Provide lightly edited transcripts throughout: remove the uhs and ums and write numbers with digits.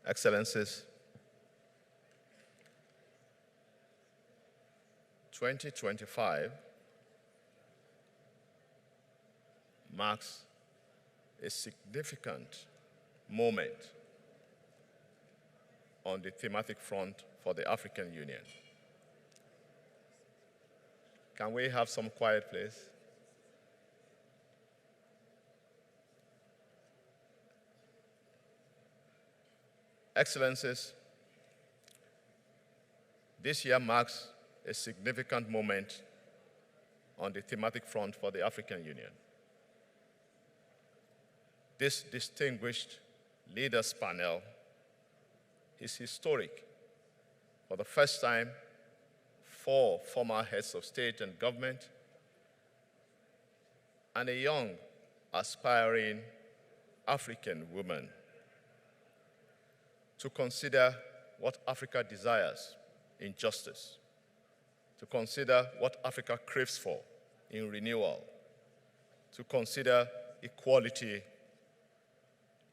Excellencies, 2025 marks a significant moment on the thematic front for the African Union. Can we have some quiet, please? Excellencies, this year marks a significant moment on the thematic front for the African Union. This distinguished leaders panel is historic. For the first time, 4 former heads of state and government and a young, aspiring African woman to consider what Africa desires in justice, to consider what Africa craves for in renewal, to consider equality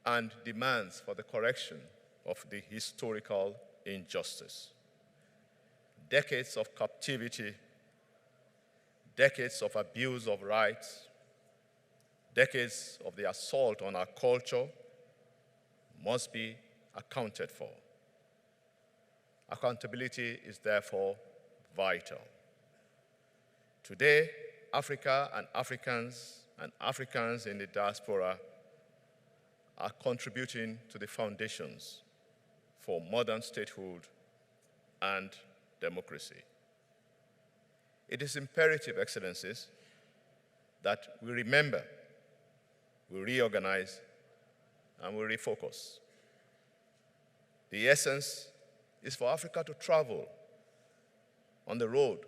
and demands for the correction of the historical injustice. Decades of captivity, decades of abuse of rights, decades of the assault on our culture must be accounted for. Accountability is therefore vital. Today, Africa and Africans in the diaspora are contributing to the foundations for modern statehood and democracy. It is imperative, Excellencies, that we remember, we reorganize, and we refocus. The essence is for Africa to travel on the road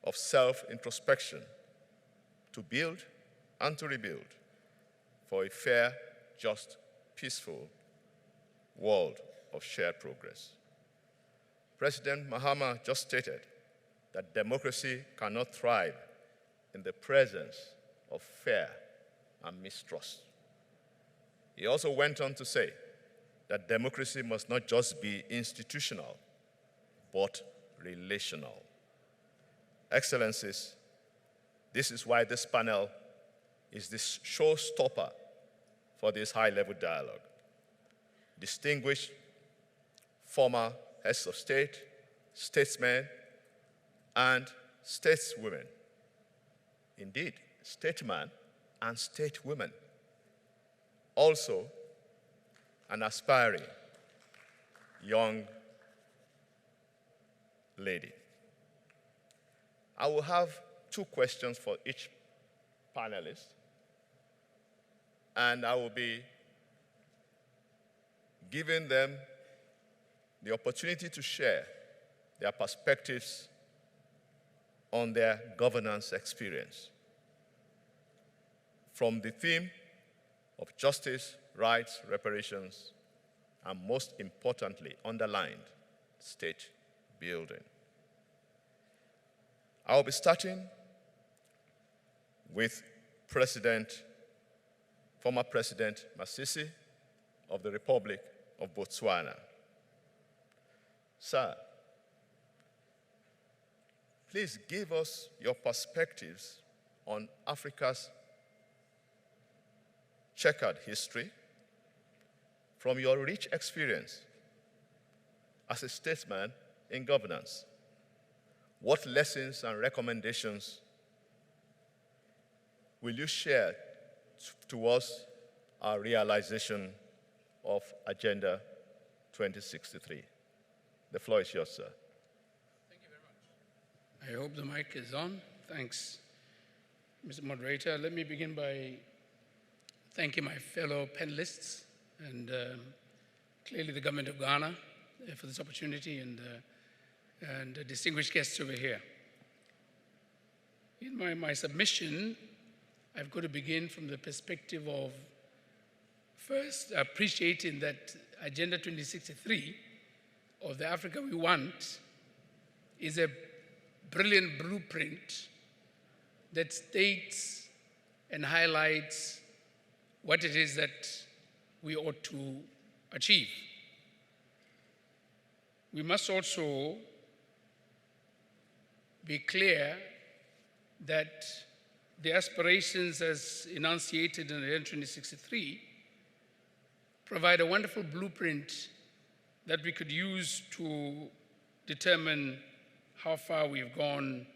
of self-introspection, to build and to rebuild for a fair, just, peaceful world of shared progress. President Mahama just stated that democracy cannot thrive in the presence of fear and mistrust. He also went on to say that democracy must not just be institutional, but relational. Excellencies, this is why this panel is the showstopper for this high-level dialogue. Distinguished former heads of state, statesmen, and stateswomen. Indeed, statesmen and stateswomen. Also, an aspiring young lady. I will have 2 questions for each panelist, and I will be giving them the opportunity to share their perspectives on their governance experience. From the theme of justice, rights, reparations, and most importantly, underlined, state building. I'll be starting with former President Masisi of the Republic of Botswana. Sir, please give us your perspectives on Africa's checkered history from your rich experience as a statesman in governance. What lessons and recommendations will you share towards our realization of Agenda 2063? The floor is yours, sir. Thank you very much. I hope the mic is on. Thanks, Mr. Moderator. Let me begin by thanking my fellow panelists and clearly the government of Ghana for this opportunity and distinguished guests over here. In my submission, I've got to begin from the perspective of first appreciating that Agenda 2063 of the Africa we want is a brilliant blueprint that states and highlights what it is that we ought to achieve. we must also be clear that the aspirations as enunciated in Agenda 2063 provide a wonderful blueprint that we could use to determine how far we've gone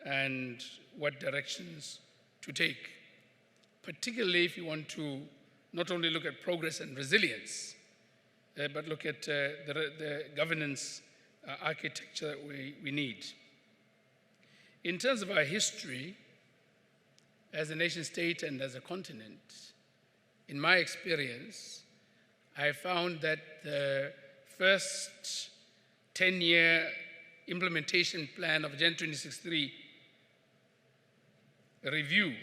and what directions to take, particularly if you want to not only look at progress and resilience, but look at the governance architecture that we need. In terms of our history, as a nation state and as a continent, in my experience, I found that the first 10-year implementation plan of Agenda 2063 review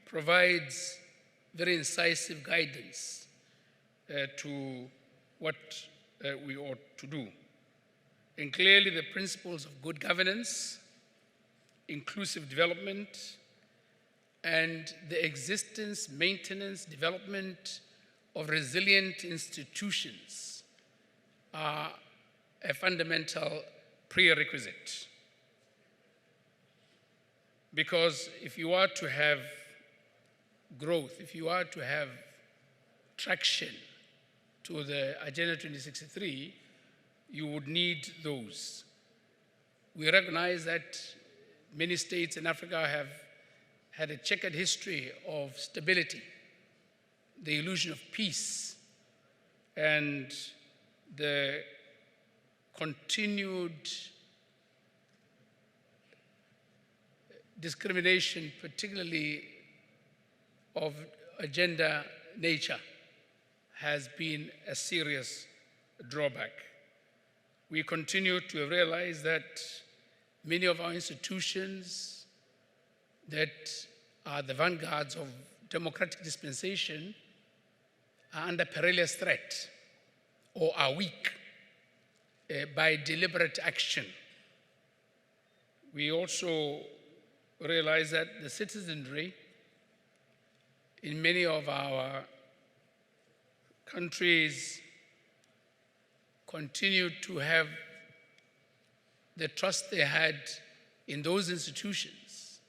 provides very incisive guidance to what we ought to do. And clearly the principles of good governance, inclusive development, and the existence, maintenance, development of resilient institutions are a fundamental prerequisite. Because if you are to have growth, if you are to have traction to the Agenda 2063, you would need those. We recognize that many states in Africa have had a checkered history of stability, the illusion of peace, and the continued discrimination, particularly of a gender nature, has been a serious drawback. We continue to realize that many of our institutions that are the vanguards of democratic dispensation are under perilous threat or are weak by deliberate action. We also realize that the citizenry in many of our countries continue to have the trust they had in those institutions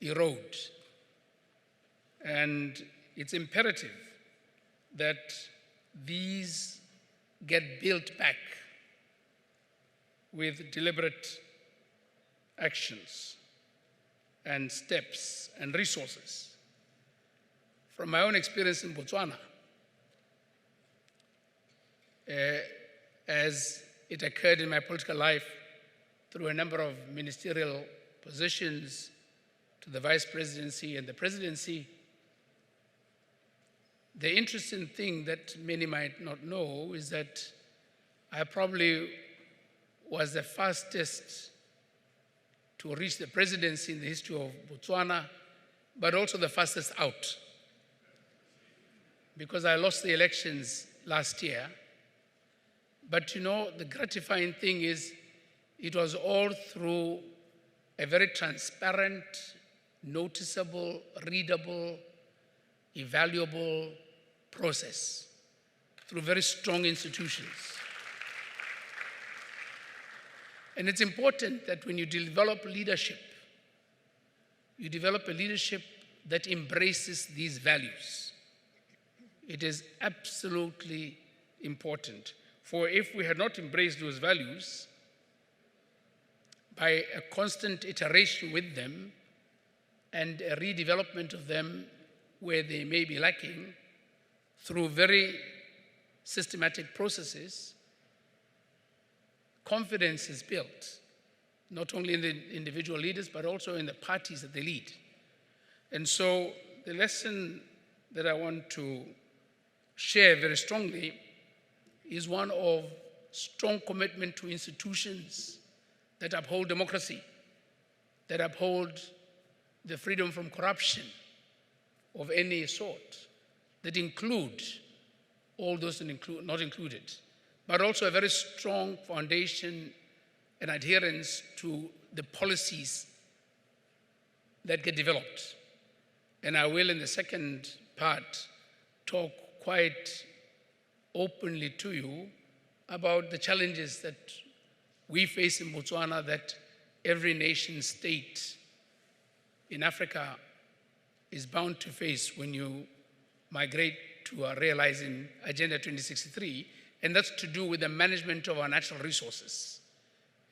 erode. And it's imperative that these get built back with deliberate actions and steps and resources. From my own experience in Botswana, as it occurred in my political life through a number of ministerial positions to the vice presidency and the presidency, the interesting thing that many might not know is that I probably was the fastest to reach the presidency in the history of Botswana, but also the fastest out, because I lost the elections last year. But you know, the gratifying thing is it was all through a very transparent, noticeable, readable, evaluable process through very strong institutions. And it's important that when you develop leadership, you develop a leadership that embraces these values. It is absolutely important. For if we had not embraced those values, by a constant iteration with them and a redevelopment of them where they may be lacking through very systematic processes, confidence is built, not only in the individual leaders, but also in the parties that they lead. And so the lesson that I want to share very strongly is one of strong commitment to institutions that uphold democracy, that uphold the freedom from corruption of any sort, that include all those not included, but also a very strong foundation and adherence to the policies that get developed. And I will, in the second part, talk quite openly to you about the challenges that we face in Botswana, that every nation state in Africa is bound to face when you migrate to realizing Agenda 2063, and that's to do with the management of our natural resources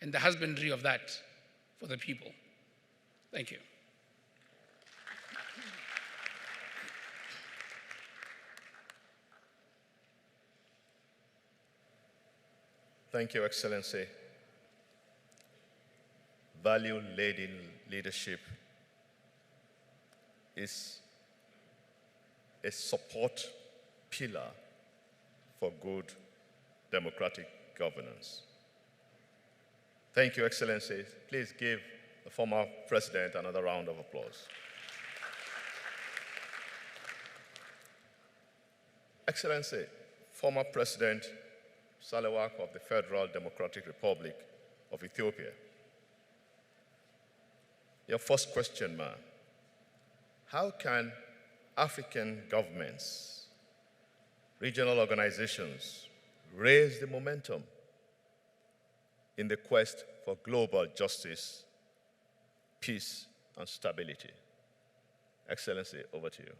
and the husbandry of that for the people. Thank you. Thank you, Excellency. Value-laden leadership is a support pillar for good democratic governance. Thank you, Excellency. Please give the former president another round of applause. Excellency, former President Sahlework of the Federal Democratic Republic of Ethiopia. Your first question, ma'am. How can African governments, regional organizations, raise the momentum in the quest for global justice, peace, and stability? Excellency, over to you.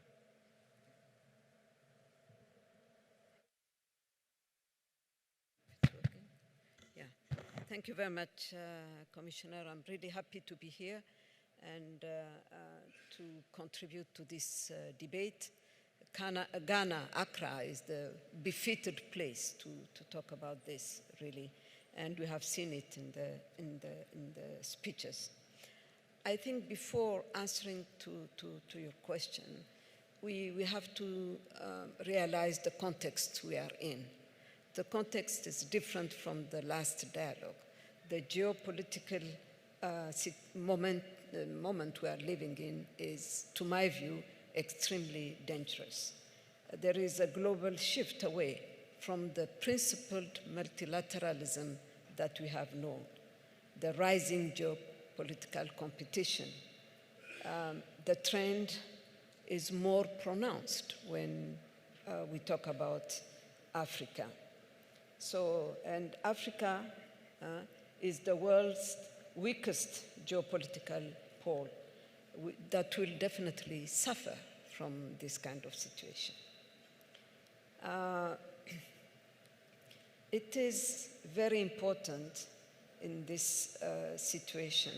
Thank you very much, Commissioner. I'm really happy to be here and to contribute to this debate. Ghana, Accra, is the befitted place to talk about this, really, and we have seen it in the speeches. I think before answering to your question, we have to realize the context we are in. The context is different from the last dialogue. The geopolitical moment we are living in is, to my view, extremely dangerous. There is a global shift away from the principled multilateralism that we have known, the rising geopolitical competition. The trend is more pronounced when we talk about Africa. And Africa is the world's weakest geopolitical pole that will definitely suffer from this kind of situation. It is very important in this situation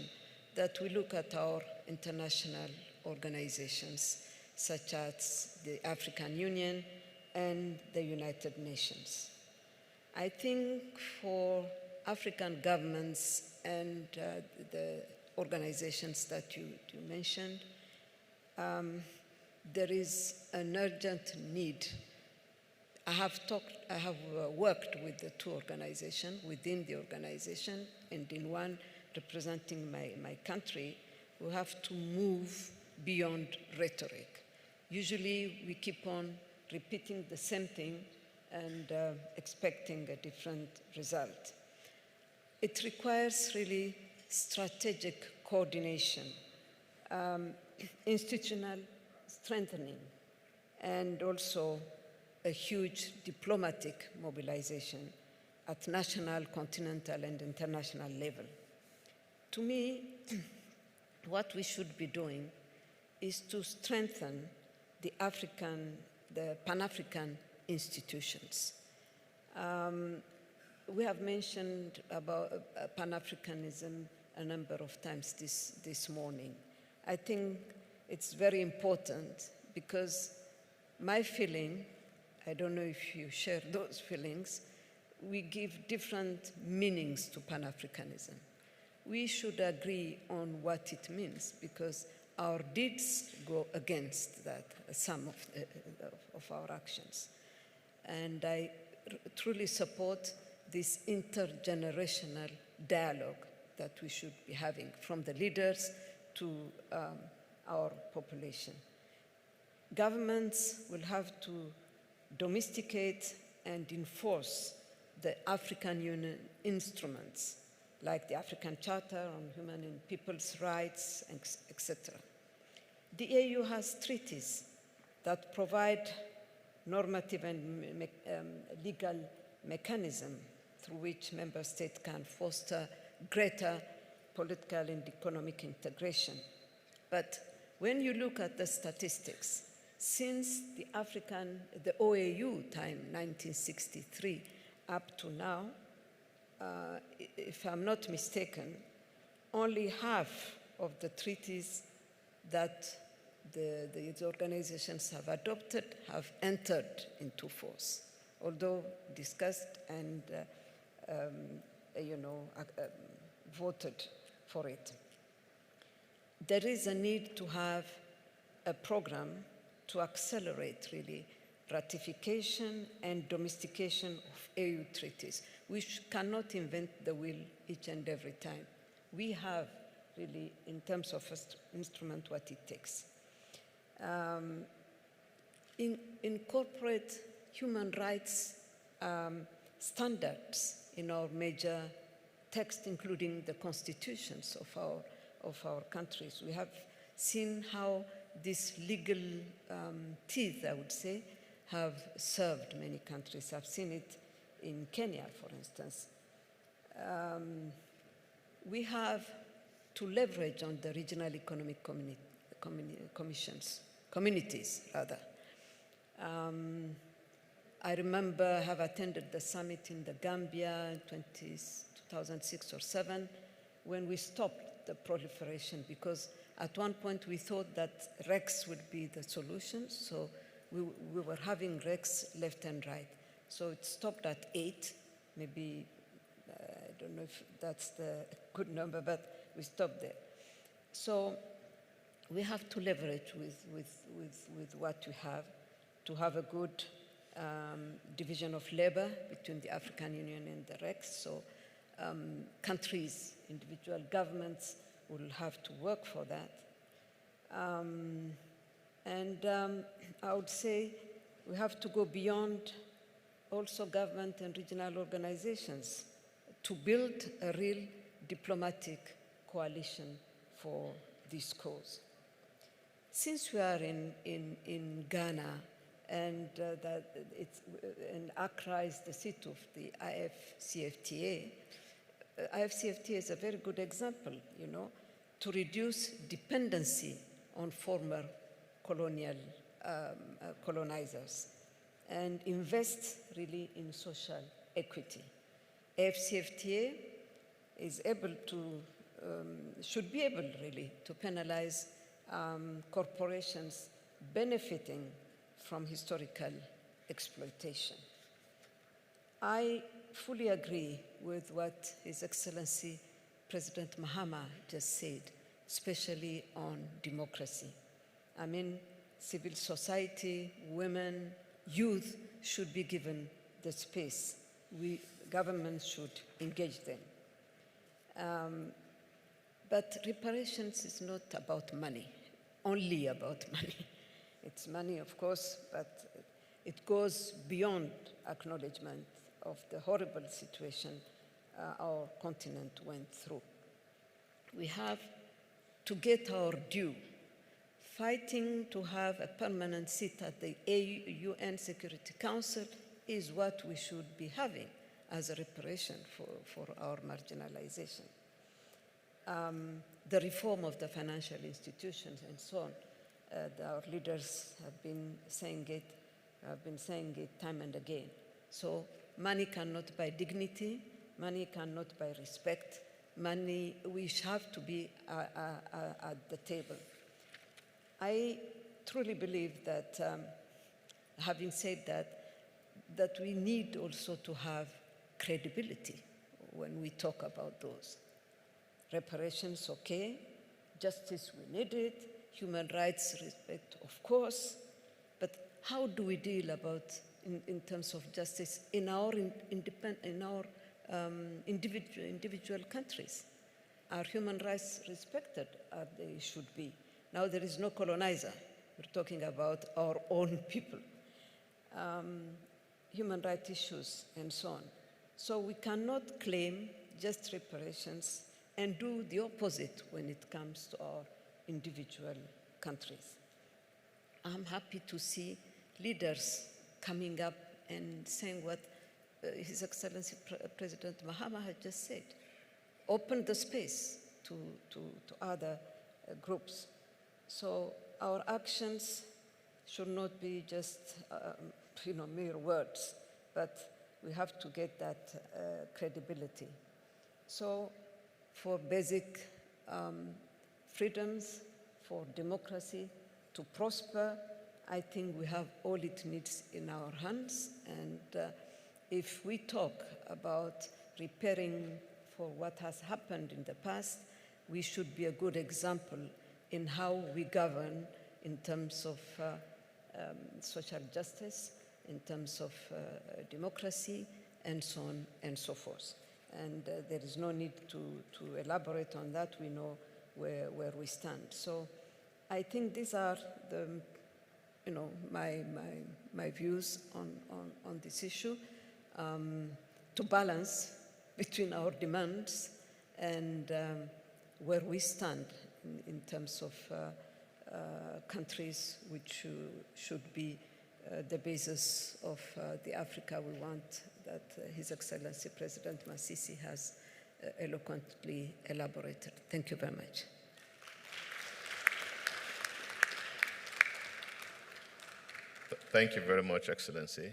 that we look at our international organizations, such as the African Union and the United Nations. I think for African governments and the organizations that you mentioned, there is an urgent need. I have worked with the two organizations, within the organization, and in one representing my country, we have to move beyond rhetoric. Usually we keep on repeating the same thing and expecting a different result. It requires really strategic coordination, institutional strengthening, and also a huge diplomatic mobilization at national, continental, and international level. To me, what we should be doing is to strengthen the Pan-African institutions. We have mentioned about Pan-Africanism a number of times this morning. I think it's very important because my feeling, I don't know if you share those feelings, we give different meanings to Pan-Africanism. We should agree on what it means because our deeds go against that, some of our actions. And I truly support this intergenerational dialogue that we should be having from the leaders to our population. Governments will have to domesticate and enforce the African Union instruments, like the African Charter on Human and People's Rights, etc. The AU has treaties that provide normative and legal mechanism through which member states can foster greater political and economic integration. But when you look at the statistics, since the OAU time, 1963, up to now, if I'm not mistaken, only half of the treaties that these organizations have adopted have entered into force, although discussed and voted for it. There is a need to have a program to accelerate, really, ratification and domestication of AU treaties. We cannot invent the wheel each and every time. We have, really, in terms of instrument, what it takes. Incorporate human rights standards in our major texts, including the constitutions of our countries. We have seen how these legal teeth, I would say, have served many countries. I've seen it in Kenya, for instance. We have to leverage on the regional economic communities. I remember have attended the summit in the Gambia in 2006 or 7, when we stopped the proliferation, because at one point we thought that RECs would be the solution, so we were having RECs left and right. So it stopped at 8, maybe, I don't know if that's the good number, but we stopped there. So we have to leverage with what we have to have a good division of labor between the African Union and the RECs. So countries, individual governments will have to work for that. I would say we have to go beyond also government and regional organizations to build a real diplomatic coalition for this cause. Since we are in Ghana, and Accra is the seat of the IFCFTA, IFCFTA is a very good example, to reduce dependency on former colonizers and invest really in social equity. AFCFTA is able to, should be able really to penalize corporations benefiting from historical exploitation. I fully agree with what His Excellency President Mahama just said, especially on democracy. I mean, civil society, women, youth should be given the space. Governments should engage them. But reparations is not about money, only about money. It's money, of course, but it goes beyond acknowledgement of the horrible situation our continent went through. We have to get our due. Fighting to have a permanent seat at the UN Security Council is what we should be having as a reparation for our marginalization. The reform of the financial institutions and so on. Our leaders have been saying it time and again. So money cannot buy dignity, money cannot buy respect, money, we have to be at the table. I truly believe that, having said that we need also to have credibility when we talk about those. Reparations, okay, justice, we need it, human rights, respect, of course, but how do we deal about, in terms of justice, in our individual countries? Are human rights respected as they should be? Now there is no colonizer. We're talking about our own people. Human rights issues and so on. So we cannot claim just reparations and do the opposite when it comes to our individual countries. I'm happy to see leaders coming up and saying what His Excellency President Mahama had just said, open the space to other groups. So our actions should not be just mere words, but we have to get that credibility. So for basic freedoms, for democracy to prosper, I think we have all it needs in our hands. And if we talk about repairing for what has happened in the past, we should be a good example in how we govern in terms of social justice, in terms of democracy, and so on and so forth. And there is no need to elaborate on that. We know where we stand. So I think these are the, my views on this issue, to balance between our demands and where we stand in terms of countries which should be the basis of the Africa we want, that His Excellency President Masisi has eloquently elaborated. Thank you very much. Thank you very much, Excellency.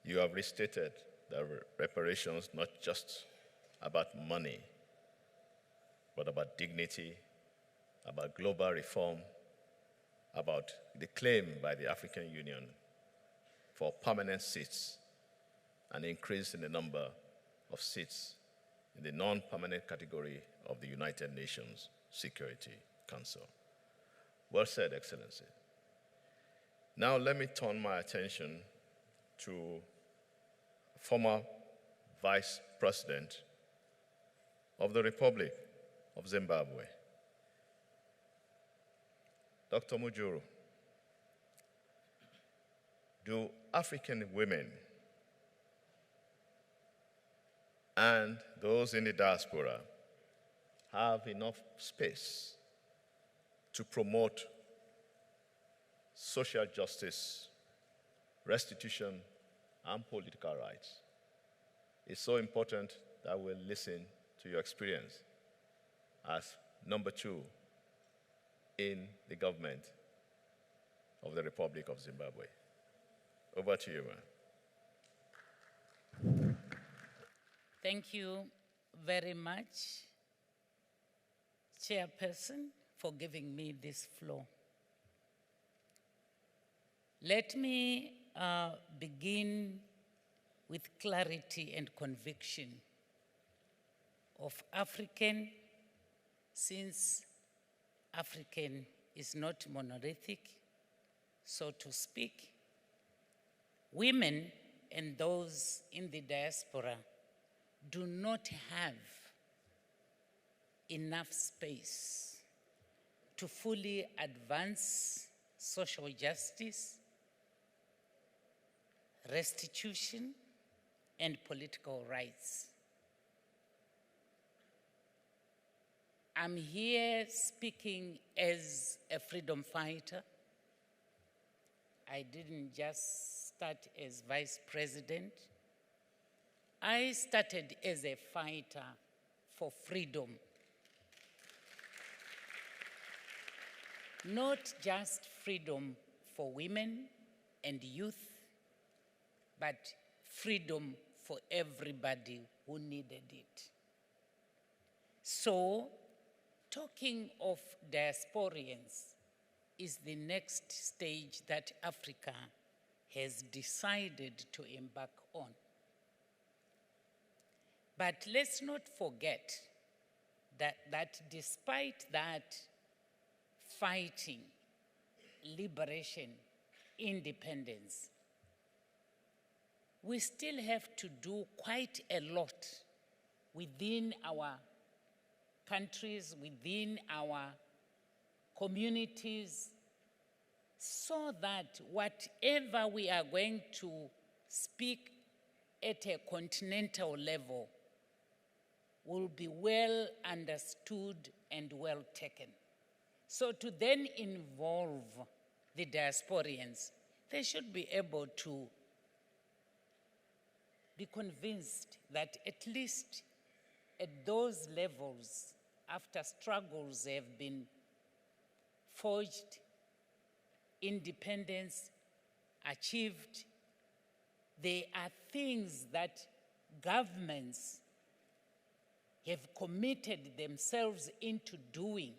You have restated that reparations not just about money, but about dignity, about global reform, about the claim by the African Union for permanent seats, an increase in the number of seats in the non-permanent category of the United Nations Security Council. Well said, Excellency. Now let me turn my attention to former Vice President of the Republic of Zimbabwe, Dr. Mujuru. Do African women and those in the diaspora have enough space to promote social justice, restitution, and political rights? It's so important that we'll listen to your experience as number 2 in the government of the Republic of Zimbabwe. Over to you, ma'am. Thank you very much, Chairperson, for giving me this floor. Let me begin with clarity and conviction of African, since African is not monolithic, so to speak. Women and those in the diaspora do not have enough space to fully advance social justice, restitution, and political rights. I'm here speaking as a freedom fighter. I didn't just start as vice president. I started as a fighter for freedom. Not just freedom for women and youth, but freedom for everybody who needed it. So, talking of diasporians is the next stage that Africa has decided to embark on. But let's not forget that despite that fighting, liberation, independence, we still have to do quite a lot within our countries, within our communities, so that whatever we are going to speak at a continental level will be well understood and well taken. So to then involve the diasporians, they should be able to be convinced that at least at those levels, after struggles have been forged, independence achieved, there are things that governments have committed themselves into doing,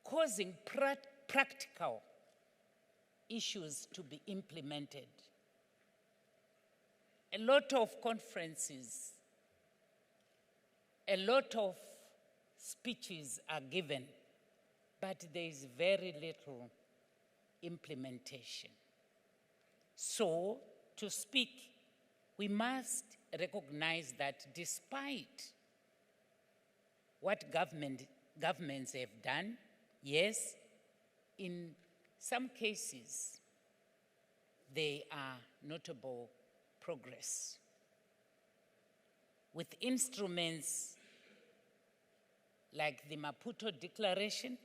causing practical issues to be implemented. A lot of conferences, a lot of speeches are given, but there is very little implementation. So, to speak, we must recognize that despite what governments have done, yes, in some cases, there are notable progress. With instruments like the Maputo Declaration,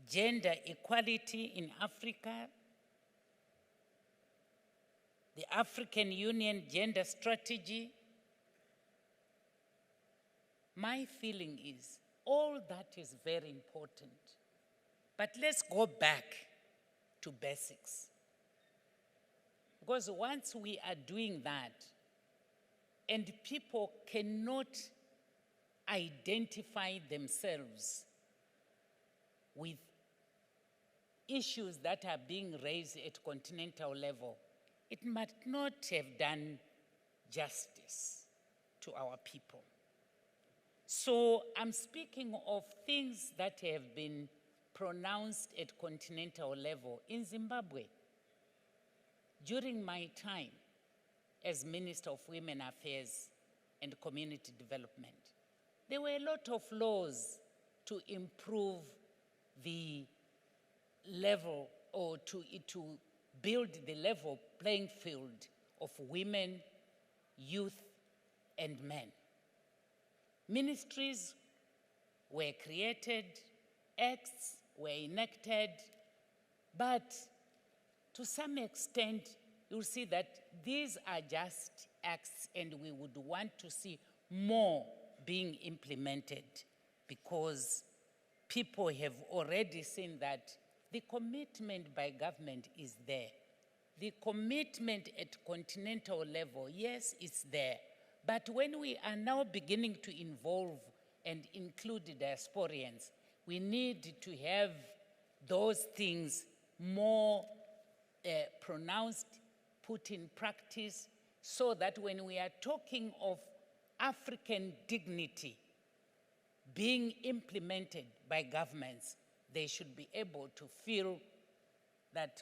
gender equality in Africa, the African Union Gender Strategy, my feeling is all that is very important. But let's go back to basics. Because once we are doing that, and people cannot identify themselves with issues that are being raised at continental level, it might not have done justice to our people. So I'm speaking of things that have been pronounced at continental level in Zimbabwe. During my time as Minister of Women Affairs and Community Development, there were a lot of laws to improve the level or to build the level playing field of women, youth, and men. Ministries were created, acts were enacted, but to some extent, you'll see that these are just acts and we would want to see more being implemented because people have already seen that the commitment by government is there. The commitment at continental level, yes, it's there. But when we are now beginning to involve and include diasporians, we need to have those things more pronounced, put in practice, so that when we are talking of African dignity being implemented by governments, they should be able to feel that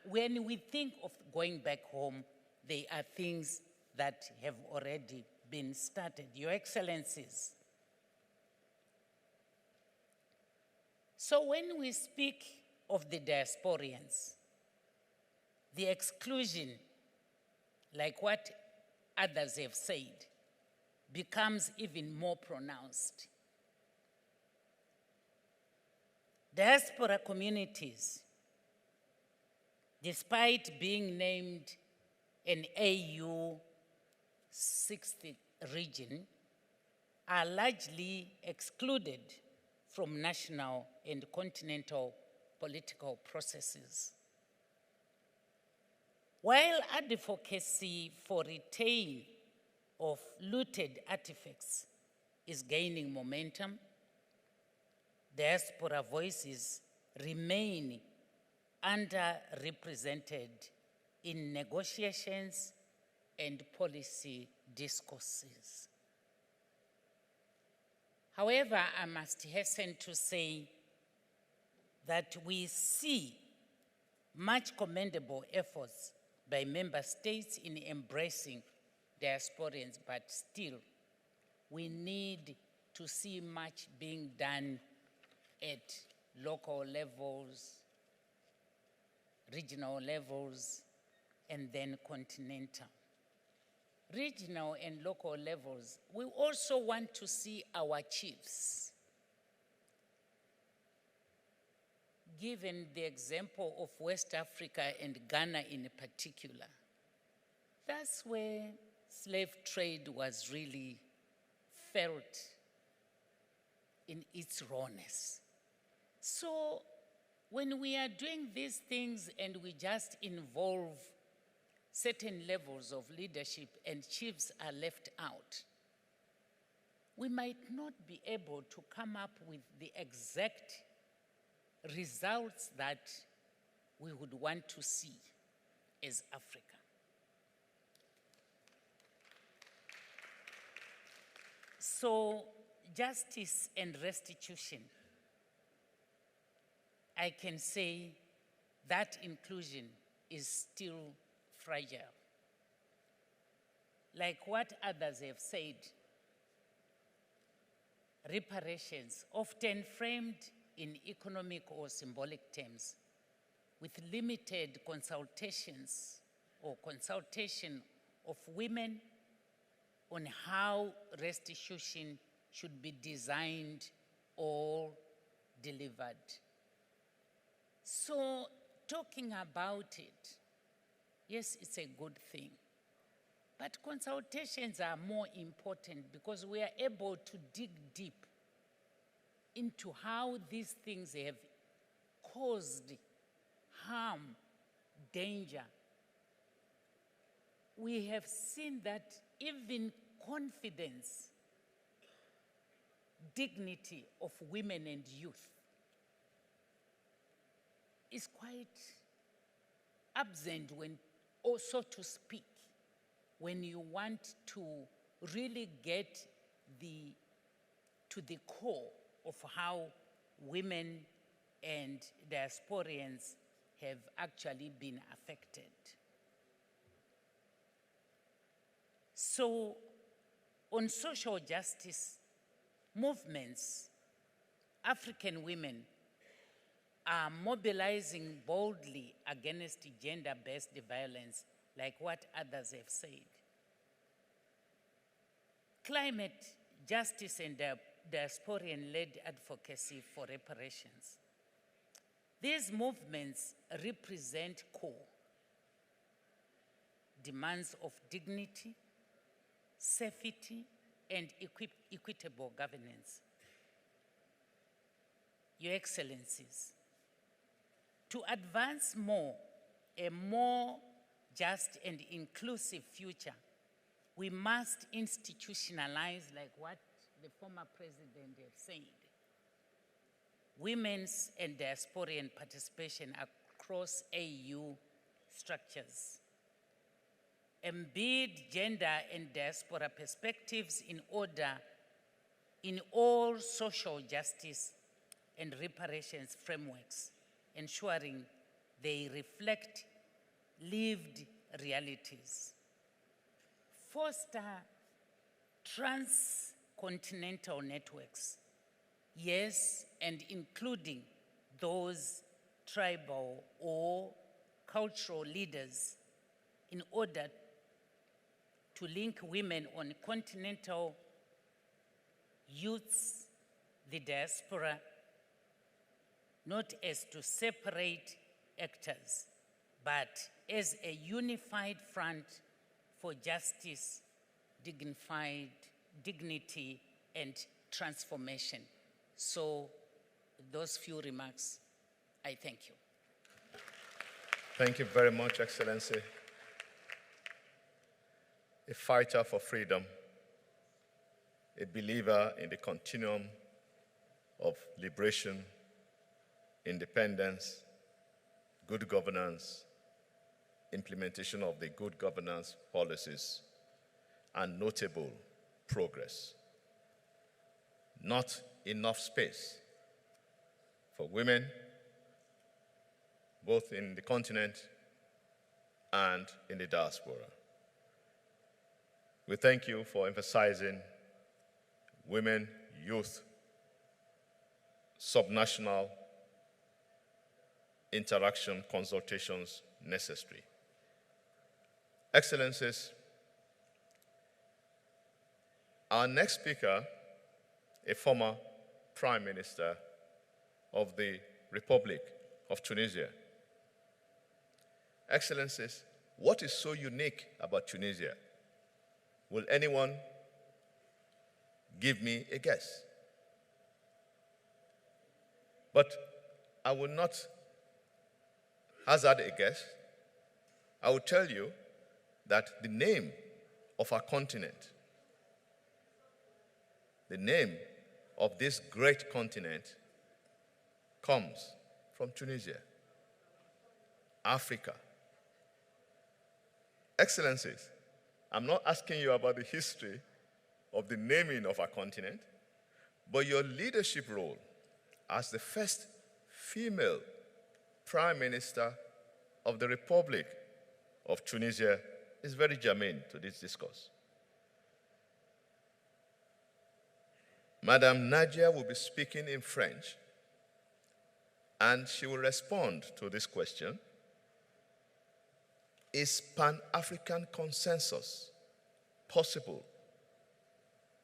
when we think of going back home, there are things that have already been started. Your Excellencies. So when we speak of the diasporians, the exclusion, like what others have said, becomes even more pronounced. Diaspora communities, despite being named an AU 60th region, are largely excluded from national and continental political processes. While advocacy for return of looted artifacts is gaining momentum, diaspora voices remain underrepresented in negotiations and policy discourses. However, I must hasten to say that we see much commendable efforts by member states in embracing diasporians, but still, we need to see much being done at local levels, regional levels, and then continental. Regional and local levels, we also want to see our chiefs given the example of West Africa and Ghana in particular, that's where slave trade was really felt in its rawness. So when we are doing these things and we just involve certain levels of leadership and chiefs are left out, we might not be able to come up with the exact results that we would want to see as Africa. So, justice and restitution, I can say that inclusion is still fragile. Like what others have said, reparations, often framed in economic or symbolic terms, with limited consultations or consultation of women on how restitution should be designed or delivered. So, talking about it, yes, it's a good thing. But consultations are more important because we are able to dig deep into how these things have caused harm, danger. We have seen that even confidence, dignity of women and youth is quite absent when, or so to speak, when you want to really get to the core of how women and diasporians have actually been affected. So, on social justice movements, African women are mobilizing boldly against gender-based violence, like what others have said. Climate justice and diasporian-led advocacy for reparations. These movements represent core demands of dignity, safety, and equitable governance. Your Excellencies, to advance a more just and inclusive future, we must institutionalize, like what the former president has said, women's and diasporian participation across AU structures. Embed gender and diaspora perspectives in all social justice and reparations frameworks, ensuring they reflect lived realities. Foster transcontinental networks, yes, and including those tribal or cultural leaders in order to link women on continental youths, the diaspora, not as to separate actors, but as a unified front for justice, dignity, and transformation. So, those few remarks, I thank you. Thank you very much, Excellency. A fighter for freedom, a believer in the continuum of liberation, independence, good governance, implementation of the good governance policies, and notable progress. Not enough space for women, both in the continent and in the diaspora. We thank you for emphasizing women, youth, subnational interaction consultations necessary. Excellencies, our next speaker, a former Prime Minister of the Republic of Tunisia. Excellencies, what is so unique about Tunisia? Will anyone give me a guess? But I will not hazard a guess. I will tell you that the name of our continent, the name of this great continent comes from Tunisia, Africa. Excellencies, I'm not asking you about the history of the naming of our continent, but your leadership role as the first female Prime Minister of the Republic of Tunisia is very germane to this discourse. Madame Najla will be speaking in French, and she will respond to this question: is Pan-African consensus possible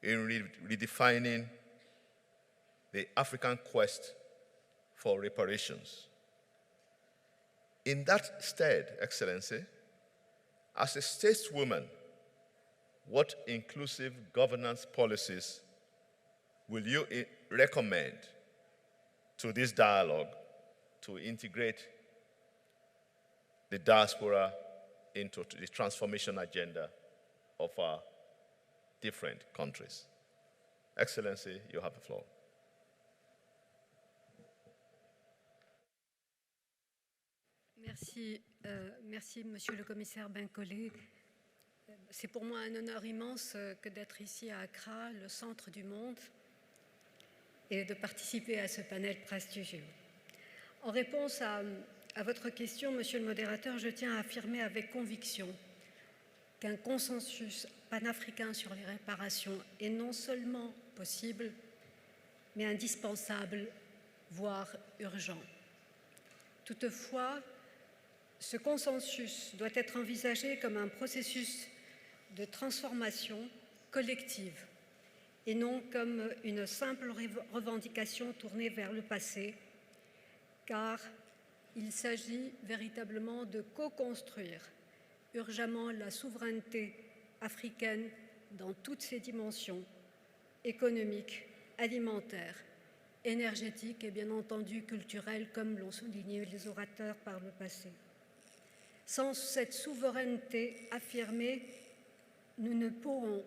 in redefining the African quest for reparations? In that stead, Excellency, as a stateswoman, what inclusive governance policies will you recommend to this dialogue to integrate the diaspora into the transformation agenda of our different countries? Excellency, you have the floor. Merci, Monsieur le Commissaire Bankole. C'est pour moi un honneur immense que d'être ici à Accra, le centre du monde, et de participer à ce panel prestigieux. En réponse à votre question, Monsieur le Modérateur, je tiens à affirmer avec conviction qu'un consensus panafricain sur les réparations est non seulement possible, mais indispensable, voire urgent. Toutefois, ce consensus doit être envisagé comme un processus de transformation collective et non comme une simple revendication tournée vers le passé, car il s'agit véritablement de co-construire urgemment la souveraineté africaine dans toutes ses dimensions, économiques, alimentaires, énergétiques et bien entendu culturelles, comme l'ont souligné les orateurs par le passé. Sans cette souveraineté affirmée, nous ne pourrons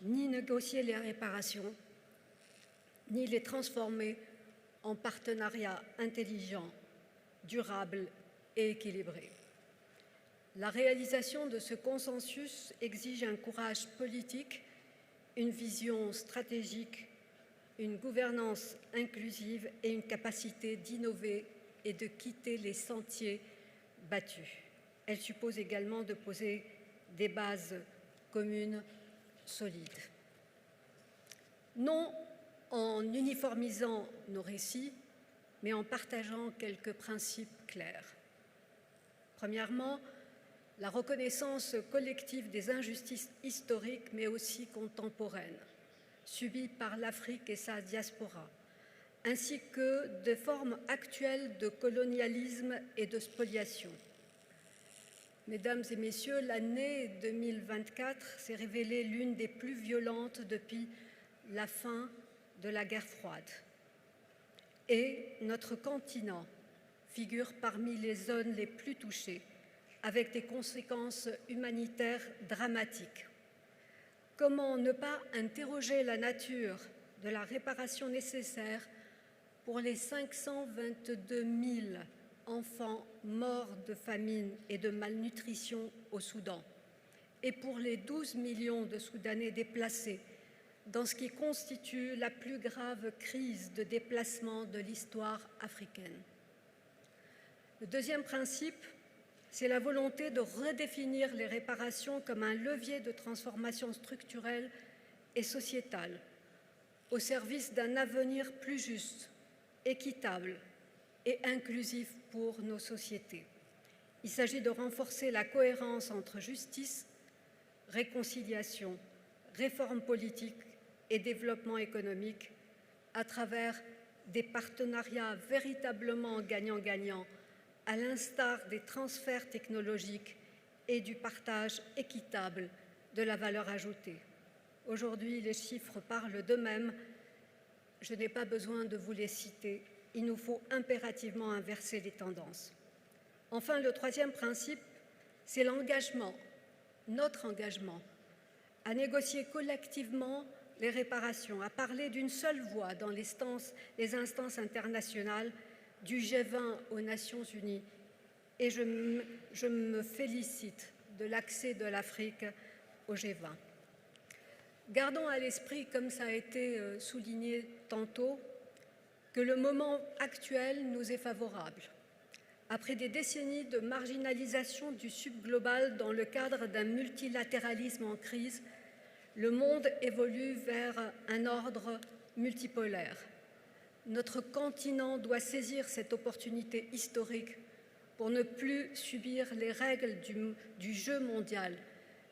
ni négocier les réparations, ni les transformer en partenariats intelligents, durables et équilibrés. La réalisation de ce consensus exige un courage politique, une vision stratégique, une gouvernance inclusive et une capacité d'innover et de quitter les sentiers battus. Elle suppose également de poser des bases communes solides. Non en uniformisant nos récits, mais en partageant quelques principes clairs. Premièrement, la reconnaissance collective des injustices historiques, mais aussi contemporaines, subies par l'Afrique et sa diaspora, ainsi que des formes actuelles de colonialisme et de spoliation. Mesdames et messieurs, l'année 2024 s'est révélée l'une des plus violentes depuis la fin de la guerre froide. Et notre continent figure parmi les zones les plus touchées, avec des conséquences humanitaires dramatiques. Comment ne pas interroger la nature de la réparation nécessaire pour les 522 000 enfants morts de famine et de malnutrition au Soudan et pour les 12 millions de Soudanais déplacés dans ce qui constitue la plus grave crise de déplacement de l'histoire africaine. Le deuxième principe, c'est la volonté de redéfinir les réparations comme un levier de transformation structurelle et sociétale au service d'un avenir plus juste, équitable et inclusif pour nos sociétés. Il s'agit de renforcer la cohérence entre justice, réconciliation, réforme politique et développement économique à travers des partenariats véritablement gagnant-gagnant, à l'instar des transferts technologiques et du partage équitable de la valeur ajoutée. Aujourd'hui, les chiffres parlent d'eux-mêmes. Je n'ai pas besoin de vous les citer. Il nous faut impérativement inverser les tendances. Enfin, le troisième principe, c'est l'engagement, notre engagement, à négocier collectivement les réparations, à parler d'une seule voix dans les instances internationales, du G20 aux Nations Unies. Et je me félicite de l'accès de l'Afrique au G20. Gardons à l'esprit, comme ça a été souligné tantôt, que le moment actuel nous est favorable. Après des décennies de marginalisation du subglobal dans le cadre d'un multilatéralisme en crise, le monde évolue vers un ordre multipolaire. Notre continent doit saisir cette opportunité historique pour ne plus subir les règles du jeu mondial,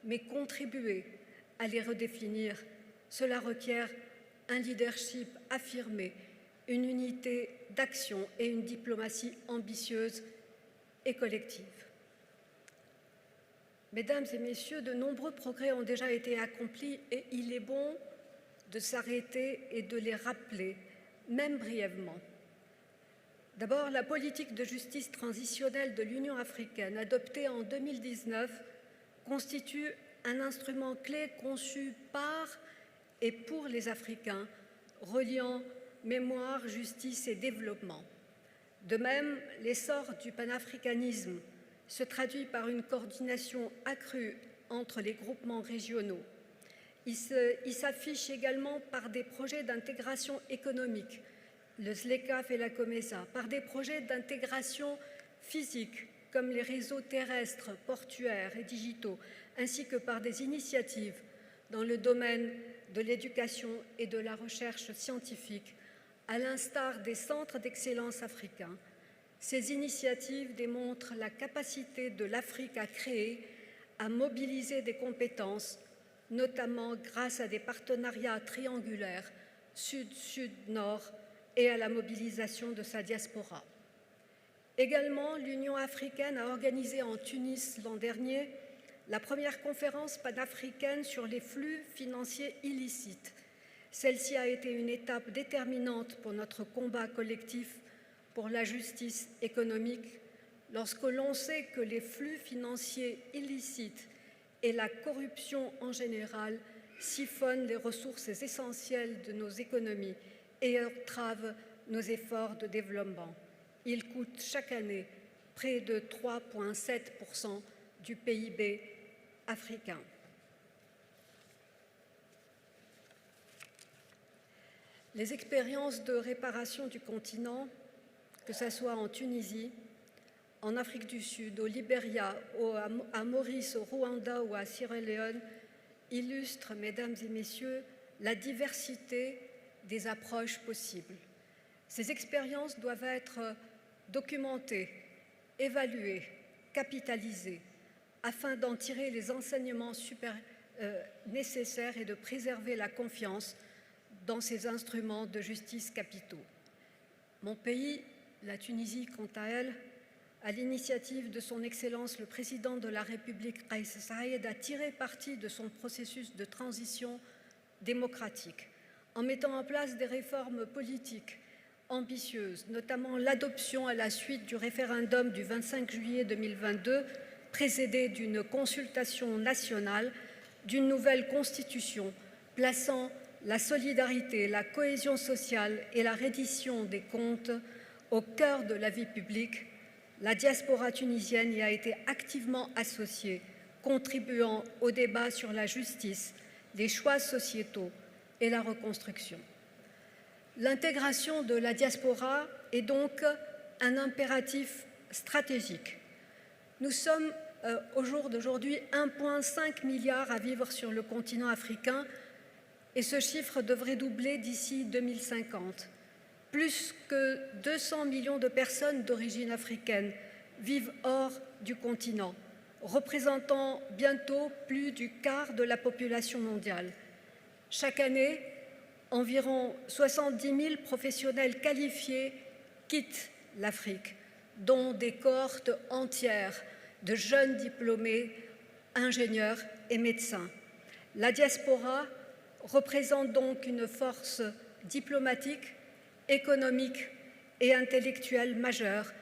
mais contribuer à les redéfinir. Cela requiert un leadership affirmé, une unité d'action et une diplomatie ambitieuse et collective. Mesdames et messieurs, de nombreux progrès ont déjà été accomplis et il est bon de s'arrêter et de les rappeler, même brièvement. D'abord, la politique de justice transitionnelle de l'Union africaine, adoptée en 2019, constitue un instrument clé conçu par et pour les Africains, reliant mémoire, justice et développement. De même, l'essor du panafricanisme se traduit par une coordination accrue entre les groupements régionaux. Il s'affiche également par des projets d'intégration économique, le ZLECAf et la COMESA, par des projets d'intégration physique, comme les réseaux terrestres, portuaires et digitaux, ainsi que par des initiatives dans le domaine de l'éducation et de la recherche scientifique, à l'instar des centres d'excellence africains. Ces initiatives démontrent la capacité de l'Afrique à créer, à mobiliser des compétences, notamment grâce à des partenariats triangulaires sud-sud-nord et à la mobilisation de sa diaspora. Également, l'Union africaine a organisé en Tunis l'an dernier la première conférence panafricaine sur les flux financiers illicites. Celle-ci a été une étape déterminante pour notre combat collectif pour la justice économique, lorsque l'on sait que les flux financiers illicites et la corruption en général siphonnent les ressources essentielles de nos économies et entravent nos efforts de développement. Ils coûtent chaque année près de 3,7% du PIB africain. Les expériences de réparation du continent, que ce soit en Tunisie, en Afrique du Sud, au Libéria, à Maurice, au Rwanda ou à Sierra Leone, illustrent, mesdames et messieurs, la diversité des approches possibles. Ces expériences doivent être documentées, évaluées, capitalisées, afin d'en tirer les enseignements nécessaires et de préserver la confiance dans ces instruments de justice capitaux. Mon pays, la Tunisie, quant à elle, à l'initiative de son Excellence le Président de la République, Kais Saied, a tiré parti de son processus de transition démocratique en mettant en place des réformes politiques ambitieuses, notamment l'adoption à la suite du référendum du 25 juillet 2022, précédé d'une consultation nationale, d'une nouvelle constitution plaçant la solidarité, la cohésion sociale et la reddition des comptes au cœur de la vie publique. La diaspora tunisienne y a été activement associée, contribuant au débat sur la justice, les choix sociétaux et la reconstruction. L'intégration de la diaspora est donc un impératif stratégique. Nous sommes au jour d'aujourd'hui 1,5 milliard à vivre sur le continent africain et ce chiffre devrait doubler d'ici 2050. Plus que 200 millions de personnes d'origine africaine vivent hors du continent, représentant bientôt plus du quart de la population mondiale. Chaque année, environ 70 000 professionnels qualifiés quittent l'Afrique, dont des cohortes entières de jeunes diplômés, ingénieurs et médecins. La diaspora représente donc une force diplomatique, économique et intellectuelle majeure.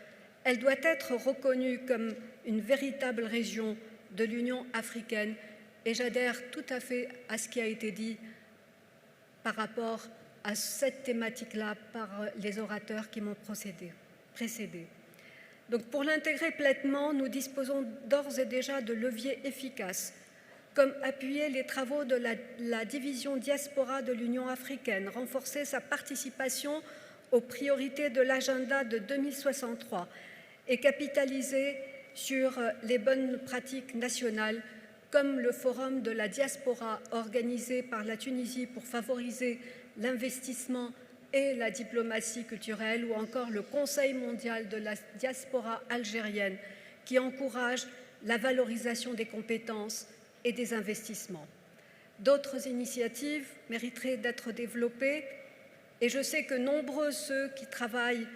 Elle doit être reconnue comme une véritable région de l'Union africaine et j'adhère tout à fait à ce qui a été dit par rapport à cette thématique-là par les orateurs qui m'ont précédé. Donc pour l'intégrer pleinement, nous disposons d'ores et déjà de leviers efficaces, comme appuyer les travaux de la division diaspora de l'Union africaine, renforcer sa participation aux priorités de l'agenda de 2063 et capitaliser sur les bonnes pratiques nationales, comme le forum de la diaspora organisé par la Tunisie pour favoriser l'investissement et la diplomatie culturelle, ou encore le Conseil mondial de la diaspora algérienne qui encourage la valorisation des compétences et des investissements. D'autres initiatives mériteraient d'être développées et je sais que nombreux ceux qui travaillent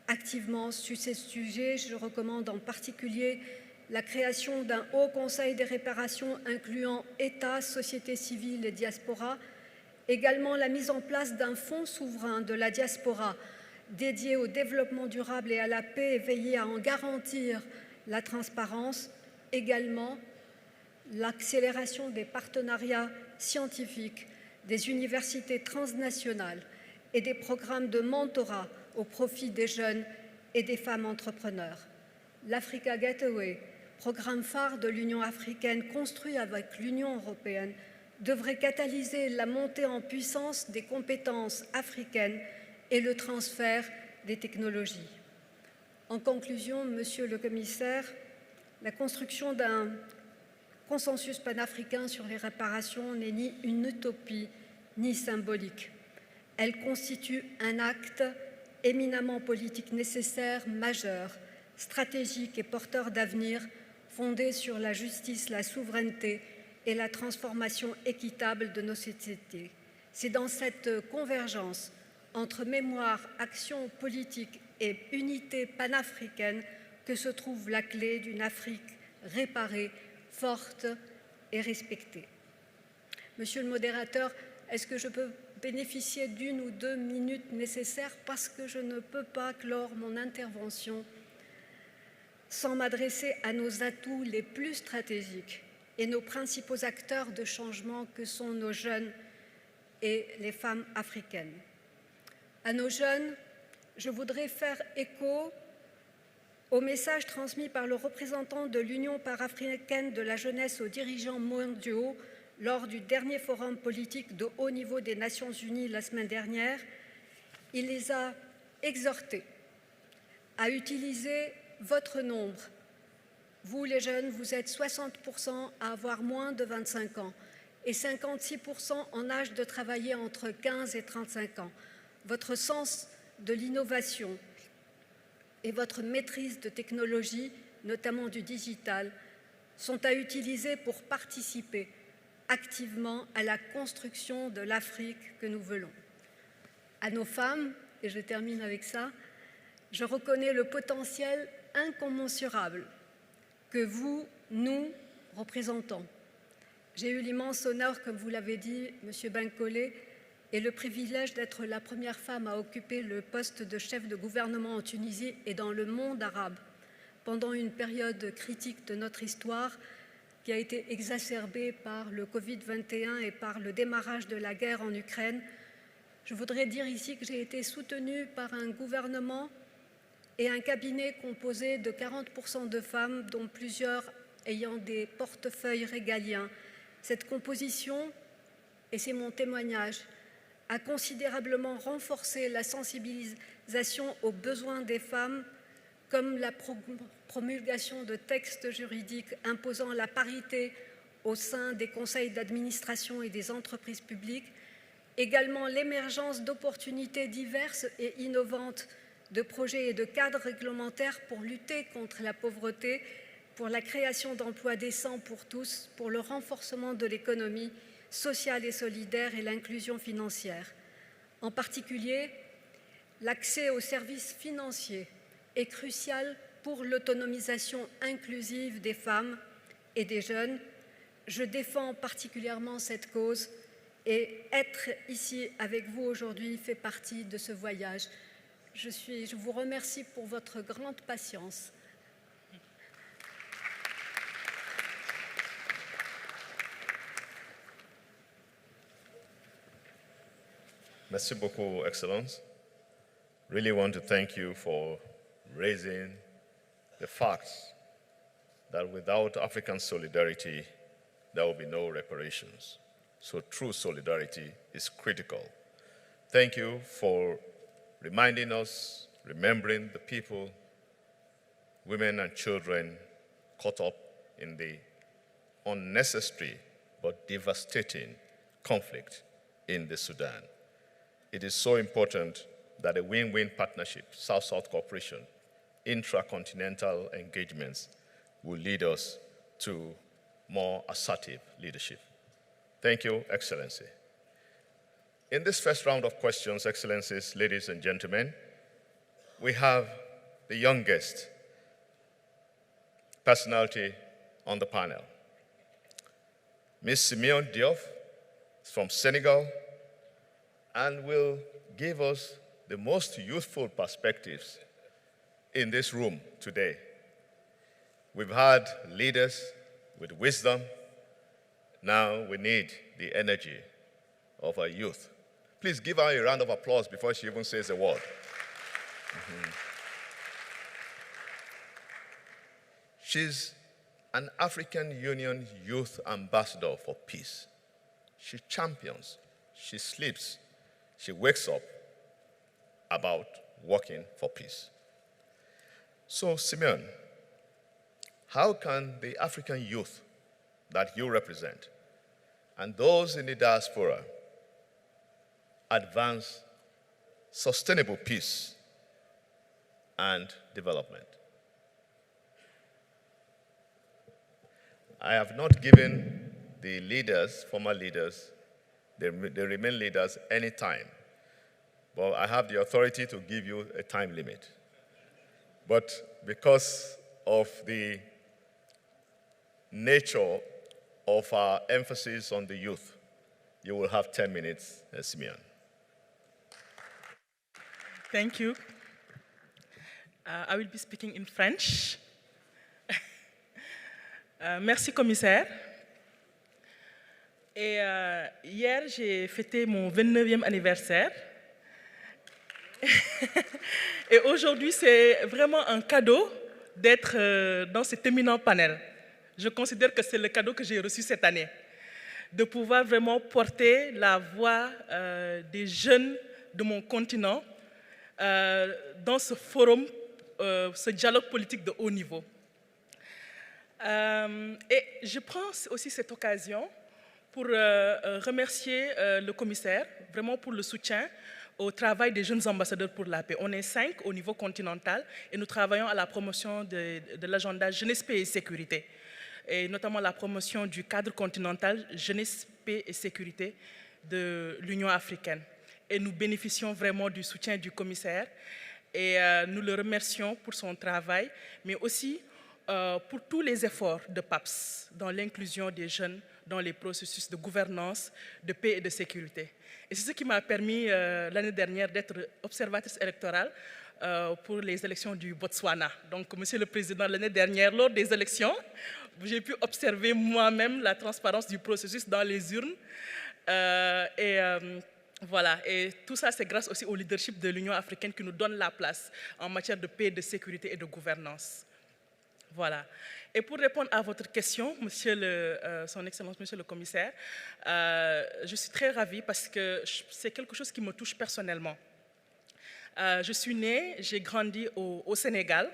activement sur ces sujets. Je recommande en particulier la création d'un haut conseil des réparations incluant État, société civile et diaspora, également la mise en place d'un fonds souverain de la diaspora dédié au développement durable et à la paix et veiller à en garantir la transparence, également l'accélération des partenariats scientifiques, des universités transnationales et des programmes de mentorat au profit des jeunes et des femmes entrepreneurs. L'Africa Gateway, programme phare de l'Union africaine construit avec l'Union européenne, devrait catalyser la montée en puissance des compétences africaines et le transfert des technologies. En conclusion, Monsieur le Commissaire, la construction d'un consensus panafricain sur les réparations n'est ni une utopie ni symbolique. Elle constitue un acte éminemment politique nécessaire, majeur, stratégique et porteur d'avenir, fondé sur la justice, la souveraineté et la transformation équitable de nos sociétés. C'est dans cette convergence entre mémoire, action politique et unité panafricaine que se trouve la clé d'une Afrique réparée, forte et respectée. Monsieur le modérateur, est-ce que je peux bénéficier d'1 ou 2 minutes nécessaires parce que je ne peux pas clore mon intervention sans m'adresser à nos atouts les plus stratégiques et nos principaux acteurs de changement que sont nos jeunes et les femmes africaines. À nos jeunes, je voudrais faire écho au message transmis par le représentant de l'Union panafricaine de la jeunesse aux dirigeants mondiaux lors du dernier forum politique de haut niveau des Nations Unies la semaine dernière. Il les a exhortés à utiliser votre nombre. Vous, les jeunes, vous êtes 60% à avoir moins de 25 ans et 56% en âge de travailler entre 15 et 35 ans. Votre sens de l'innovation et votre maîtrise de technologie, notamment du digital, sont à utiliser pour participer activement à la construction de l'Afrique que nous voulons. À nos femmes, et je termine avec ça, je reconnais le potentiel incommensurable que vous, nous, représentons. J'ai eu l'immense honneur, comme vous l'avez dit, Monsieur Bankole, et le privilège d'être la première femme à occuper le poste de chef de gouvernement en Tunisie et dans le monde arabe, pendant une période critique de notre histoire qui a été exacerbée par le Covid-21 et par le démarrage de la guerre en Ukraine. Je voudrais dire ici que j'ai été soutenue par un gouvernement et un cabinet composé de 40% de femmes, dont plusieurs ayant des portefeuilles régaliens. Cette composition, et c'est mon témoignage, a considérablement renforcé la sensibilisation aux besoins des femmes, comme la promulgation de textes juridiques imposant la parité au sein des conseils d'administration et des entreprises publiques, également l'émergence d'opportunités diverses et innovantes de projets et de cadres réglementaires pour lutter contre la pauvreté, pour la création d'emplois décents pour tous, pour le renforcement de l'économie sociale et solidaire et l'inclusion financière. En particulier, l'accès aux services financiers est crucial pour l'autonomisation inclusive des femmes et des jeunes. Je défends particulièrement cette cause et être ici avec vous aujourd'hui fait partie de ce voyage. Je vous remercie pour votre grande patience. Merci beaucoup, Excellence. Really want to thank you for raising the facts that without African solidarity, there will be no reparations. So true solidarity is critical. Thank you for reminding us, remembering the people, women and children caught up in the unnecessary but devastating conflict in the Sudan. It is so important that a win-win partnership, South-South cooperation, intracontinental engagements will lead us to more assertive leadership. Thank you, Excellency. In this first round of questions, Excellencies, ladies and gentlemen, we have the youngest personality on the panel. Ms. Simone Diouf is from Senegal and will give us the most youthful perspectives in this room today. We've had leaders with wisdom. Now we need the energy of our youth. Please give her a round of applause before she even says a word. She's an African Union Youth Ambassador for Peace. She champions, she sleeps, she wakes up about working for peace. So, Simone, how can the African youth that you represent and those in the diaspora advance sustainable peace and development? I have not given the leaders, former leaders, the remain leaders any time, but I have the authority to give you a time limit. But because of the nature of our emphasis on the youth, you will have 10 minutes, Simeon. Thank you. I will be speaking in French. Merci, commissaire. Et hier, j'ai fêté mon 29e anniversaire. Et aujourd'hui, c'est vraiment un cadeau d'être dans cet éminent panel. Je considère que c'est le cadeau que j'ai reçu cette année, de pouvoir vraiment porter la voix des jeunes de mon continent dans ce forum, ce dialogue politique de haut niveau. Et je prends aussi cette occasion pour remercier le commissaire, vraiment pour le soutien au travail des jeunes ambassadeurs pour la paix. On est 5 au niveau continental et nous travaillons à la promotion de l'agenda jeunesse, paix et sécurité, et notamment la promotion du cadre continental jeunesse, paix et sécurité de l'Union africaine. Et nous bénéficions vraiment du soutien du commissaire et nous le remercions pour son travail, mais aussi pour tous les efforts de PAPS dans l'inclusion des jeunes dans les processus de gouvernance, de paix et de sécurité. Et c'est ce qui m'a permis l'année dernière d'être observatrice électorale pour les élections du Botswana. Donc, Monsieur le Président, l'année dernière, lors des élections, j'ai pu observer moi-même la transparence du processus dans les urnes. Voilà, et tout ça, c'est grâce aussi au leadership de l'Union africaine qui nous donne la place en matière de paix, de sécurité et de gouvernance. Voilà. Et pour répondre à votre question, Son Excellence, Monsieur le Commissaire, je suis très ravie parce que c'est quelque chose qui me touche personnellement. Je suis née, j'ai grandi au Sénégal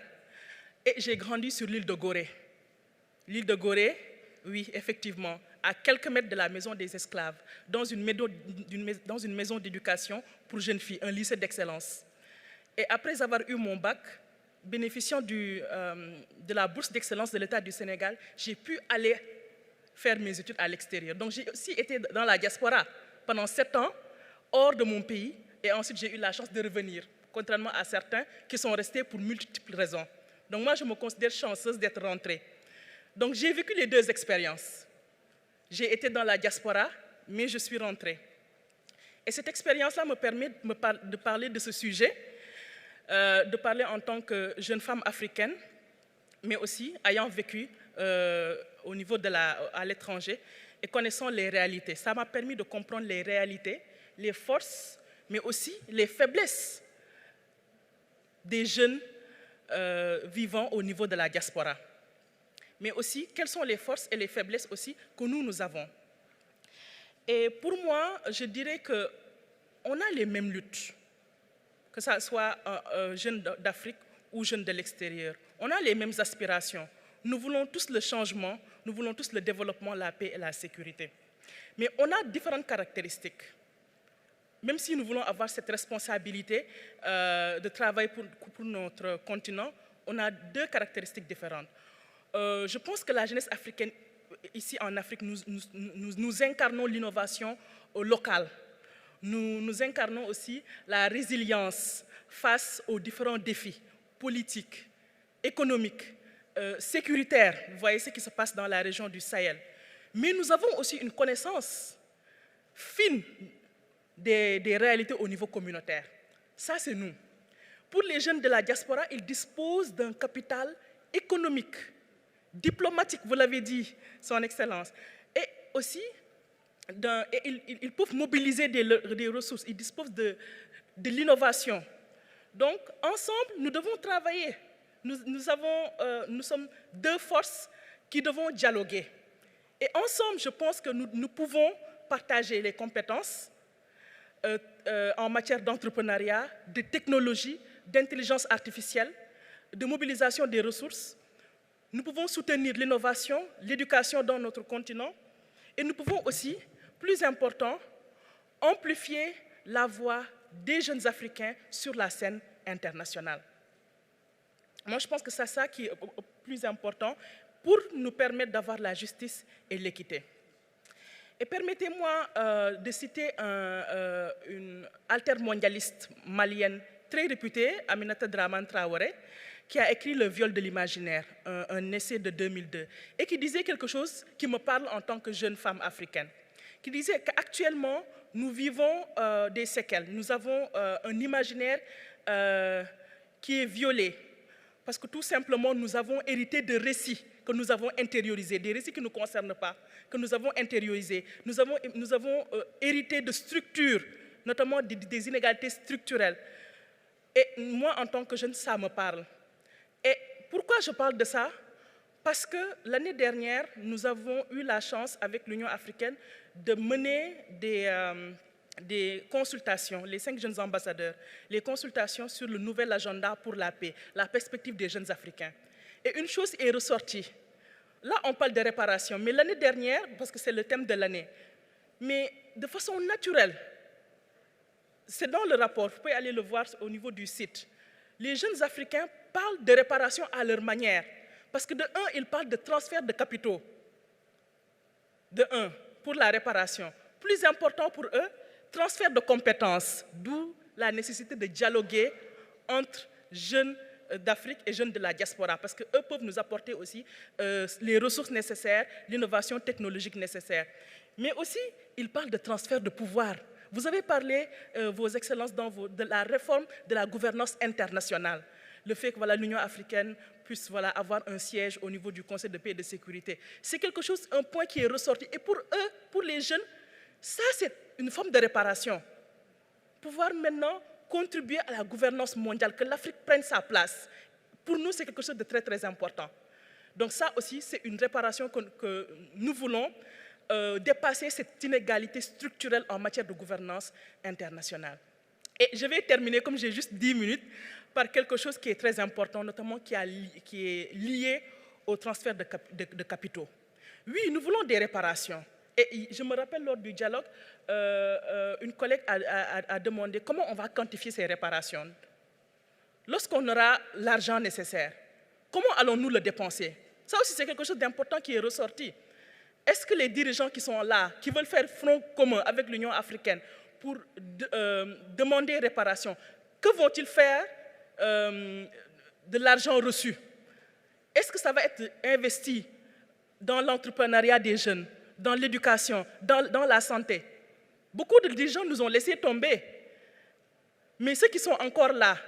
et j'ai grandi sur l'île de Gorée. L'île de Gorée, oui, effectivement, à quelques mètres de la maison des esclaves, dans une maison d'éducation pour jeunes filles, un lycée d'excellence. Et après avoir eu mon bac, bénéficiant de la bourse d'excellence de l'État du Sénégal, j'ai pu aller faire mes études à l'extérieur. Donc j'ai aussi été dans la diaspora pendant 7 ans, hors de mon pays, et ensuite j'ai eu la chance de revenir, contrairement à certains qui sont restés pour multiples raisons. Donc moi, je me considère chanceuse d'être rentrée. Donc j'ai vécu les deux expériences. J'ai été dans la diaspora, mais je suis rentrée. Et cette expérience-là me permet de parler de ce sujet, de parler en tant que jeune femme africaine, mais aussi ayant vécu au niveau à l'étranger et connaissant les réalités. Ça m'a permis de comprendre les réalités, les forces, mais aussi les faiblesses des jeunes vivant au niveau de la diaspora. Mais aussi, quelles sont les forces et les faiblesses aussi que nous avons. Et pour moi, je dirais qu'on a les mêmes luttes, que ce soit jeunes d'Afrique ou jeunes de l'extérieur. On a les mêmes aspirations. Nous voulons tous le changement, nous voulons tous le développement, la paix et la sécurité. Mais on a différentes caractéristiques. Même si nous voulons avoir cette responsabilité de travail pour notre continent, on a deux caractéristiques différentes. Je pense que la jeunesse africaine, ici en Afrique, nous incarnons l'innovation locale. Nous incarnons aussi la résilience face aux différents défis politiques, économiques, sécuritaires. Vous voyez ce qui se passe dans la région du Sahel. Mais nous avons aussi une connaissance fine des réalités au niveau communautaire. Ça, c'est nous. Pour les jeunes de la diaspora, ils disposent d'un capital économique, diplomatique, vous l'avez dit, Son Excellence. Et aussi, ils peuvent mobiliser des ressources, ils disposent de l'innovation. Donc, ensemble, nous devons travailler. Nous sommes deux forces qui devons dialoguer. Et ensemble, je pense que nous pouvons partager les compétences en matière d'entrepreneuriat, de technologie, d'intelligence artificielle, de mobilisation des ressources. Nous pouvons soutenir l'innovation, l'éducation dans notre continent et nous pouvons aussi, plus important, amplifier la voix des jeunes Africains sur la scène internationale. Moi, je pense que c'est ça qui est le plus important pour nous permettre d'avoir la justice et l'équité. Et permettez-moi de citer une altermondialiste malienne très réputée, Aminata Dramane Traoré, qui a écrit Le viol de l'imaginaire, un essai de 2002, et qui disait quelque chose qui me parle en tant que jeune femme africaine, qui disait qu'actuellement, nous vivons des séquelles. Nous avons un imaginaire qui est violé, parce que tout simplement, nous avons hérité de récits que nous avons intériorisés, des récits qui ne nous concernent pas, que nous avons intériorisés. Nous avons hérité de structures, notamment des inégalités structurelles. Et moi, en tant que jeune, ça me parle. Et pourquoi je parle de ça? Parce que l'année dernière, nous avons eu la chance, avec l'Union africaine, de mener des consultations, les 5 jeunes ambassadeurs, les consultations sur le nouvel agenda pour la paix, la perspective des jeunes Africains. Et une chose est ressortie. Là, on parle de réparation, mais l'année dernière, parce que c'est le thème de l'année, mais de façon naturelle, c'est dans le rapport, vous pouvez aller le voir au niveau du site. Les jeunes Africains parlent de réparation à leur manière, parce que de un, ils parlent de transfert de capitaux, de un, pour la réparation. Plus important pour eux, transfert de compétences, d'où la nécessité de dialoguer entre jeunes d'Afrique et jeunes de la diaspora, parce qu'eux peuvent nous apporter aussi les ressources nécessaires, l'innovation technologique nécessaire. Mais aussi, ils parlent de transfert de pouvoir. Vous avez parlé, Vos Excellences, de la réforme de la gouvernance internationale. Le fait que l'Union africaine puisse avoir un siège au niveau du Conseil de paix et de sécurité. C'est quelque chose, un point qui est ressorti. Et pour eux, pour les jeunes, ça c'est une forme de réparation. Pouvoir maintenant contribuer à la gouvernance mondiale, que l'Afrique prenne sa place. Pour nous, c'est quelque chose de très, très important. Donc ça aussi, c'est une réparation que nous voulons, dépasser cette inégalité structurelle en matière de gouvernance internationale. Et je vais terminer, comme j'ai juste 10 minutes, par quelque chose qui est très important, notamment qui est lié au transfert de capitaux. Oui, nous voulons des réparations. Et je me rappelle lors du dialogue, une collègue a demandé comment on va quantifier ces réparations. Lorsqu'on aura l'argent nécessaire, comment allons-nous le dépenser? Ça aussi, c'est quelque chose d'important qui est ressorti. Est-ce que les dirigeants qui sont là, qui veulent faire front commun avec l'Union africaine pour demander réparation, que vont-ils faire de l'argent reçu? Est-ce que ça va être investi dans l'entrepreneuriat des jeunes, dans l'éducation, dans la santé? Beaucoup de gens nous ont laissé tomber. Mais ceux qui sont encore là,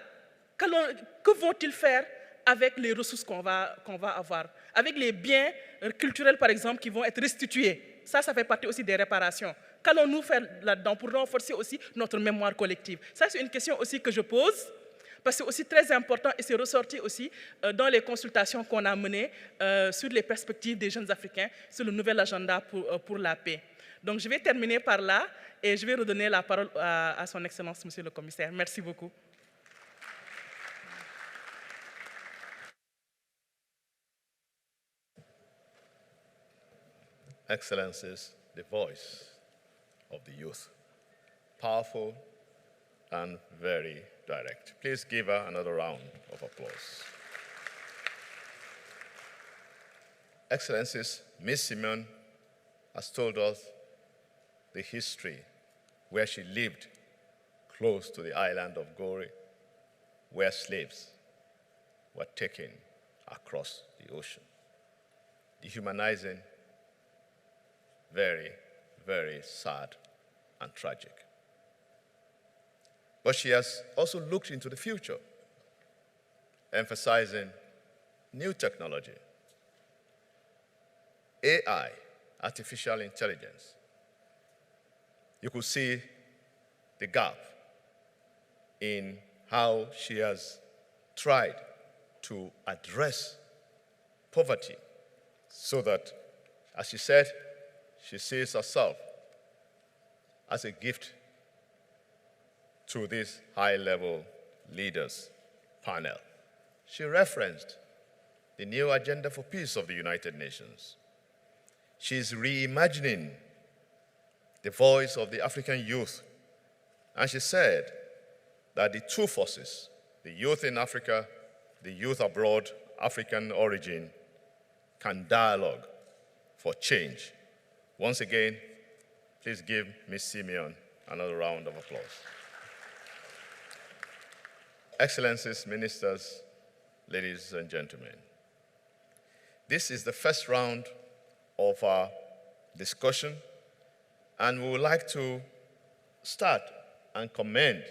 que vont-ils faire avec les ressources qu'on va avoir? Avec les biens culturels, par exemple, qui vont être restitués. Ça fait partie aussi des réparations. Qu'allons-nous faire là-dedans pour renforcer aussi notre mémoire collective? Ça, c'est une question aussi que je pose, parce que c'est aussi très important et c'est ressorti aussi dans les consultations qu'on a menées sur les perspectives des jeunes Africains, sur le nouvel agenda pour la paix. Donc, je vais terminer par là et je vais redonner la parole à son Excellence, Monsieur le Commissaire. Merci beaucoup. Excellencies, the voice of the youth, powerful and very direct. Please give her another round of applause. Excellencies, Ms. Simone has told us the history where she lived close to the island of Gore, where slaves were taken across the ocean. Dehumanizing, very, very sad and tragic. But she has also looked into the future, emphasizing new technology, AI, artificial intelligence. You could see the gap in how she has tried to address poverty so that, as she said, she sees herself as a gift to this high-level leaders panel. She referenced the new agenda for peace of the United Nations. She's reimagining the voice of the African youth. And she said that the two forces, the youth in Africa, the youth abroad, African origin, can dialogue for change. Once again, please give Ms. Simeon another round of applause. Excellencies, ministers, ladies and gentlemen, this is the first round of our discussion, and we would like to start and commence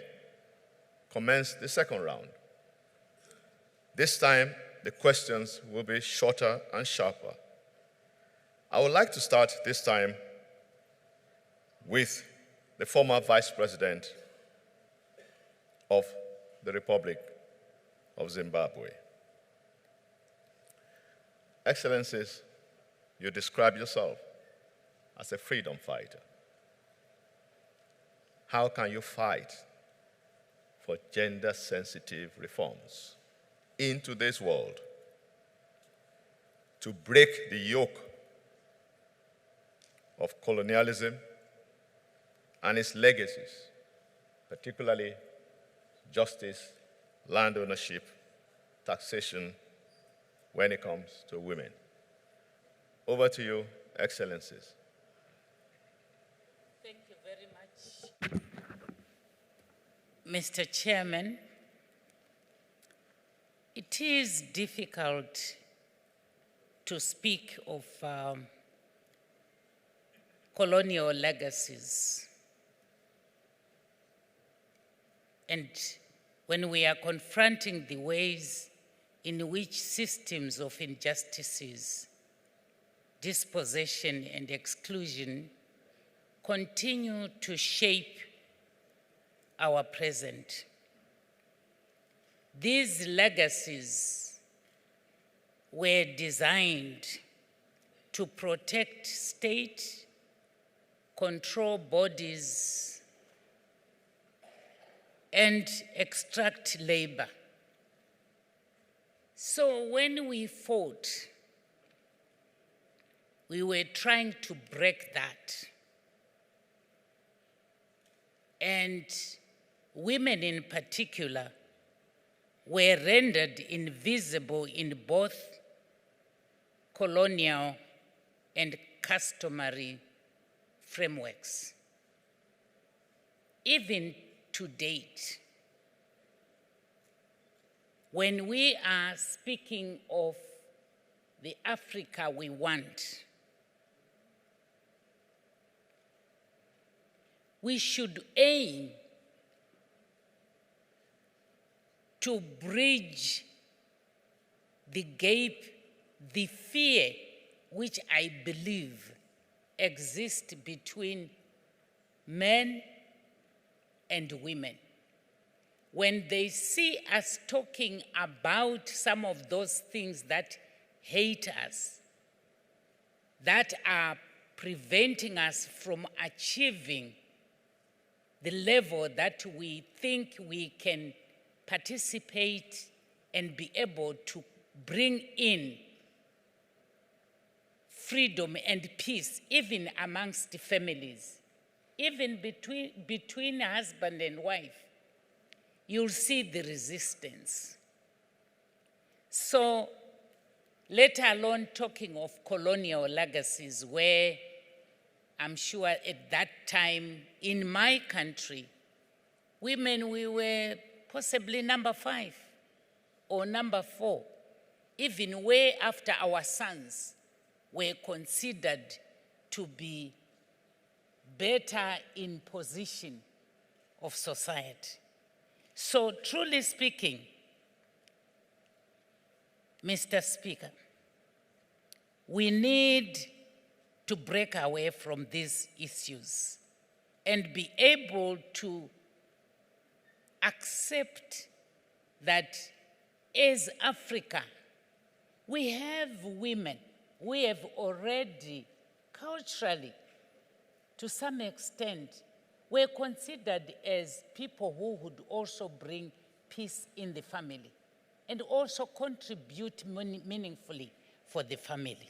the second round. This time, the questions will be shorter and sharper. I would like to start this time with the former Vice President of the Republic of Zimbabwe. Excellencies, you describe yourself as a freedom fighter. How can you fight for gender-sensitive reforms in today's world to break the yoke of colonialism and its legacies, particularly justice, land ownership, taxation, when it comes to women? Over to you, Excellencies. Thank you very much, Mr. Chairman. It is difficult to speak of colonial legacies. And when we are confronting the ways in which systems of injustices, dispossession, and exclusion continue to shape our present, these legacies were designed to protect state, control bodies, and extract labor. So when we fought, we were trying to break that. And women in particular were rendered invisible in both colonial and customary frameworks. even to date, when we are speaking of the Africa we want, we should aim to bridge the gap, the fear which I believe exists between men and women. When they see us talking about some of those things that hate us, that are preventing us from achieving the level that we think we can participate and be able to bring in freedom and peace, even amongst the families, even between husband and wife, you'll see the resistance. So, let alone talking of colonial legacies, where I'm sure at that time in my country, women, we were possibly number 5 or number 4, even way after our sons were considered to be better in position of society. So truly speaking, Mr. Speaker, we need to break away from these issues and be able to accept that as Africa, we have women, we have already culturally, to some extent, we're considered as people who would also bring peace in the family and also contribute meaningfully for the family.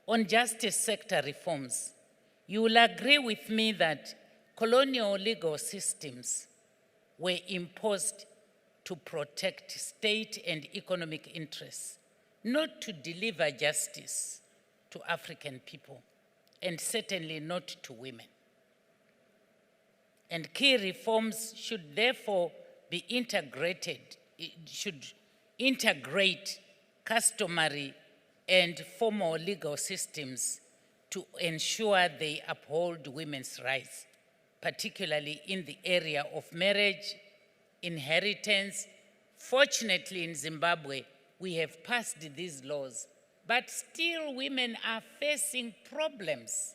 On justice sector reforms, you will agree with me that colonial legal systems were imposed to protect state and economic interests, not to deliver justice to African people, and certainly not to women. And key reforms should therefore be integrated, should integrate customary and formal legal systems to ensure they uphold women's rights, particularly in the area of marriage, inheritance. Fortunately, in Zimbabwe, we have passed these laws, but still women are facing problems,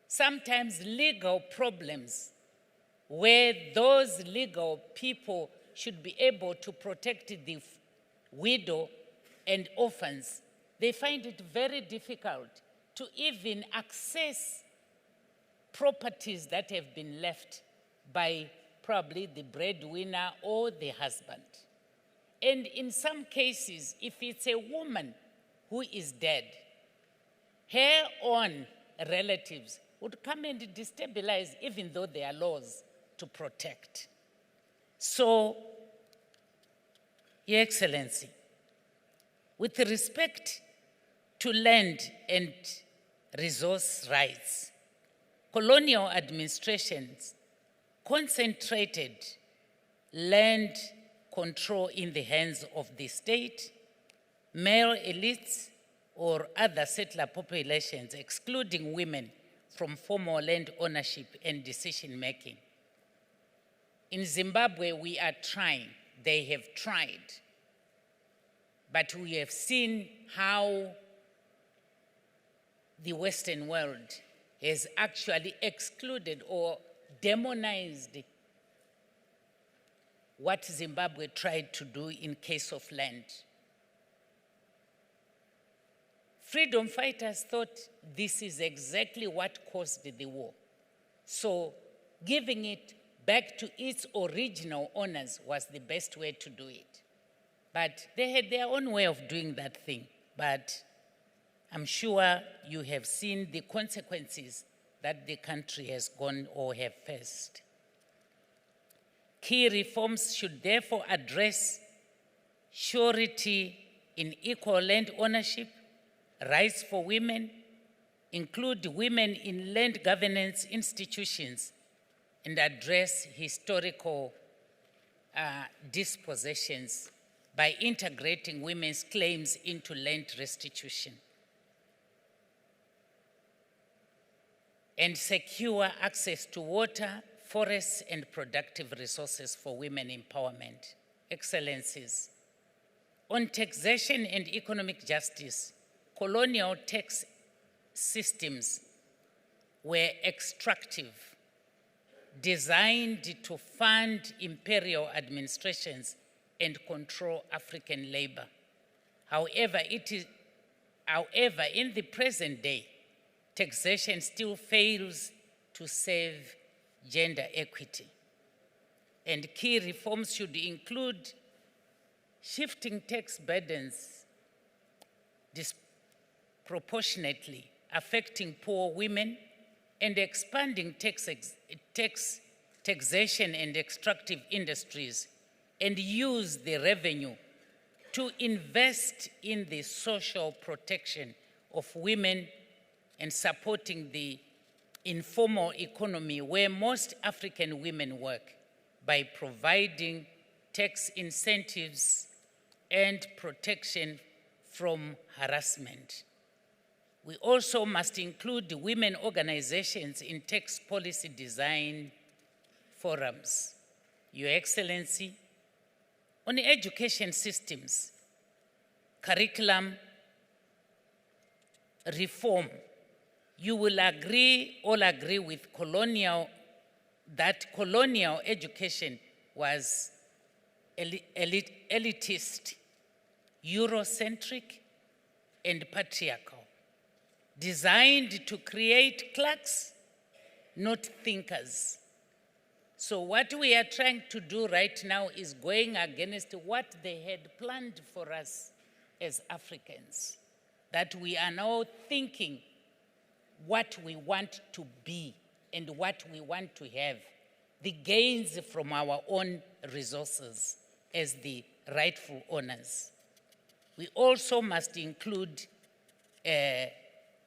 sometimes legal problems, where those legal people should be able to protect the widow and orphans. They find it very difficult to even access properties that have been left by probably the breadwinner or the husband. And in some cases, if it's a woman who is dead, her own relatives would come and destabilize, even though there are laws to protect. So, Your Excellency, with respect to land and resource rights, colonial administrations concentrated land control in the hands of the state, male elites, or other settler populations, excluding women from formal land ownership and decision-making. In Zimbabwe, we are trying, they have tried, but we have seen how the Western world has actually excluded or demonized what Zimbabwe tried to do in case of land. Freedom fighters thought this is exactly what caused the war. So giving it back to its original owners was the best way to do it. But they had their own way of doing that thing. But I'm sure you have seen the consequences that the country has gone or have faced. Key reforms should therefore address surety in equal land ownership, rights for women, include women in land governance institutions and address historical dispossessions by integrating women's claims into land restitution, and secure access to water, forests, and productive resources for women empowerment. Excellencies, on taxation and economic justice, colonial tax systems were extractive, designed to fund imperial administrations and control African labor. However, in the present day, taxation still fails to save gender equity. And key reforms should include shifting tax burdens disproportionately affecting poor women, and expanding taxation and extractive industries, and use the revenue to invest in the social protection of women and supporting the informal economy where most African women work by providing tax incentives and protection from harassment. We also must include women organizations in tax policy design forums. Your Excellency, on education systems, curriculum reform, you will all agree with that colonial education was elitist, Eurocentric, and patriarchal, designed to create clerks, not thinkers. So what we are trying to do right now is going against what they had planned for us as Africans, that we are now thinking what we want to be and what we want to have, the gains from our own resources as the rightful owners. We also must include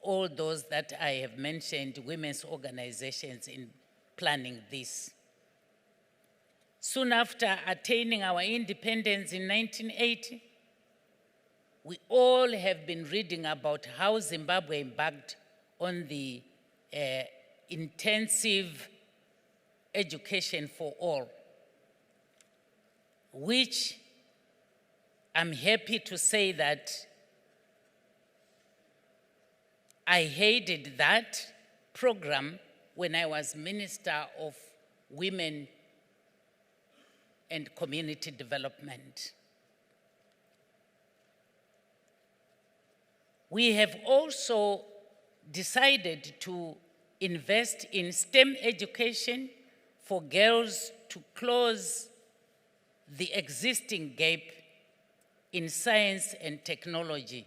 all those that I have mentioned, women's organizations, in planning this. Soon after attaining our independence in 1980, we all have been reading about how Zimbabwe embarked on the intensive education for all, which I'm happy to say that I headed that program when I was Minister of Women and Community Development. We have also decided to invest in STEM education for girls to close the existing gap in science and technology,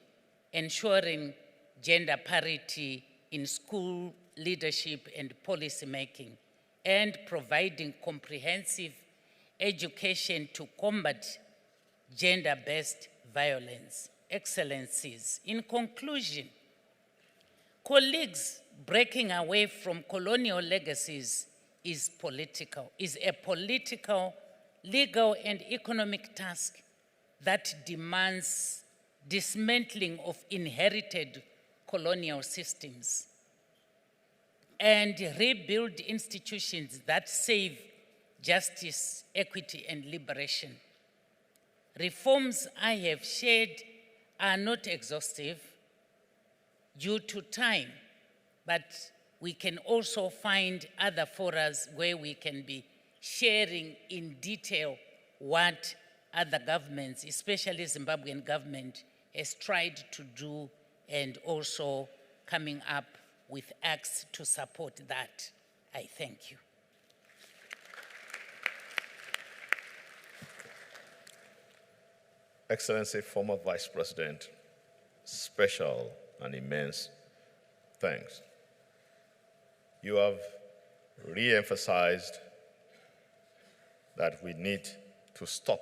ensuring gender parity in school leadership and policy making, and providing comprehensive education to combat gender-based violence. Excellencies, in conclusion, colleagues, breaking away from colonial legacies is a political, legal, and economic task that demands dismantling of inherited colonial systems and rebuild institutions that save justice, equity, and liberation. Reforms I have shared are not exhaustive due to time, but we can also find other forums where we can be sharing in detail what other governments, especially Zimbabwean government, has tried to do, and also coming up with acts to support that. I thank you. Excellency, former Vice President, special and immense thanks. You have re-emphasized that we need to stop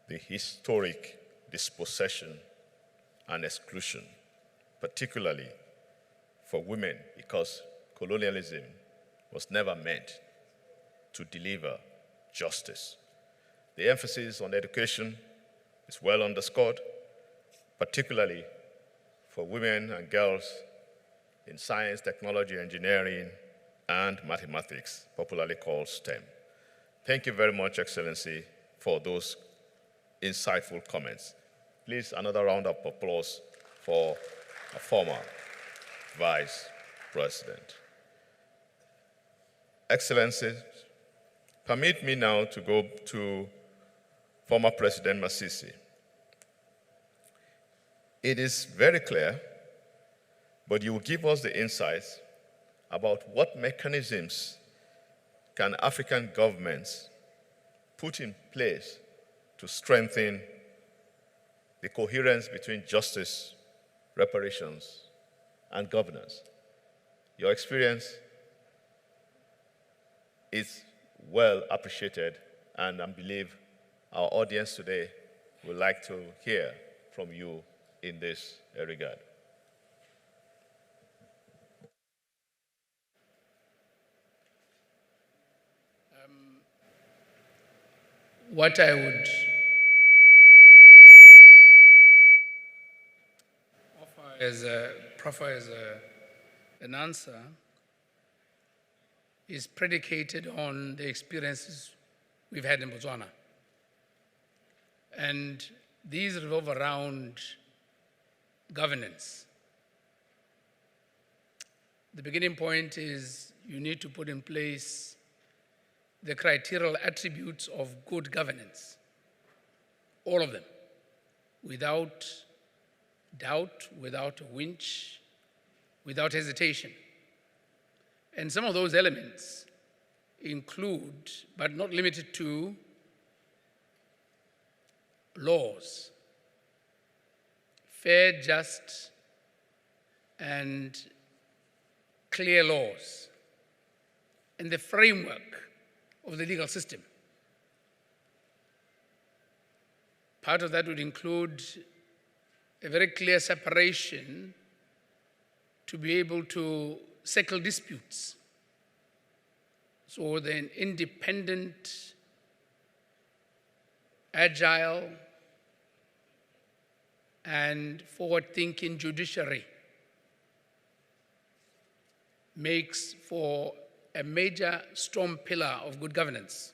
the historic dispossession and exclusion, particularly for women, because colonialism was never meant to deliver justice. The emphasis on education is well underscored, particularly for women and girls in science, technology, engineering, and mathematics, popularly called STEM. Thank you very much, Excellency, for those insightful comments. Please, another round of applause for a former Vice President. Excellencies, permit me now to go to former President Masisi. It is very clear, but you will give us the insights about what mechanisms can African governments put in place to strengthen the coherence between justice, reparations, and governance. Your experience is well appreciated, and I believe our audience today would like to hear from you in this regard. What I would proffer as an answer is predicated on the experiences we've had in Botswana. And these revolve around governance. The beginning point is you need to put in place the criterial attributes of good governance, all of them, without doubt, without a winch, without hesitation. And some of those elements include, but not limited to, laws, fair, just, and clear laws, and the framework of the legal system. Part of that would include a very clear separation to be able to settle disputes. So an independent, agile, and forward-thinking judiciary makes for a major strong pillar of good governance,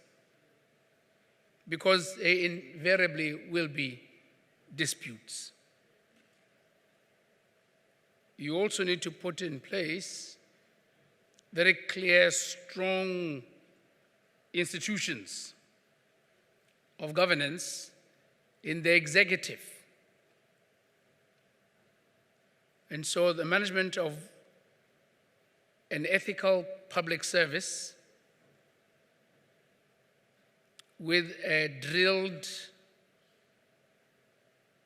because there invariably will be disputes. You also need to put in place very clear, strong institutions of governance in the executive. And so the management of an ethical public service with a drilled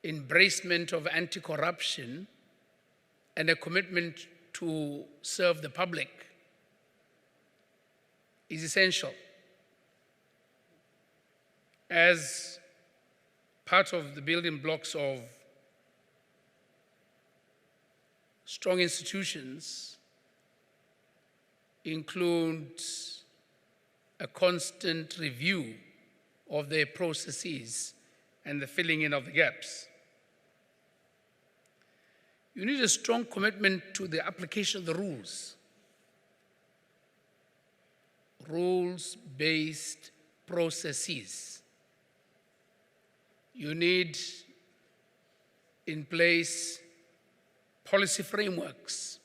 embracement of anti-corruption and a commitment to serve the public is essential. As part of the building blocks of strong institutions includes a constant review of their processes and the filling in of the gaps. You need a strong commitment to the application of the rules. Rules-based processes. You need in place policy frameworks,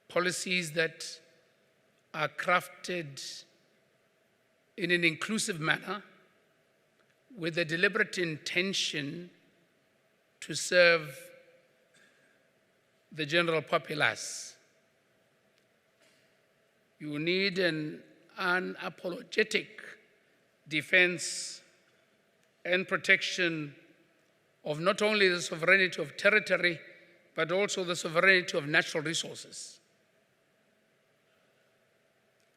policies that are crafted in an inclusive manner with a deliberate intention to serve the general populace. You need an unapologetic defense and protection of not only the sovereignty of territory, but also the sovereignty of natural resources.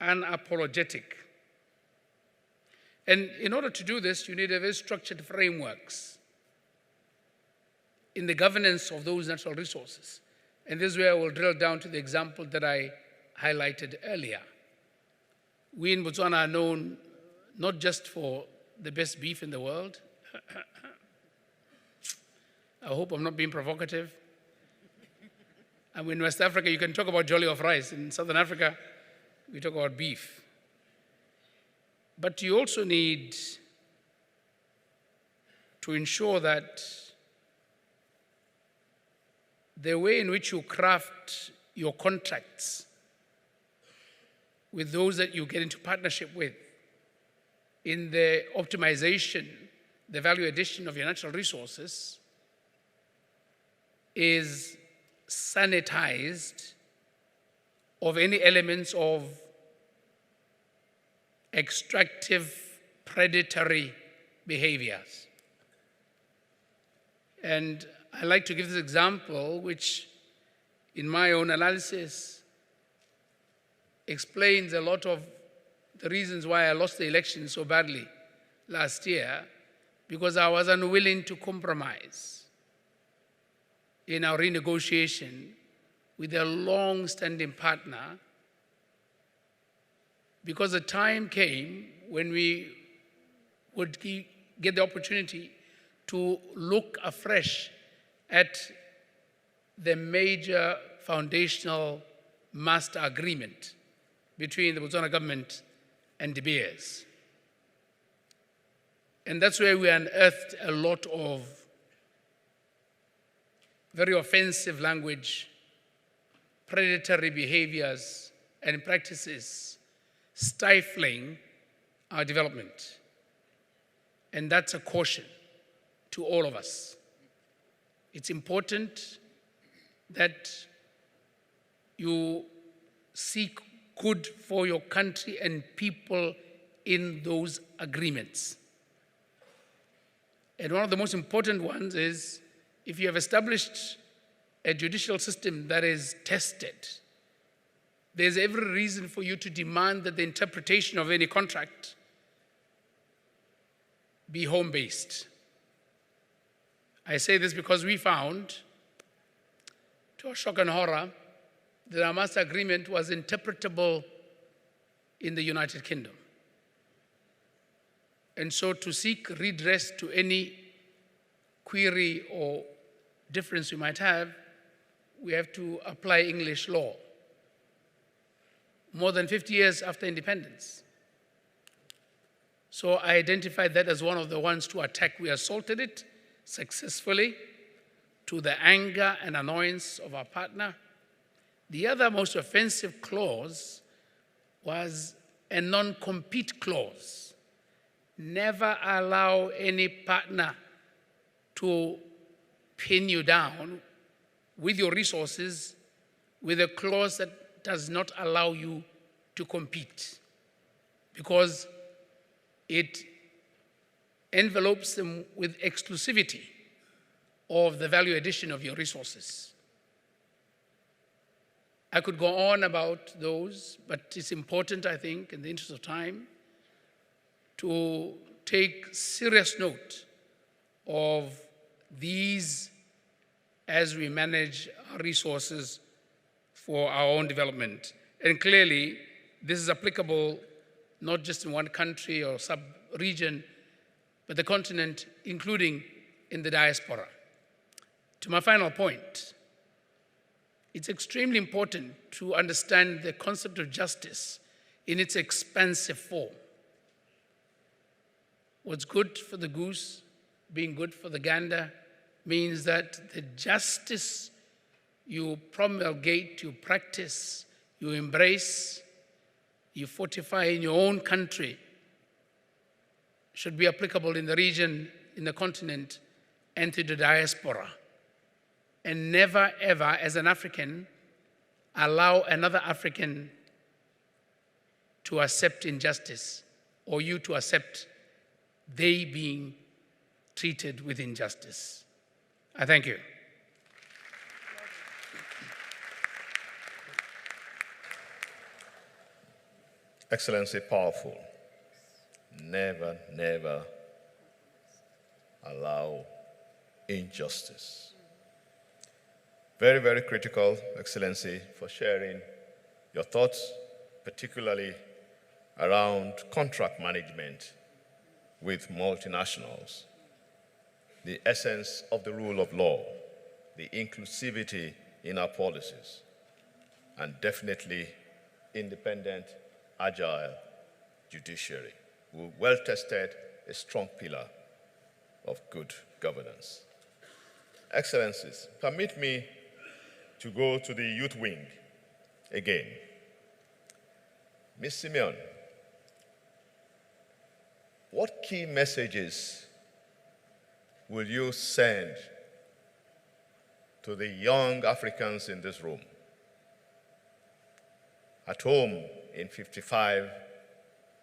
Unapologetic. And in order to do this, you need a very structured frameworks in the governance of those natural resources. And this is where I will drill down to the example that I highlighted earlier. We in Botswana are known not just for the best beef in the world. I hope I'm not being provocative. And in West Africa, you can talk about jolly of rice. In Southern Africa, we talk about beef. But you also need to ensure that the way in which you craft your contracts with those that you get into partnership with in the optimization, the value addition of your natural resources is sanitized of any elements of extractive, predatory behaviors. And I like to give this example, which in my own analysis explains a lot of the reasons why I lost the election so badly last year, because I was unwilling to compromise in our renegotiation with a long-standing partner, because the time came when we would get the opportunity to look afresh at the major foundational master agreement between the Botswana government and De Beers. And that's where we unearthed a lot of very offensive language, predatory behaviors and practices stifling our development. And that's a caution to all of us. It's important that you seek good for your country and people in those agreements. And one of the most important ones is, if you have established a judicial system that is tested, there's every reason for you to demand that the interpretation of any contract be home-based. I say this because we found, to our shock and horror, that our master agreement was interpretable in the United Kingdom. And so to seek redress to any query or difference we might have, we have to apply English law. More than 50 years after independence. So I identified that as one of the ones to attack. We assaulted it successfully, to the anger and annoyance of our partner. The other most offensive clause was a non-compete clause. Never allow any partner to pin you down with your resources with a clause that does not allow you to compete, because it envelopes them with exclusivity of the value addition of your resources. I could go on about those, but it's important, I think, in the interest of time, to take serious note of these as we manage our resources for our own development. And clearly, this is applicable not just in one country or sub-region, but the continent, including in the diaspora. To my final point, it's extremely important to understand the concept of justice in its expansive form. What's good for the goose, being good for the gander, means that the justice you promulgate, you practice, you embrace, you fortify in your own country should be applicable in the region, in the continent, and to the diaspora. And never, ever, as an African, allow another African to accept injustice, or you to accept they being treated with injustice. I thank you. Excellency, powerful. Never, never allow injustice. Very, very critical, Excellency, for sharing your thoughts, particularly around contract management with multinationals, the essence of the rule of law, the inclusivity in our policies, and definitely independent, agile judiciary, well tested, a strong pillar of good governance. Excellencies, permit me to go to the youth wing again. Ms. Simone, what key messages will you send to the young Africans in this room, at home in 55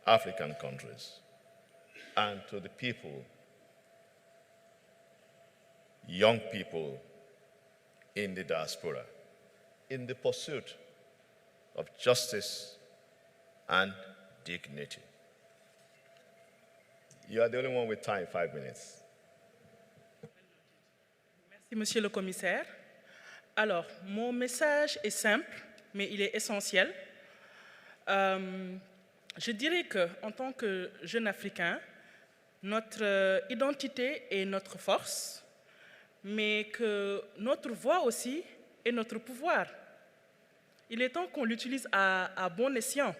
African countries, and to the people, young people in the diaspora, in the pursuit of justice and dignity? You are the only one with time, 5 minutes. Merci, Monsieur le Commissaire. Alors, mon message est simple, mais il est essentiel. Je dirais qu'en tant que jeune Africain, notre identité est notre force, mais que notre voix aussi est notre pouvoir. Il est temps qu'on l'utilise à bon escient.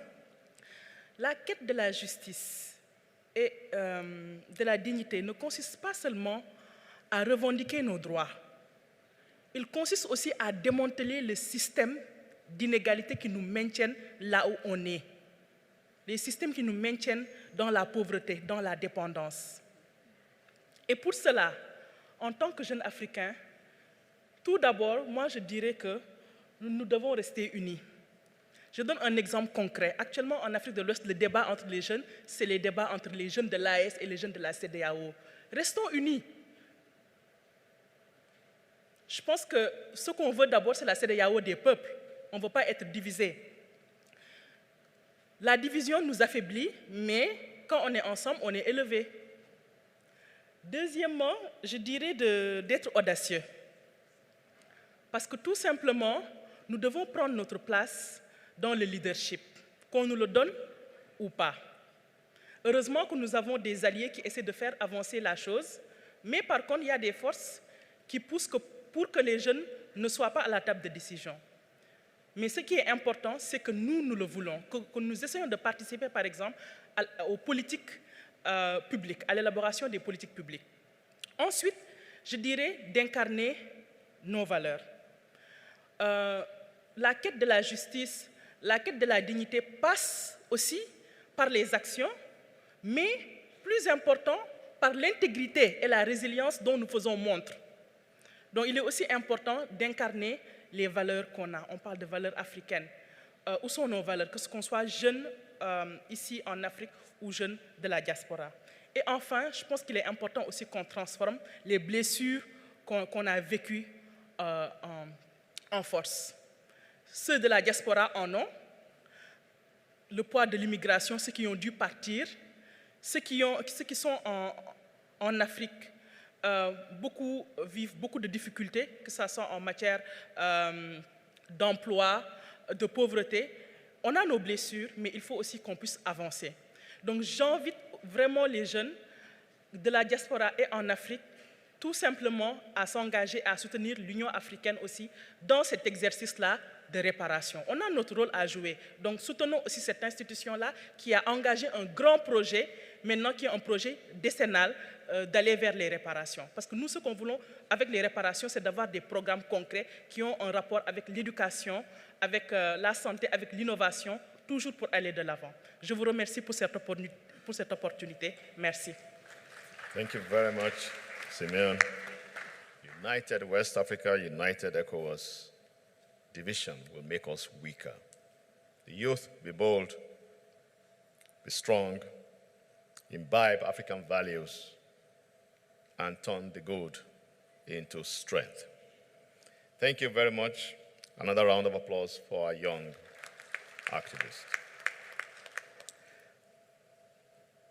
La quête de la justice et de la dignité ne consiste pas seulement à revendiquer nos droits. Il consiste aussi à démanteler le système d'inégalité qui nous maintiennent là où on est. Les systèmes qui nous maintiennent dans la pauvreté, dans la dépendance. Et pour cela, en tant que jeunes Africains, tout d'abord, moi je dirais que nous devons rester unis. Je donne un exemple concret. Actuellement, en Afrique de l'Ouest, le débat entre les jeunes, c'est les débats entre les jeunes de l'AES et les jeunes de la CEDEAO. Restons unis. Je pense que ce qu'on veut d'abord, c'est la CEDEAO des peuples. On ne veut pas être divisés. La division nous affaiblit, mais quand on est ensemble, on est élevé. Deuxièmement, je dirais d'être audacieux. Parce que tout simplement, nous devons prendre notre place dans le leadership, qu'on nous le donne ou pas. Heureusement que nous avons des alliés qui essaient de faire avancer la chose, mais par contre, il y a des forces qui poussent pour que les jeunes ne soient pas à la table de décision. Mais ce qui est important, c'est que nous le voulons, que nous essayons de participer, par exemple, aux politiques publiques, à l'élaboration des politiques publiques. Ensuite, je dirais d'incarner nos valeurs. La quête de la justice, la quête de la dignité passe aussi par les actions, mais plus important, par l'intégrité et la résilience dont nous faisons montre. Donc il est aussi important d'incarner les valeurs qu'on a. On parle de valeurs africaines. Où sont nos valeurs? Que ce qu'on soit jeunes ici en Afrique ou jeunes de la diaspora. Et enfin, je pense qu'il est important aussi qu'on transforme les blessures qu'on a vécues en force. Ceux de la diaspora en ont. Le poids de l'immigration, ceux qui ont dû partir, ceux qui sont en Afrique, beaucoup vivent beaucoup de difficultés, que ce soit en matière d'emploi, de pauvreté. On a nos blessures, mais il faut aussi qu'on puisse avancer. Donc j'invite vraiment les jeunes de la diaspora et en Afrique tout simplement à s'engager, à soutenir l'Union africaine aussi dans cet exercice-là de réparation. On a notre rôle à jouer. Donc soutenons aussi cette institution-là qui a engagé un grand projet, maintenant qui est un projet décennal, d'aller vers les réparations. Parce que nous, ce qu'on voulons avec les réparations, c'est d'avoir des programmes concrets qui ont un rapport avec l'éducation, avec la santé, avec l'innovation, toujours pour aller de l'avant. Je vous remercie pour cette opportunité. Merci. Thank you very much, Simone. United West Africa, united ECOWAS. Division will make us weaker. The youth, be bold, be strong, imbibe African values, and turn the good into strength. Thank you very much. Another round of applause for our young activists.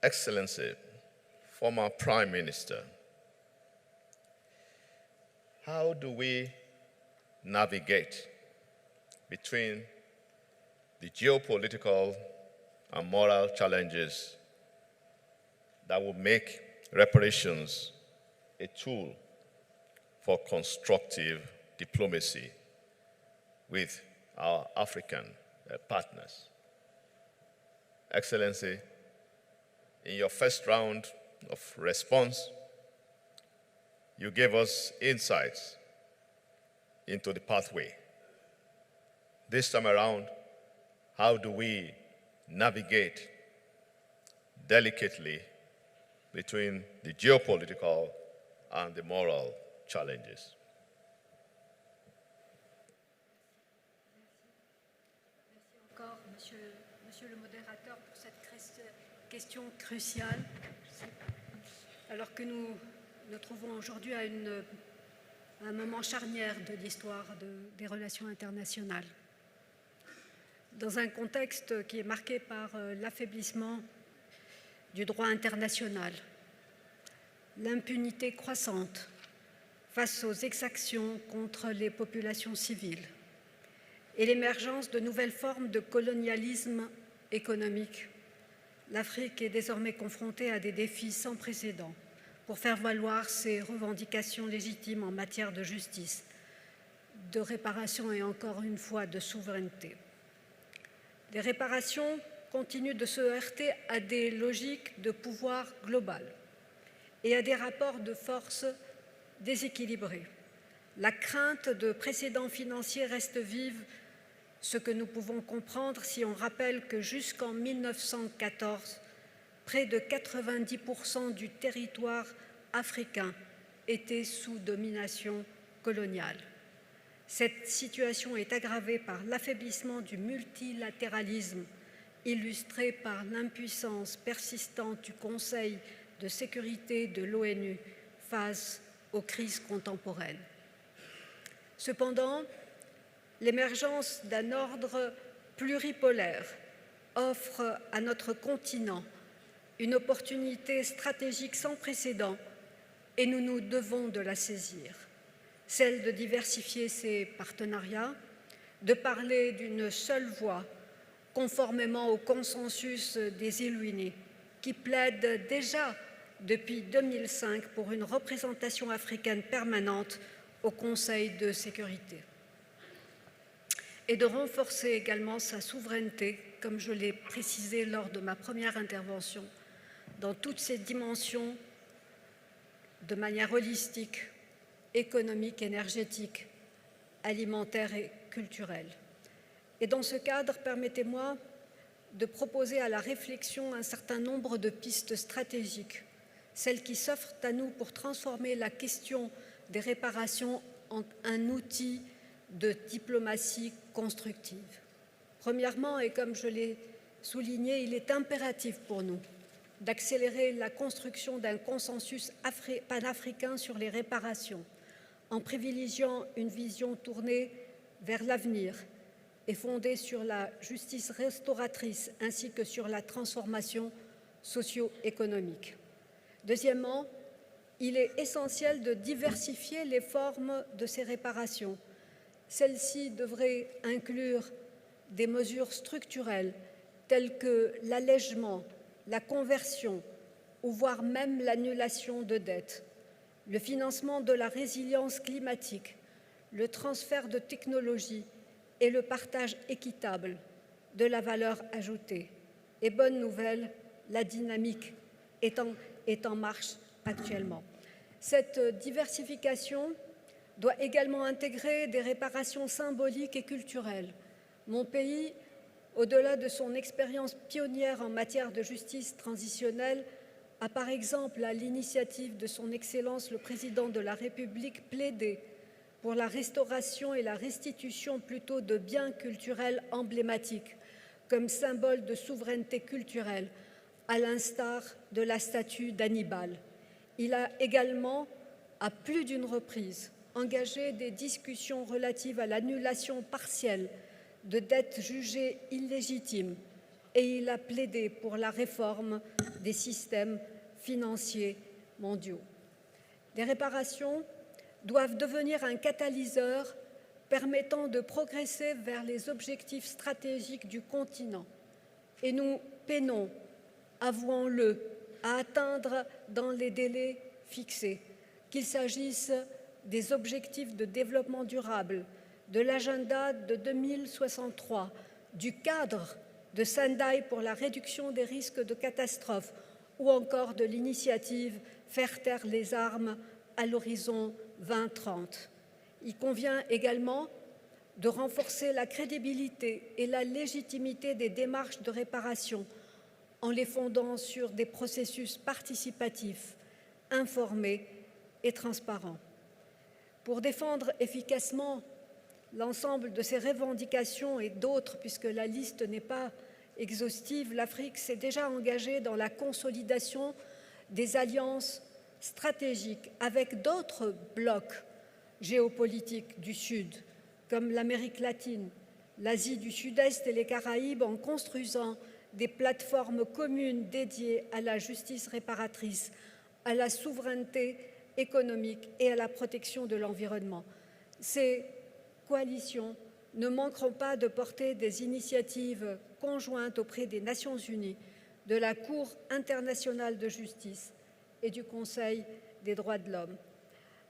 Excellency, former Prime Minister, how do we navigate between the geopolitical and moral challenges that will make reparations a tool for constructive diplomacy with our African partners. Excellency, in your first round of response, you gave us insights into the pathway. This time around, how do we navigate delicately between the geopolitical and the moral challenges? Merci encore, monsieur le modérateur, pour cette question cruciale. Alors que nous nous trouvons aujourd'hui à un moment charnière de l'histoire des relations internationales. Dans un contexte qui est marqué par l'affaiblissement du droit international, l'impunité croissante face aux exactions contre les populations civiles et l'émergence de nouvelles formes de colonialisme économique, l'Afrique est désormais confrontée à des défis sans précédent pour faire valoir ses revendications légitimes en matière de justice, de réparation et encore une fois de souveraineté. Les réparations continuent de se heurter à des logiques de pouvoir global et à des rapports de force déséquilibrés. La crainte de précédents financiers reste vive, ce que nous pouvons comprendre si on rappelle que jusqu'en 1914, près de 90% du territoire africain était sous domination coloniale. Cette situation est aggravée par l'affaiblissement du multilatéralisme, illustré par l'impuissance persistante du Conseil de sécurité de l'ONU face aux crises contemporaines. Cependant, l'émergence d'un ordre pluripolaire offre à notre continent une opportunité stratégique sans précédent et nous nous devons de la saisir. Celle de diversifier ses partenariats, de parler d'une seule voix, conformément au consensus des îles Unies, qui plaide déjà depuis 2005 pour une représentation africaine permanente au Conseil de sécurité. Et de renforcer également sa souveraineté, comme je l'ai précisé lors de ma première intervention, dans toutes ses dimensions, de manière holistique, économique, énergétique, alimentaire et culturelle. Et dans ce cadre, permettez-moi de proposer à la réflexion un certain nombre de pistes stratégiques, celles qui s'offrent à nous pour transformer la question des réparations en un outil de diplomatie constructive. Premièrement, et comme je l'ai souligné, il est impératif pour nous d'accélérer la construction d'un consensus panafricain sur les réparations, en privilégiant une vision tournée vers l'avenir et fondée sur la justice restauratrice ainsi que sur la transformation socio-économique. Deuxièmement, il est essentiel de diversifier les formes de ces réparations. Celles-ci devraient inclure des mesures structurelles telles que l'allègement, la conversion ou voire même l'annulation de dettes, le financement de la résilience climatique, le transfert de technologies et le partage équitable de la valeur ajoutée. Et bonne nouvelle, la dynamique est en marche actuellement. Cette diversification doit également intégrer des réparations symboliques et culturelles. Mon pays, au-delà de son expérience pionnière en matière de justice transitionnelle, a par exemple, à l'initiative de son Excellence le Président de la République, plaidé pour la restauration et la restitution plutôt de biens culturels emblématiques comme symbole de souveraineté culturelle, à l'instar de la statue d'Hannibal. Il a également, à plus d'une reprise, engagé des discussions relatives à l'annulation partielle de dettes jugées illégitimes et il a plaidé pour la réforme des systèmes financiers mondiaux. Les réparations doivent devenir un catalyseur permettant de progresser vers les objectifs stratégiques du continent. Et nous peinons, avouons-le, à atteindre dans les délais fixés, qu'il s'agisse des objectifs de développement durable, de l'agenda de 2063, du cadre de Sendai pour la réduction des risques de catastrophes ou encore de l'initiative Faire taire les armes à l'horizon 2030. Il convient également de renforcer la crédibilité et la légitimité des démarches de réparation en les fondant sur des processus participatifs, informés et transparents. Pour défendre efficacement l'ensemble de ces revendications et d'autres, puisque la liste n'est pas exhaustive, l'Afrique s'est déjà engagée dans la consolidation des alliances stratégiques avec d'autres blocs géopolitiques du Sud, comme l'Amérique latine, l'Asie du Sud-Est et les Caraïbes, en construisant des plateformes communes dédiées à la justice réparatrice, à la souveraineté économique et à la protection de l'environnement. Ces coalitions ne manqueront pas de porter des initiatives conjointes auprès des Nations unies, de la Cour internationale de justice et du Conseil des droits de l'homme.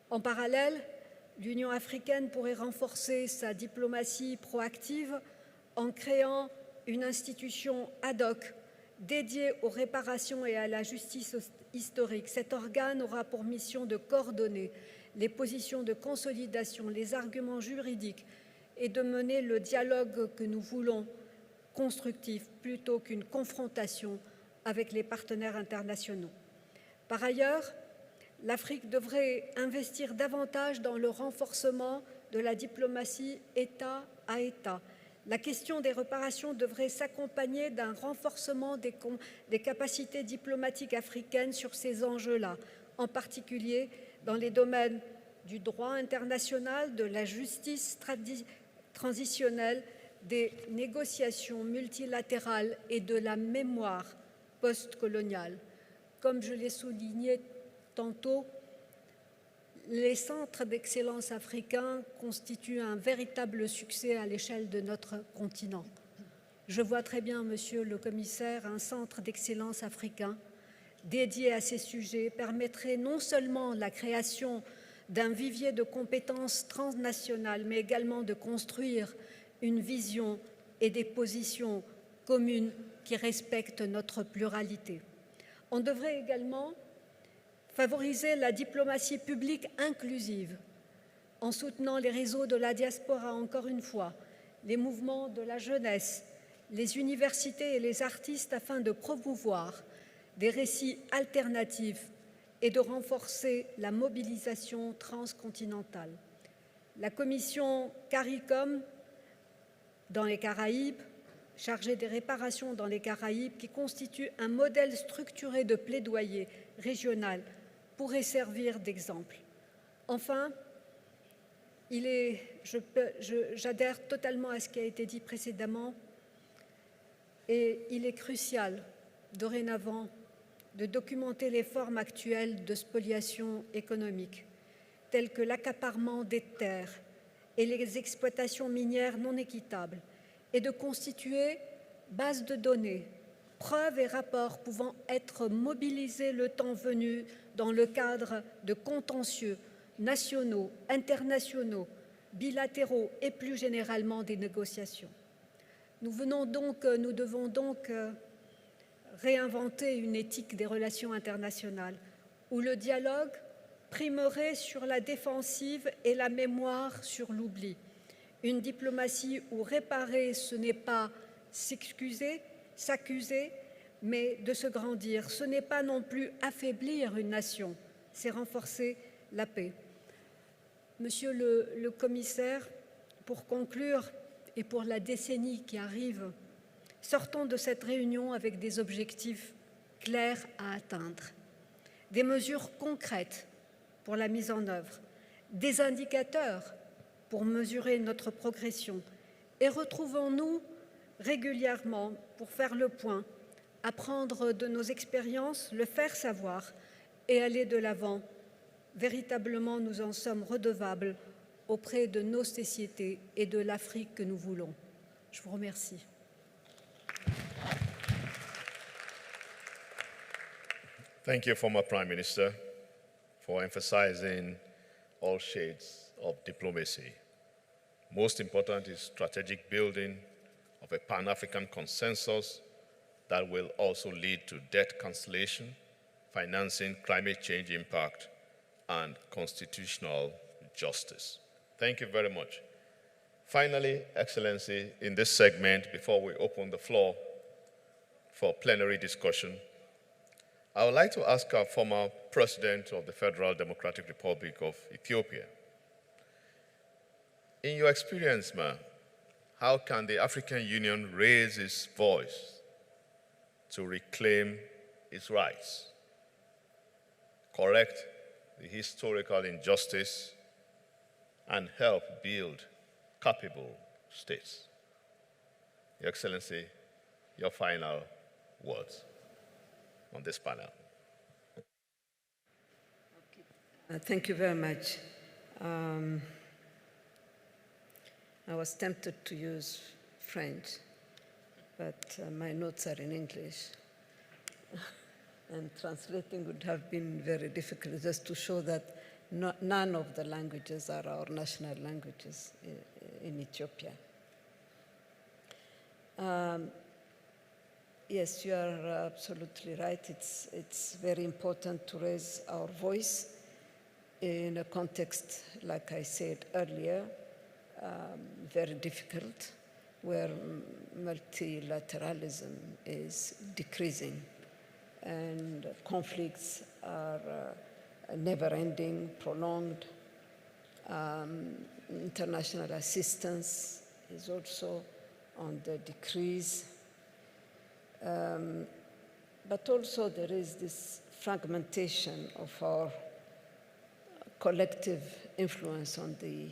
En parallèle, l'Union africaine pourrait renforcer sa diplomatie proactive en créant une institution ad hoc dédiée aux réparations et à la justice historique. Cet organe aura pour mission de coordonner les positions de consolidation, les arguments juridiques et de mener le dialogue que nous voulons constructif plutôt qu'une confrontation avec les partenaires internationaux. Par ailleurs, l'Afrique devrait investir davantage dans le renforcement de la diplomatie État à État. La question des réparations devrait s'accompagner d'un renforcement des capacités diplomatiques africaines sur ces enjeux-là, en particulier dans les domaines du droit international, de la justice transitionnelle, des négociations multilatérales et de la mémoire postcoloniale. Comme je l'ai souligné tantôt, les centres d'excellence africains constituent un véritable succès à l'échelle de notre continent. Je vois très bien, Monsieur le Commissaire, un centre d'excellence africain dédié à ces sujets permettrait non seulement la création d'un vivier de compétences transnationales, mais également de construire une vision et des positions communes qui respectent notre pluralité. On devrait également favoriser la diplomatie publique inclusive en soutenant les réseaux de la diaspora, encore une fois, les mouvements de la jeunesse, les universités et les artistes afin de promouvoir des récits alternatifs et de renforcer la mobilisation transcontinentale. La commission CARICOM dans les Caraïbes, chargée des réparations dans les Caraïbes, qui constitue un modèle structuré de plaidoyer régional, pourrait servir d'exemple. Enfin, j'adhère totalement à ce qui a été dit précédemment et il est crucial dorénavant de documenter les formes actuelles de spoliation économique, telles que l'accaparement des terres et les exploitations minières non équitables, et de constituer base de données, preuves et rapports pouvant être mobilisés le temps venu dans le cadre de contentieux nationaux, internationaux, bilatéraux et plus généralement des négociations. Nous devons donc réinventer une éthique des relations internationales où le dialogue primerait sur la défensive et la mémoire sur l'oubli. Une diplomatie où réparer, ce n'est pas s'excuser, s'accuser, mais de se grandir. Ce n'est pas non plus affaiblir une nation, c'est renforcer la paix. Monsieur le Commissaire, pour conclure et pour la décennie qui arrive, sortons de cette réunion avec des objectifs clairs à atteindre, des mesures concrètes pour la mise en œuvre, des indicateurs pour mesurer notre progression et retrouvons-nous régulièrement pour faire le point, apprendre de nos expériences, le faire savoir et aller de l'avant. Véritablement, nous en sommes redevables auprès de nos sociétés et de l'Afrique que nous voulons. Je vous remercie. Thank you, former Prime Minister, for emphasizing all shades of diplomacy. Most important is strategic building of a Pan-African consensus that will also lead to debt cancellation, financing climate change impact, and constitutional justice. Thank you very much. Finally, Excellency, in this segment, before we open the floor for plenary discussion, I would like to ask our former President of the Federal Democratic Republic of Ethiopia, in your experience, ma'am, how can the African Union raise its voice to reclaim its rights, correct the historical injustice, and help build capable states? Your Excellency, your final words on this panel. Thank you very much. I was tempted to use French, but my notes are in English. And translating would have been very difficult, just to show that none of the languages are our national languages in Ethiopia. Yes, you are absolutely right. It's very important to raise our voice in a context, like I said earlier, very difficult, where multilateralism is decreasing and conflicts are never-ending, prolonged. International assistance is also on the decrease. But also there is this fragmentation of our collective influence on the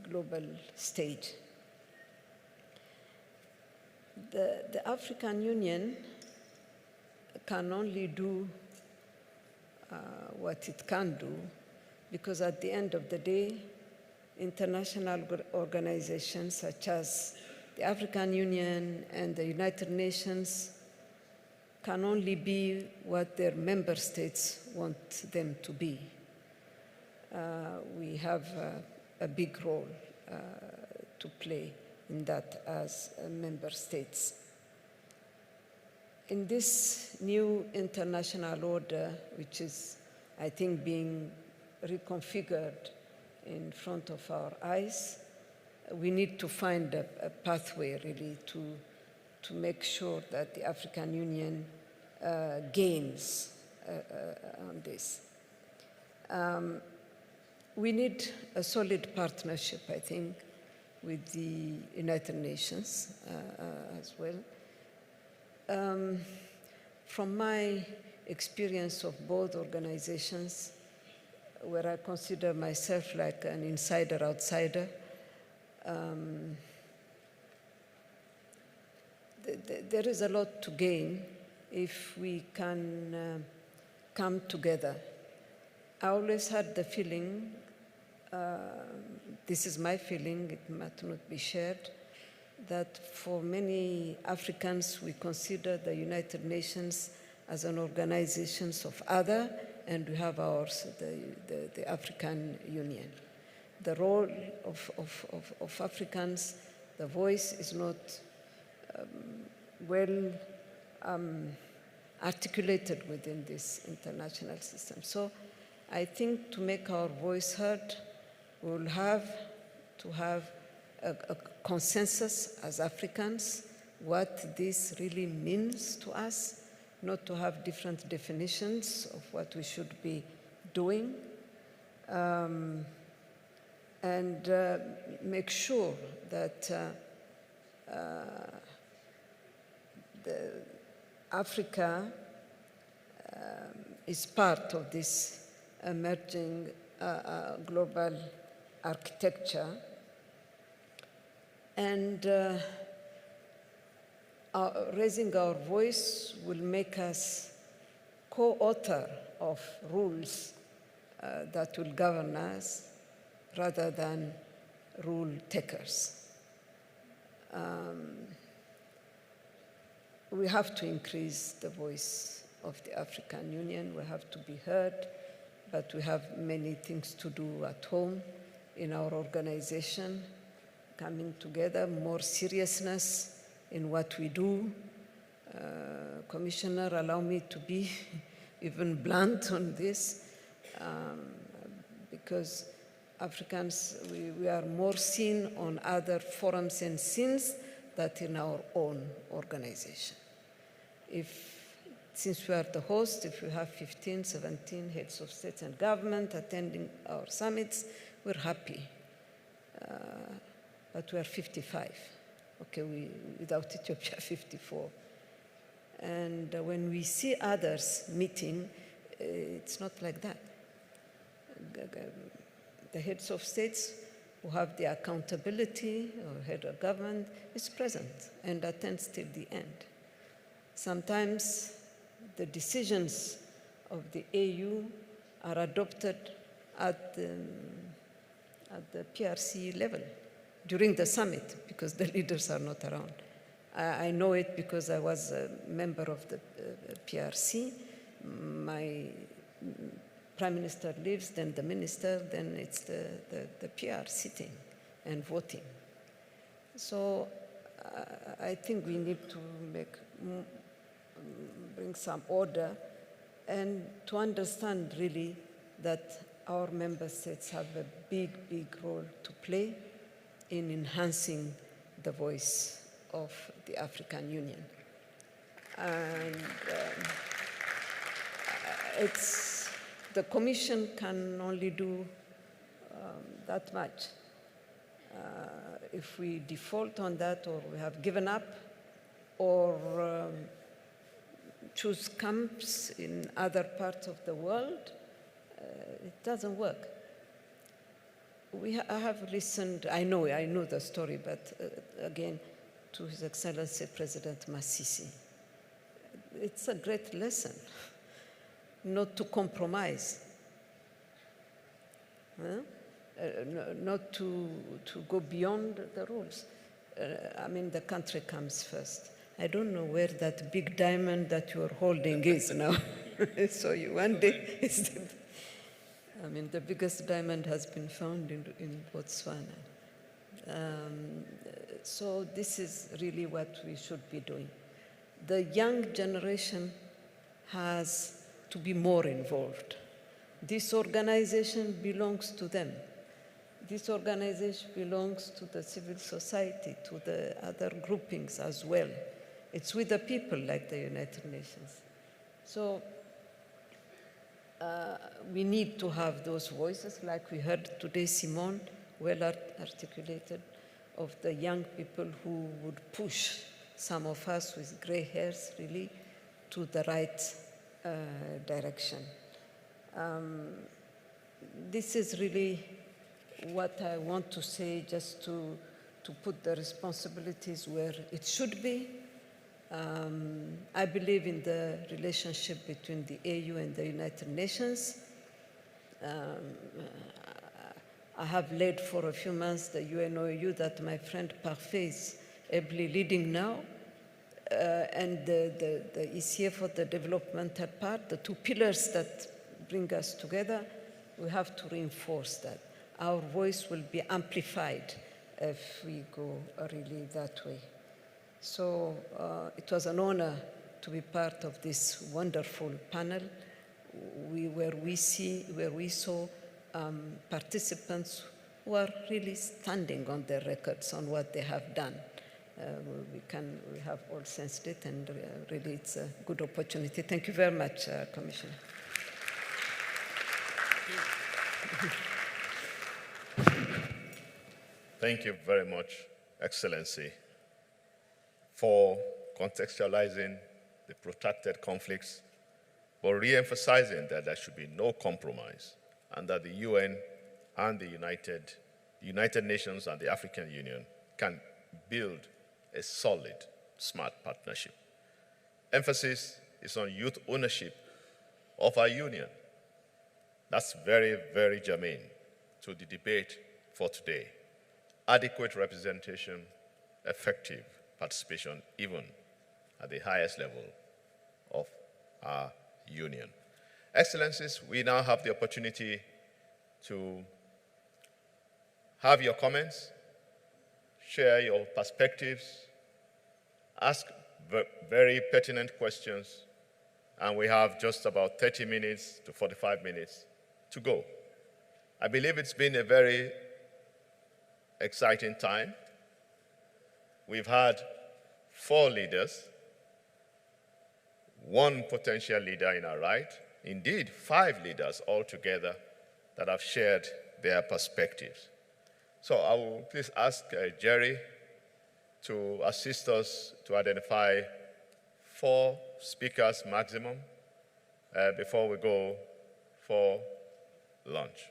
global stage. The African Union can only do what it can do, because at the end of the day, international organizations such as the African Union and the United Nations can only be what their member states want them to be. We have a big role to play in that as member states. In this new international order, which is, I think, being reconfigured in front of our eyes, we need to find a pathway, really, to make sure that the African Union gains on this. We need a solid partnership, I think, with the United Nations as well. From my experience of both organizations, where I consider myself like an insider-outsider, there is a lot to gain if we can come together. I always had the feeling, this is my feeling, it might not be shared, that for many Africans, we consider the United Nations as an organization of other, and we have ours, the African Union. The role of Africans, the voice is not well articulated within this international system. So I think to make our voice heard, we'll have to have a consensus as Africans, what this really means to us, not to have different definitions of what we should be doing, and make sure that Africa is part of this emerging global architecture, and raising our voice will make us co-author of rules that will govern us, rather than rule takers. We have to increase the voice of the African Union. We have to be heard, but we have many things to do at home in our organization, coming together, more seriousness in what we do. Commissioner, allow me to be even blunt on this, because Africans, we are more seen on other forums and scenes than in our own organization. Since we are the host, if we have 15, 17 heads of state and government attending our summits, we're happy. But we are 55. Okay, without Ethiopia, 54. And when we see others meeting, it's not like that. The heads of states who have the accountability, or head of government, is present and attends till the end. Sometimes the decisions of the AU are adopted at the PRC level during the summit because the leaders are not around. I know it because I was a member of the PRC. My prime minister leaves, then the minister, then it's the PR sitting and voting. So I think we need to bring some order and to understand really that our member states have a big, big role to play in enhancing the voice of the African Union. And the Commission can only do that much. If we default on that, or we have given up, or choose camps in other parts of the world, it doesn't work. I have listened, I know the story, but again, to His Excellency President Masisi. It's a great lesson, not to compromise, not to go beyond the rules. I mean, the country comes first. I don't know where that big diamond that you're holding is now. So one day, I mean, the biggest diamond has been found in Botswana. So this is really what we should be doing. The young generation has to be more involved. This organization belongs to them. This organization belongs to the civil society, to the other groupings as well. It's with the people like the United Nations. So we need to have those voices, like we heard today, Simone, well articulated, of the young people who would push some of us with gray hairs really to the right direction. This is really what I want to say, just to put the responsibilities where it should be. I believe in the relationship between the AU and the United Nations. I have led for a few months the UNOU that my friend Parfait is ably leading now, and the ECA for the developmental part, the two pillars that bring us together. We have to reinforce that. Our voice will be amplified if we go really that way. So it was an honor to be part of this wonderful panel where we saw participants who are really standing on their records on what they have done. We have all sensed it, and really it's a good opportunity. Thank you very much, Commissioner. Thank you very much, Excellency, for contextualizing the protracted conflicts, but re-emphasizing that there should be no compromise, and that the UN and the United Nations and the African Union can build a solid, smart partnership. Emphasis is on youth ownership of our union. That's very, very germane to the debate for today. Adequate representation, effective participation, even at the highest level of our union. Excellencies, we now have the opportunity to have your comments, share your perspectives, ask very pertinent questions, and we have just about 30 minutes to 45 minutes to go. I believe it's been a very exciting time. We've had 4 leaders, 1 potential leader in our right, indeed 5 leaders altogether that have shared their perspectives. So I will please ask Jerry to assist us to identify 4 speakers maximum before we go for lunch.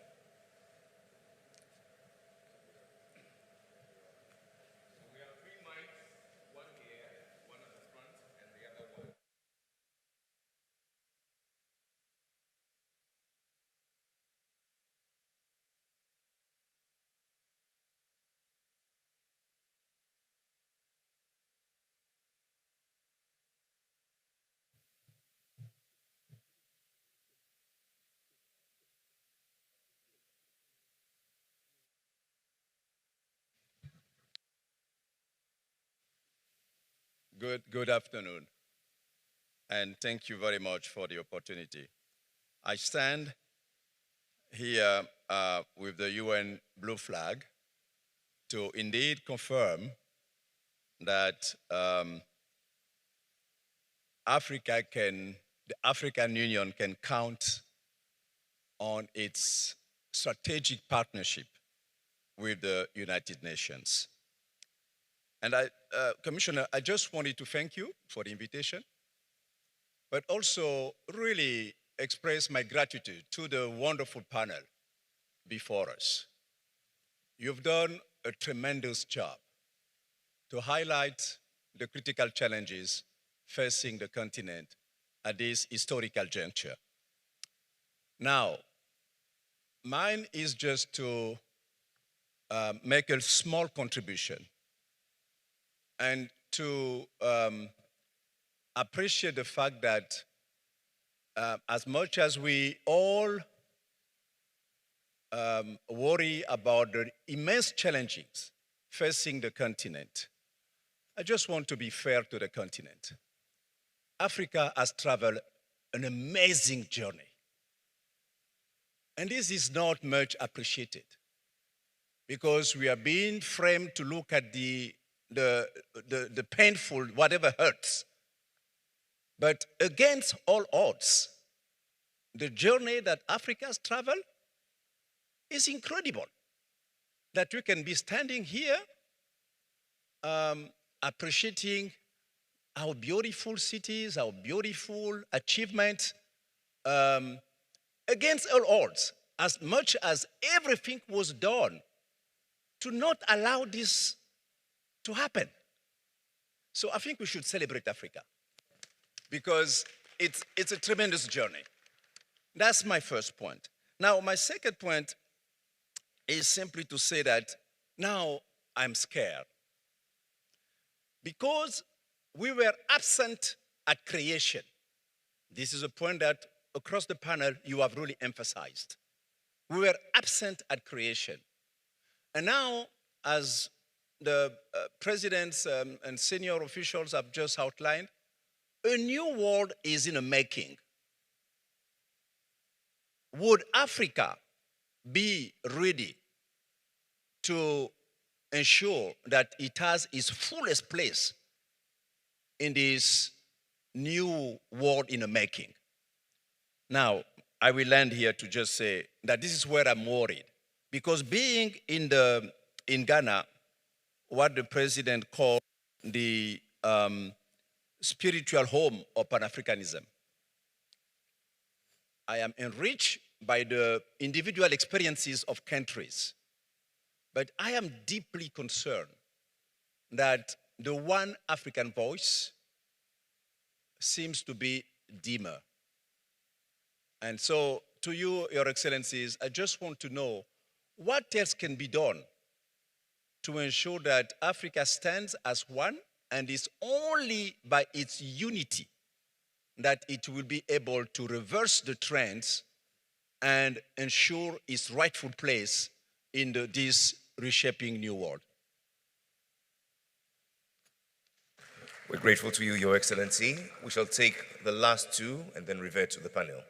We have 3 mics, 1 here, 1 at the front, and the other one. Good afternoon, and thank you very much for the opportunity. I stand here with the UN blue flag to indeed confirm that the African Union can count on its strategic partnership with the United Nations. And Commissioner, I just wanted to thank you for the invitation, but also really express my gratitude to the wonderful panel before us. You've done a tremendous job to highlight the critical challenges facing the continent at this historical juncture. Now, mine is just to make a small contribution and to appreciate the fact that as much as we all worry about the immense challenges facing the continent, I just want to be fair to the continent. Africa has traveled an amazing journey. And this is not much appreciated because we are being framed to look at the painful, whatever hurts. But against all odds, the journey that Africa has traveled is incredible. That we can be standing here appreciating our beautiful cities, our beautiful achievements, against all odds, as much as everything was done to not allow this to happen. So I think we should celebrate Africa because it's a tremendous journey. That's my first point. Now, my second point is simply to say that now I'm scared because we were absent at creation. This is a point that across the panel you have really emphasized. We were absent at creation. And now, as the presidents and senior officials have just outlined, a new world is in the making. Would Africa be ready to ensure that it has its fullest place in this new world in the making? Now, I will end here to just say that this is where I'm worried. Because being in Ghana, what the president called the spiritual home of Pan-Africanism, I am enriched by the individual experiences of countries. But I am deeply concerned that the one African voice seems to be dimmer. And so, to you, Your Excellencies, I just want to know what else can be done to ensure that Africa stands as one, and it's only by its unity that it will be able to reverse the trends and ensure its rightful place in this reshaping new world? We're grateful to you, Your Excellency. We shall take the last two and then revert to the panel.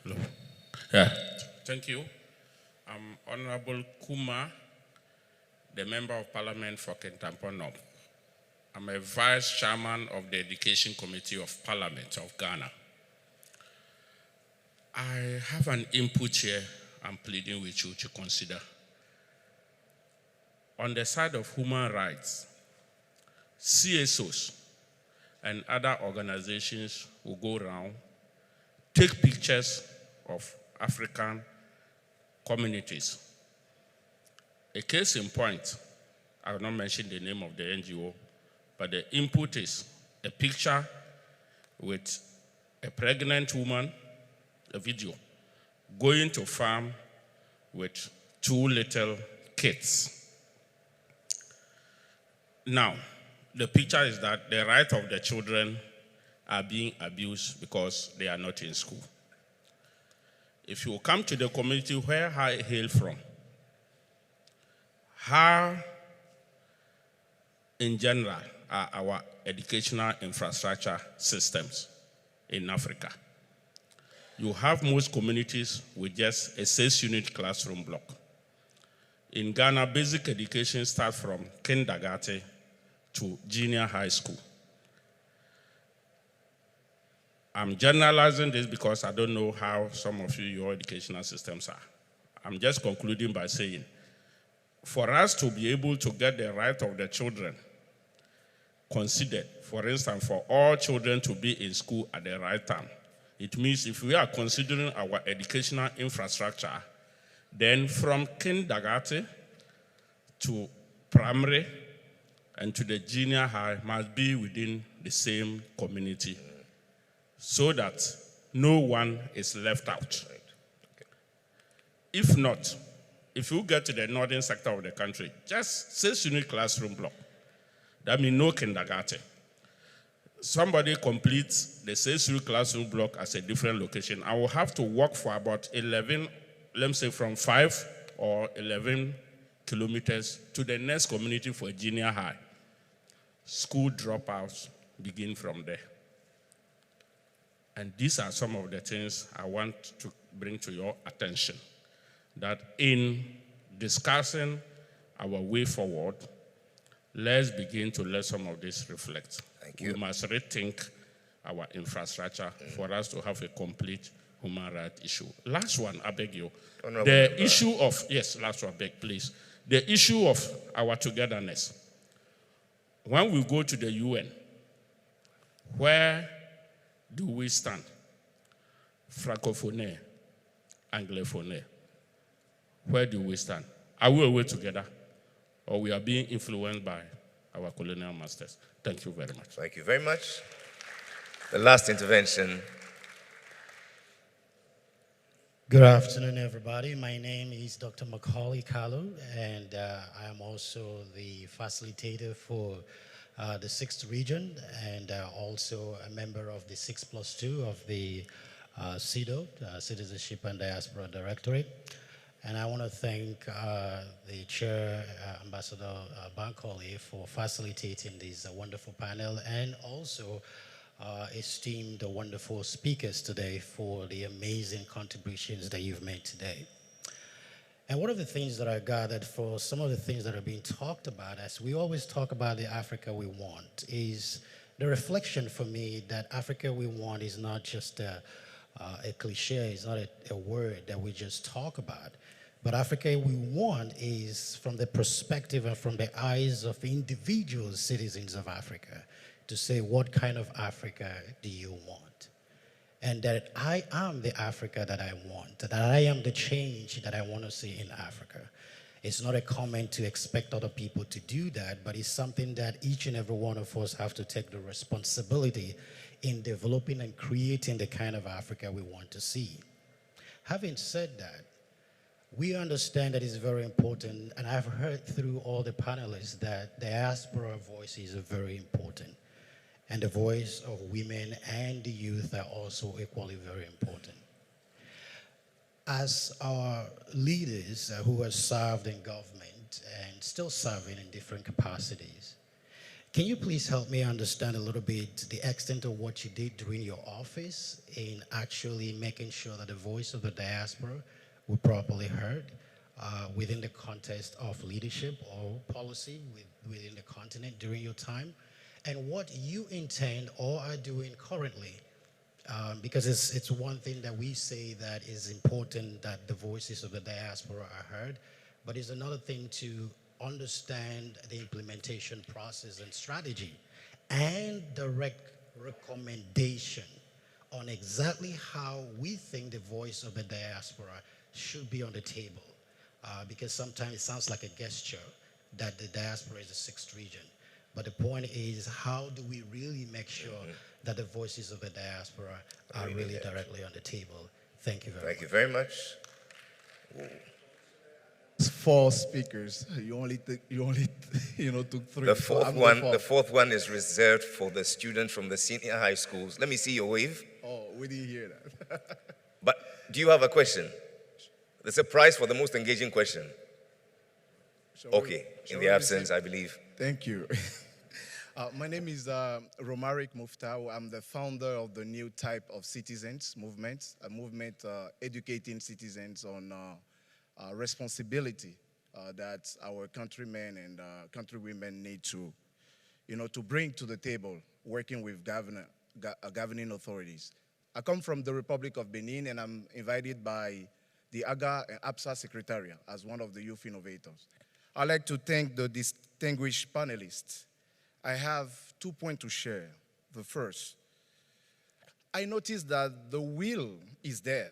Hello. Yeah, thank you. I'm Honorable Kuma, the Member of Parliament for Kintampo North. I'm a Vice Chairman of the Education Committee of Parliament of Ghana. I have an input here I'm pleading with you to consider. On the side of human rights, CSOs and other organizations will go around, take pictures of African communities. A case in point, I will not mention the name of the NGO, but the input is a picture with a pregnant woman, a video, going to farm with two little kids. Now, the picture is that the rights of the children are being abused because they are not in school. If you come to the community where I hail from, how, in general, are our educational infrastructure systems in Africa? You have most communities with just a 6-unit classroom block. In Ghana, basic education starts from kindergarten to junior high school. I'm generalizing this because I don't know how some of you, your educational systems are. I'm just concluding by saying, for us to be able to get the right of the children considered, for instance, for all children to be in school at the right time, it means if we are considering our educational infrastructure, then from kindergarten to primary and to the junior high must be within the same community so that no one is left out. If not, if you get to the northern sector of the country, just 6-unit classroom block, that means no kindergarten. Somebody completes the 6-unit classroom block as a different location. I will have to walk for about 11, let me say from 5 or 11 kilometers to the next community for junior high. School dropouts begin from there. And these are some of the things I want to bring to your attention. That in discussing our way forward, let's begin to let some of this reflect. Thank you. We must rethink our infrastructure for us to have a complete human rights issue. Last one, I beg you. The issue of, yes, last one, beg, please. The issue of our togetherness. When we go to the UN, where do we stand? Francophone, Anglophone. Where do we stand? Are we away together? Or we are being influenced by our colonial masters? Thank you very much. Thank you very much. The last intervention. Good afternoon, everybody. My name is Dr. Macaulay Kalu, and I am also the facilitator for the 6th region, and also a member of the 6+2 of the CIDO, Citizenship and Diaspora Directorate. And I want to thank the chair, Ambassador Bankole, for facilitating this wonderful panel, and also esteem the wonderful speakers today for the amazing contributions that you've made today. And one of the things that I gathered for some of the things that are being talked about, as we always talk about the Africa we want, is the reflection for me that Africa we want is not just a cliche, it's not a word that we just talk about. But Africa we want is from the perspective and from the eyes of individual citizens of Africa, to say, what kind of Africa do you want? And that I am the Africa that I want, that I am the change that I want to see in Africa. It's not a comment to expect other people to do that, but it's something that each and every one of us have to take the responsibility in developing and creating the kind of Africa we want to see. Having said that, we understand that it's very important, and I've heard through all the panelists that diaspora voices are very important. And the voice of women and the youth are also equally very important. As our leaders who have served in government and still serving in different capacities, can you please help me understand a little bit the extent of what you did during your office in actually making sure that the voice of the diaspora were properly heard within the context of leadership or policy within the continent during your time, and what you intend or are doing currently? Because it's one thing that we say that is important, that the voices of the diaspora are heard, but it's another thing to understand the implementation process and strategy and direct recommendation on exactly how we think the voice of the diaspora should be on the table. Because sometimes it sounds like a gesture that the diaspora is the sixth region. But the point is, how do we really make sure that the voices of the diaspora are really directly on the table? Thank you very much. Thank you very much. Ooh. 4 speakers. You only took 3. The fourth one is reserved for the students from the senior high schools. Let me see your wave. Oh, we didn't hear that. But do you have a question? There's a prize for the most engaging question. Okay, in the absence, I believe. Thank you. My name is Romaric Muftau. I'm the founder of the new type of citizens movement, a movement educating citizens on responsibility that our countrymen and countrywomen need to, to bring to the table, working with governing authorities. I come from the Republic of Benin, and I'm invited by the AGA and APSA Secretariat as one of the youth innovators. I'd like to thank the distinguished panelists. I have 2 points to share. The first, I noticed that the will is there.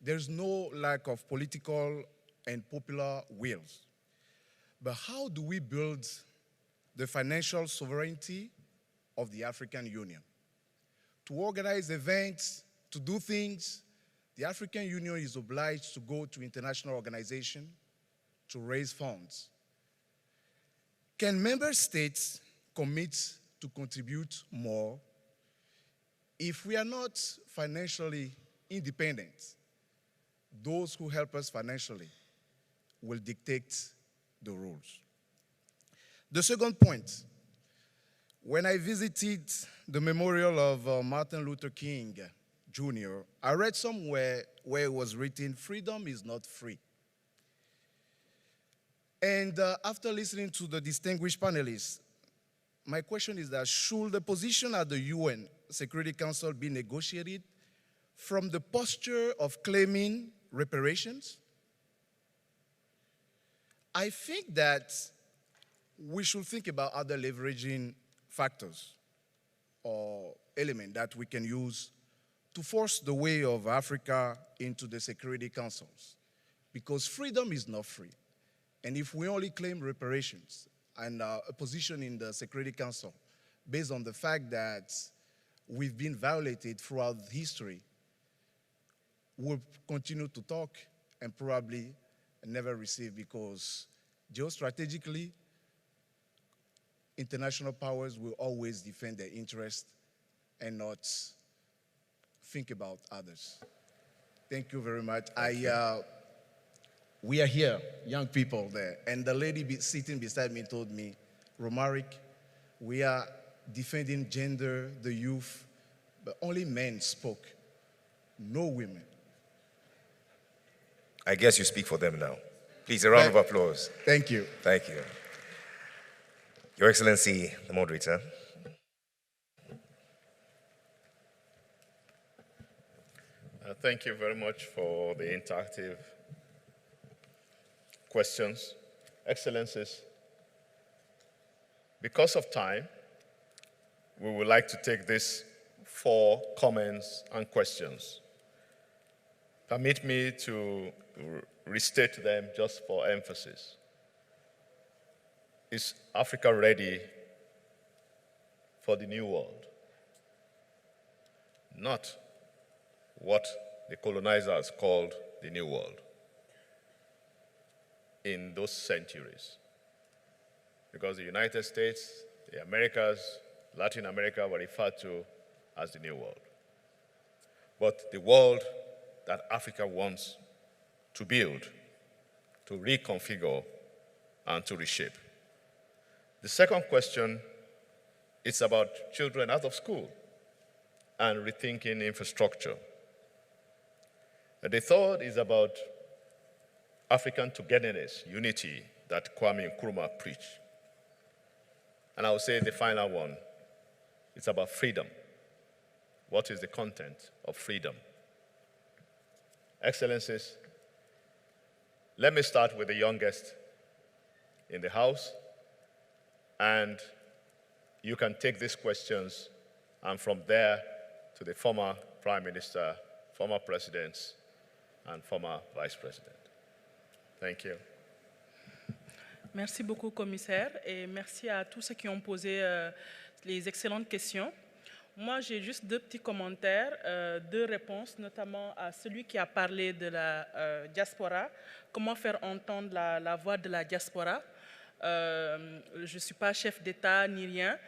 There's no lack of political and popular wills. But how do we build the financial sovereignty of the African Union? To organize events, to do things, the African Union is obliged to go to international organizations to raise funds. Can member states commit to contribute more? If we are not financially independent, those who help us financially will dictate the rules. The second point, when I visited the memorial of Martin Luther King Jr., I read somewhere where it was written, "Freedom is not free." And after listening to the distinguished panelists, my question is that should the position at the UN Security Council be negotiated from the posture of claiming reparations? I think that we should think about other leveraging factors or elements that we can use to force the way of Africa into the Security Councils, because freedom is not free. And if we only claim reparations and a position in the Security Council based on the fact that we've been violated throughout history, we'll continue to talk and probably never receive, because geostrategically, international powers will always defend their interests and not think about others. Thank you very much. We are here, young people there, and the lady sitting beside me told me, "Romaric, we are defending gender, the youth, but only men spoke, no women." I guess you speak for them now. Please, a round of applause. Thank you. Thank you. Your Excellency, the Moderator. Thank you very much for the interactive questions. Excellencies, because of time, we would like to take these 4 comments and questions. Permit me to restate them just for emphasis. Is Africa ready for the new world? not what the colonizers called the New World in those centuries. Because the United States, the Americas, Latin America were referred to as the New World. But the world that Africa wants to build, to reconfigure, and to reshape. The second question is about children out of school and rethinking infrastructure. And the third is about African togetherness, unity that Kwame Nkrumah preached. And I would say the final one, it's about freedom. What is the content of freedom? Excellencies, let me start with the youngest in the House, and you can take these questions and from there to the former Prime Minister, former presidents, and former Vice President. Thank you. Merci beaucoup, commissaire, et merci à tous ceux qui ont posé les excellentes questions. Moi, j'ai juste deux petits commentaires, deux réponses, notamment à celui qui a parlé de la diaspora, comment faire entendre la voix de la diaspora. Je ne suis pas chef d'État ni rien,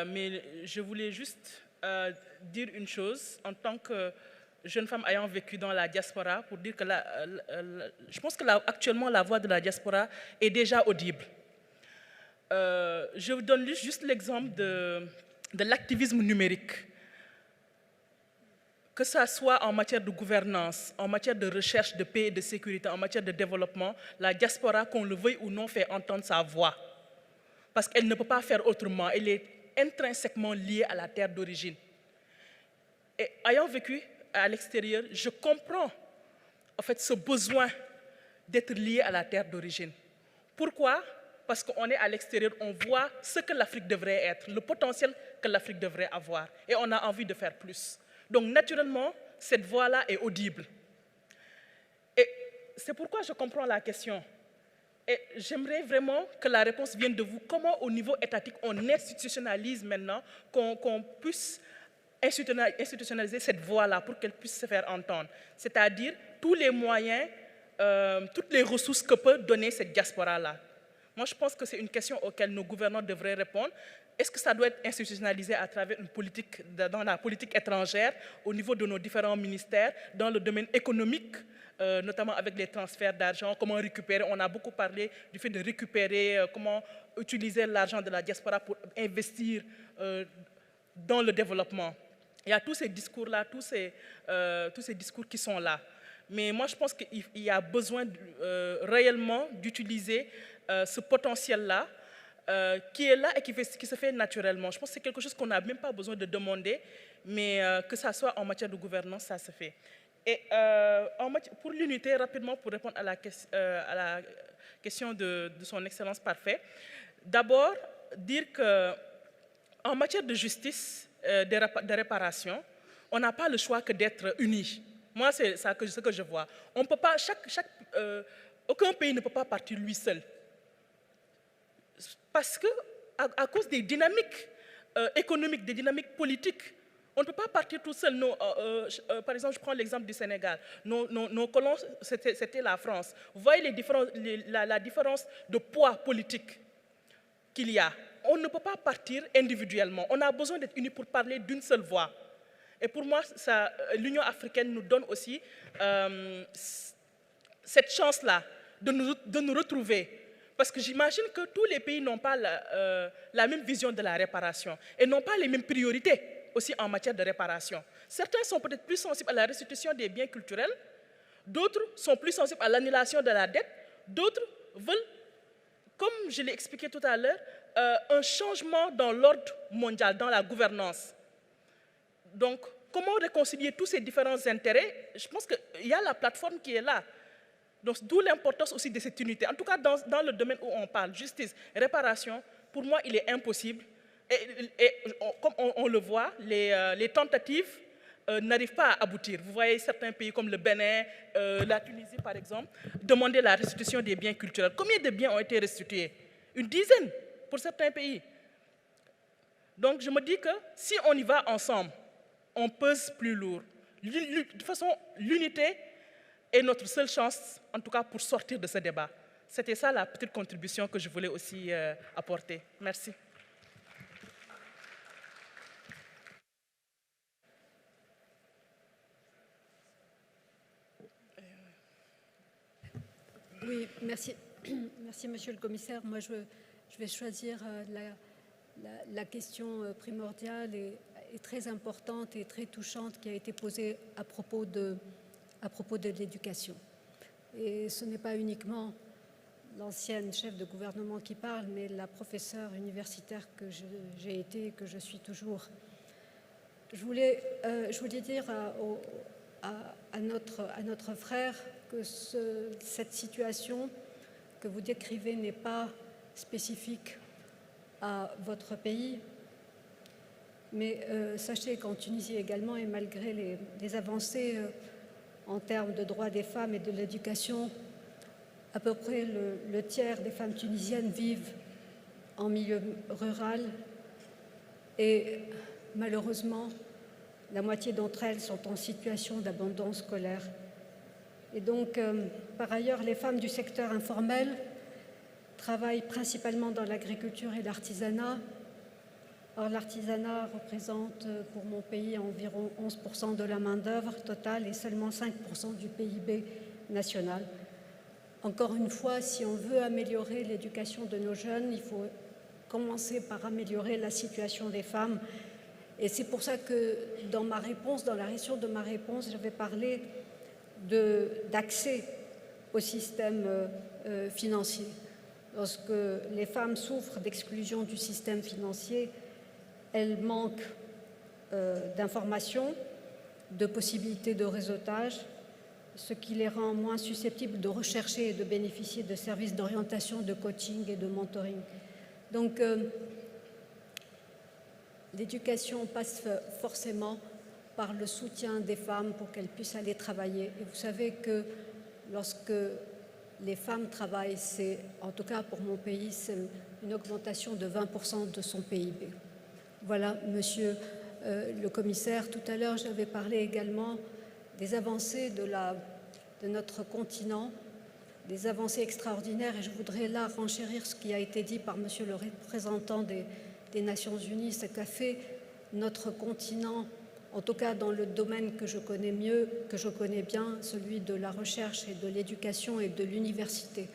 mais je voulais juste dire une chose en tant que jeune femme ayant vécu dans la diaspora, pour dire que je pense que actuellement la voix de la diaspora est déjà audible. Je vous donne juste l'exemple de l'activisme numérique, que ce soit en matière de gouvernance, en matière de recherche de paix et de sécurité, en matière de développement, la diaspora, qu'on le veuille ou non, fait entendre sa voix. Parce qu'elle ne peut pas faire autrement, elle est intrinsèquement liée à la terre d'origine. Et ayant vécu à l'extérieur, je comprends en fait ce besoin d'être lié à la terre d'origine. Pourquoi? Parce qu'on est à l'extérieur, on voit ce que l'Afrique devrait être, le potentiel que l'Afrique devrait avoir, et on a envie de faire plus. Donc naturellement, cette voix-là est audible. Et c'est pourquoi je comprends la question. Et j'aimerais vraiment que la réponse vienne de vous. Comment au niveau étatique on institutionnalise maintenant, qu'on puisse institutionnaliser cette voix-là pour qu'elle puisse se faire entendre. C'est-à-dire tous les moyens, toutes les ressources que peut donner cette diaspora-là. Moi, je pense que c'est une question auquel nos gouvernants devraient répondre. Est-ce que ça doit être institutionnalisé à travers une politique, dans la politique étrangère, au niveau de nos différents ministères, dans le domaine économique, notamment avec les transferts d'argent, comment récupérer, on a beaucoup parlé du fait de récupérer, comment utiliser l'argent de la diaspora pour investir dans le développement. Il y a tous ces discours-là, tous ces discours qui sont là. Mais moi, je pense qu'il y a besoin réellement d'utiliser ce potentiel-là qui est là et qui se fait naturellement. Je pense que c'est quelque chose qu'on n'a même pas besoin de demander, mais que ça soit en matière de gouvernance, ça se fait. Et pour l'unité, rapidement, pour répondre à la question de son Excellence Parfait, d'abord, dire qu'en matière de justice, de réparation, on n'a pas le choix que d'être unis. Moi, c'est ce que je vois. On peut pas, aucun pays ne peut pas partir lui seul. Parce que, à cause des dynamiques économiques, des dynamiques politiques, on ne peut pas partir tout seul. Par exemple, je prends l'exemple du Sénégal. Nos colons, c'était la France. Vous voyez la différence de poids politique qu'il y a. On ne peut pas partir individuellement. On a besoin d'être unis pour parler d'une seule voix. Et pour moi, l'Union africaine nous donne aussi cette chance-là de nous retrouver. Parce que j'imagine que tous les pays n'ont pas la même vision de la réparation et n'ont pas les mêmes priorités aussi en matière de réparation. Certains sont peut-être plus sensibles à la restitution des biens culturels, d'autres sont plus sensibles à l'annulation de la dette, d'autres veulent, comme je l'ai expliqué tout à l'heure, un changement dans l'ordre mondial, dans la gouvernance. Donc, comment réconcilier tous ces différents intérêts? Je pense qu'il y a la plateforme qui est là. Donc, d'où l'importance aussi de cette unité. En tout cas, dans le domaine où on parle, justice, réparation, pour moi, il est impossible. Et comme on le voit, les tentatives n'arrivent pas à aboutir. Vous voyez certains pays comme le Bénin, la Tunisie par exemple, demander la restitution des biens culturels. Combien de biens ont été restitués? Une dizaine pour certains pays. Donc je me dis que si on y va ensemble, on pèse plus lourd. De toute façon, l'unité est notre seule chance, en tout cas pour sortir de ce débat. C'était ça la petite contribution que je voulais aussi apporter. Merci. Oui, merci. Merci, Monsieur le Commissaire. Moi, je vais choisir la question primordiale et très importante et très touchante qui a été posée à propos de l'éducation. Et ce n'est pas uniquement l'ancienne chef de gouvernement qui parle, mais la professeure universitaire que j'ai été et que je suis toujours. Je voulais dire à notre frère que cette situation que vous décrivez n'est pas spécifique à votre pays, mais sachez qu'en Tunisie également, et malgré les avancées en termes de droits des femmes et de l'éducation, à peu près le tiers des femmes tunisiennes vivent en milieu rural et malheureusement, la moitié d'entre elles sont en situation d'abandon scolaire. Et donc, par ailleurs, les femmes du secteur informel travaillent principalement dans l'agriculture et l'artisanat. Or, l'artisanat représente pour mon pays environ 11% de la main-d'œuvre totale et seulement 5% du PIB national. Encore une fois, si on veut améliorer l'éducation de nos jeunes, il faut commencer par améliorer la situation des femmes. Et c'est pour ça que dans ma réponse, dans la réaction de ma réponse, j'avais parlé d'accès au système financier. Lorsque les femmes souffrent d'exclusion du système financier, elles manquent d'informations, de possibilités de réseautage, ce qui les rend moins susceptibles de rechercher et de bénéficier de services d'orientation, de coaching et de mentoring. Donc, l'éducation passe forcément par le soutien des femmes pour qu'elles puissent aller travailler. Et vous savez que lorsque les femmes travaillent, c'est, en tout cas pour mon pays, c'est une augmentation de 20% de son PIB. Voilà, monsieur le commissaire. Tout à l'heure, j'avais parlé également des avancées de notre continent, des avancées extraordinaires, et je voudrais là renchérir ce qui a été dit par monsieur le représentant des Nations Unies, ce qu'a fait notre continent, en tout cas dans le domaine que je connais mieux, que je connais bien, celui de la recherche et de l'éducation et de l'université.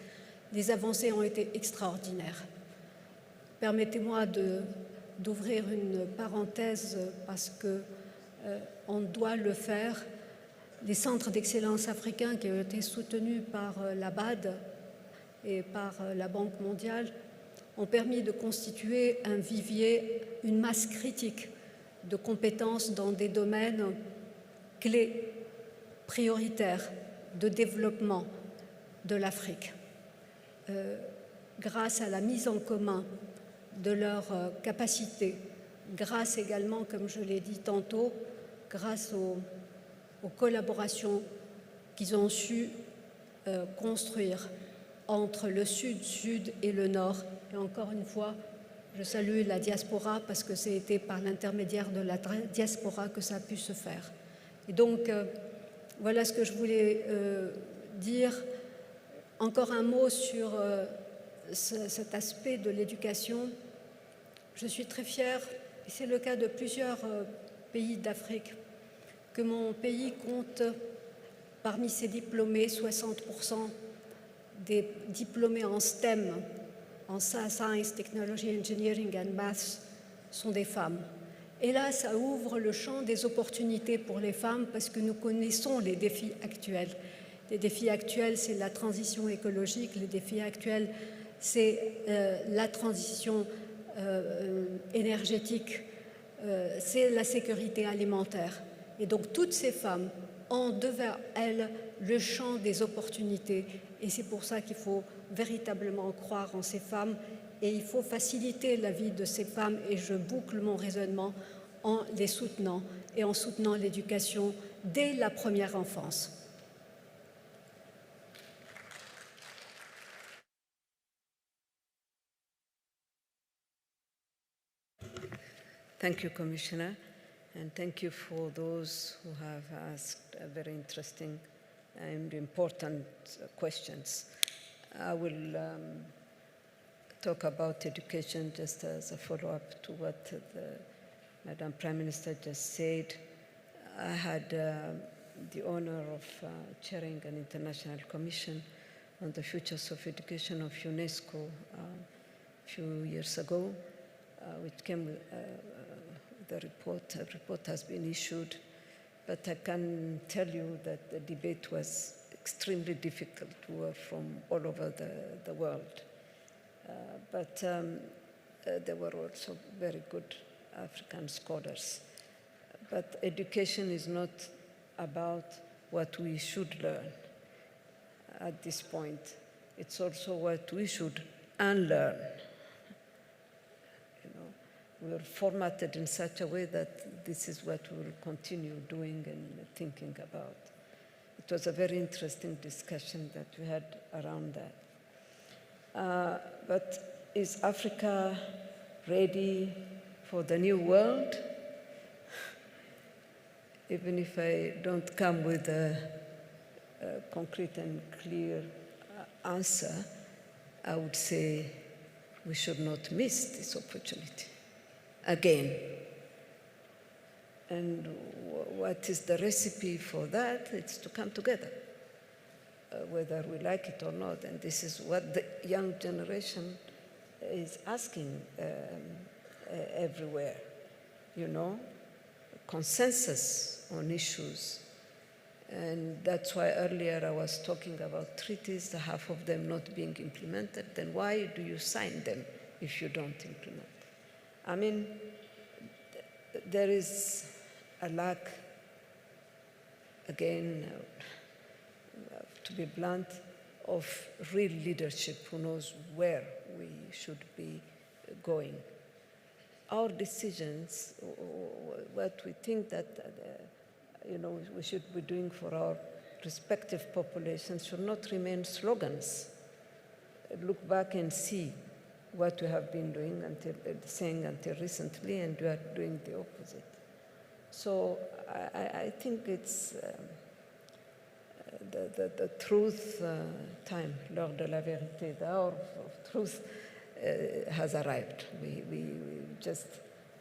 Les avancées ont été extraordinaires. Permettez-moi d'ouvrir une parenthèse parce qu'on doit le faire. Les centres d'excellence africains qui ont été soutenus par la BAD et par la Banque mondiale ont permis de constituer un vivier, une masse critique de compétences dans des domaines clés, prioritaires de développement de l'Afrique. Grâce à la mise en commun de leurs capacités, grâce également, comme je l'ai dit tantôt, grâce aux collaborations qu'ils ont su construire entre le sud et le nord. Et encore une fois, je salue la diaspora parce que c'était par l'intermédiaire de la diaspora que ça a pu se faire. Et donc, voilà ce que je voulais dire. Encore un mot sur cet aspect de l'éducation. Je suis très fière, et c'est le cas de plusieurs pays d'Afrique, que mon pays compte parmi ses diplômés 60% des diplômés en STEM, en Science, Technology, Engineering and Maths, sont des femmes. Et là, ça ouvre le champ des opportunités pour les femmes parce que nous connaissons les défis actuels. Les défis actuels, c'est la transition écologique, les défis actuels, c'est la transition énergétique, c'est la sécurité alimentaire. Et donc, toutes ces femmes ont devant elles le champ des opportunités. Et c'est pour ça qu'il faut véritablement croire en ces femmes et il faut faciliter la vie de ces femmes. Et je boucle mon raisonnement en les soutenant et en soutenant l'éducation dès la première enfance. Thank you, Commissioner. And thank you for those who have asked very interesting and important questions. I will talk about education just as a follow-up to what Madam Prime Minister just said. I had the honor of chairing an international commission on the futures of education of UNESCO a few years ago, which came with the report. A report has been issued, but I can tell you that the debate was extremely difficult. We were from all over the world. But there were also very good African scholars. But education is not about what we should learn at this point. It's also what we should unlearn. You know, we are formatted in such a way that this is what we will continue doing and thinking about. It was a very interesting discussion that we had around that. But is Africa ready for the new world? Even if I don't come with a concrete and clear answer, I would say we should not miss this opportunity again. And what is the recipe for that? It's to come together, whether we like it or not. And this is what the young generation is asking everywhere, you know, consensus on issues. And that's why earlier I was talking about treaties, half of them not being implemented. Then why do you sign them if you don't implement? I mean, there is a lack, again, to be blunt, of real leadership who knows where we should be going. Our decisions, what we think that you know, we should be doing for our respective populations should not remain slogans. Look back and see what we have been doing saying until recently, and we are doing the opposite. So I think it's the truth time, l'heure de la vérité, the hour of truth has arrived. We just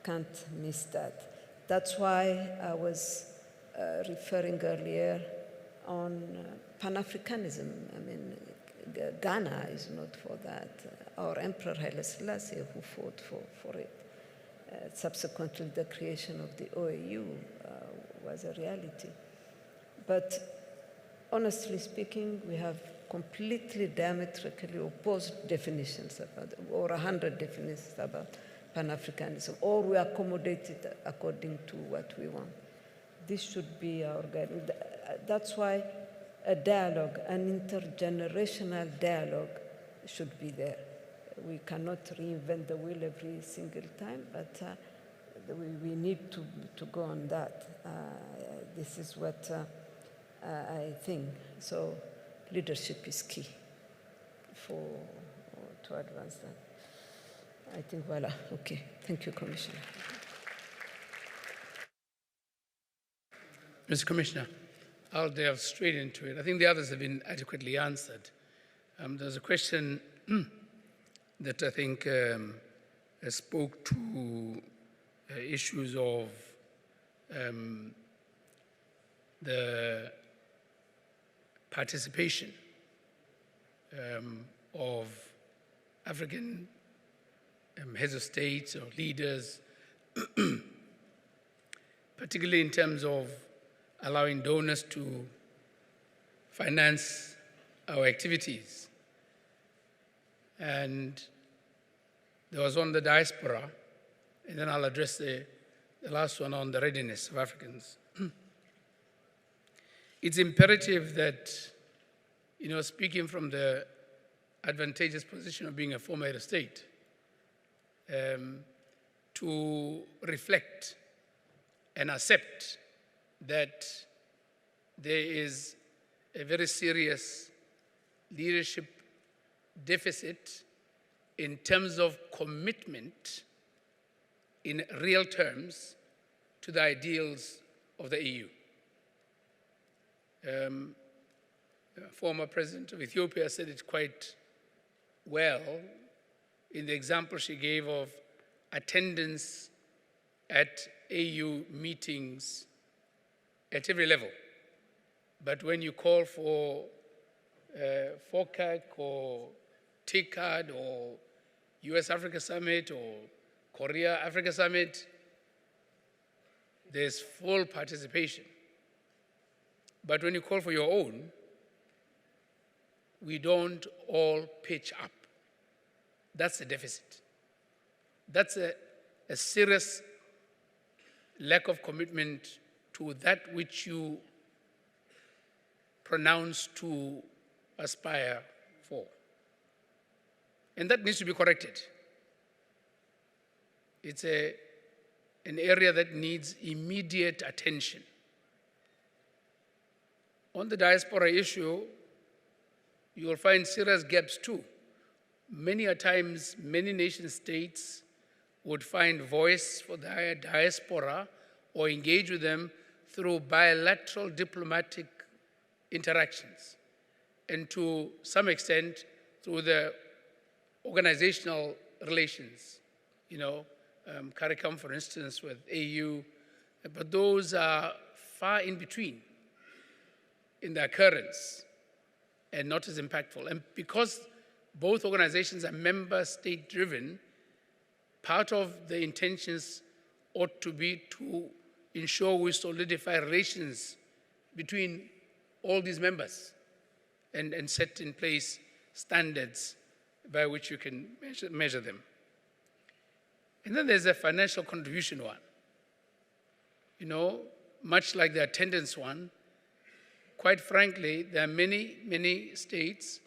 can't miss that. That's why I was referring earlier on Pan-Africanism. I mean, Ghana is not for that. Our Emperor Haile Selassie, who fought for it. Subsequently, the creation of the OAU was a reality. But honestly speaking, we have completely diametrically opposed definitions about, or 100 definitions about Pan-Africanism, or we accommodate it according to what we want. This should be our guidance. That's why a dialogue, an intergenerational dialogue should be there. We cannot reinvent the wheel every single time, but we need to go on that. This is what I think. So leadership is key to advance that. I think, voila, okay. Thank you, Commissioner. Mr. Commissioner, I'll delve straight into it. I think the others have been adequately answered. There's a question that I think spoke to issues of the participation of African heads of states or leaders, particularly in terms of allowing donors to finance our activities. And there was on the diaspora, and then I'll address the last one on the readiness of Africans. It's imperative that, you know, speaking from the advantageous position of being a former head of state, to reflect and accept that there is a very serious leadership deficit in terms of commitment in real terms to the ideals of the EU. Former President of Ethiopia said it quite well in the example she gave of attendance at AU meetings at every level. But when you call for FOCAC or TICAD or US-Africa Summit or Korea-Africa Summit, there's full participation. But when you call for your own, we don't all pitch up. That's a deficit. That's a serious lack of commitment to that which you pronounce to aspire for. And that needs to be corrected. It's an area that needs immediate attention. On the diaspora issue, you will find serious gaps too. Many a times, many nation states would find voice for the diaspora or engage with them through bilateral diplomatic interactions, and to some extent through the organizational relations, CARICOM, for instance, with AU, but those are far in between in their occurrence and not as impactful. And because both organizations are member state driven, part of the intentions ought to be to ensure we solidify relations between all these members and set in place standards by which you can measure them. And then there's a financial contribution one. Much like the attendance one, quite frankly, there are many, many states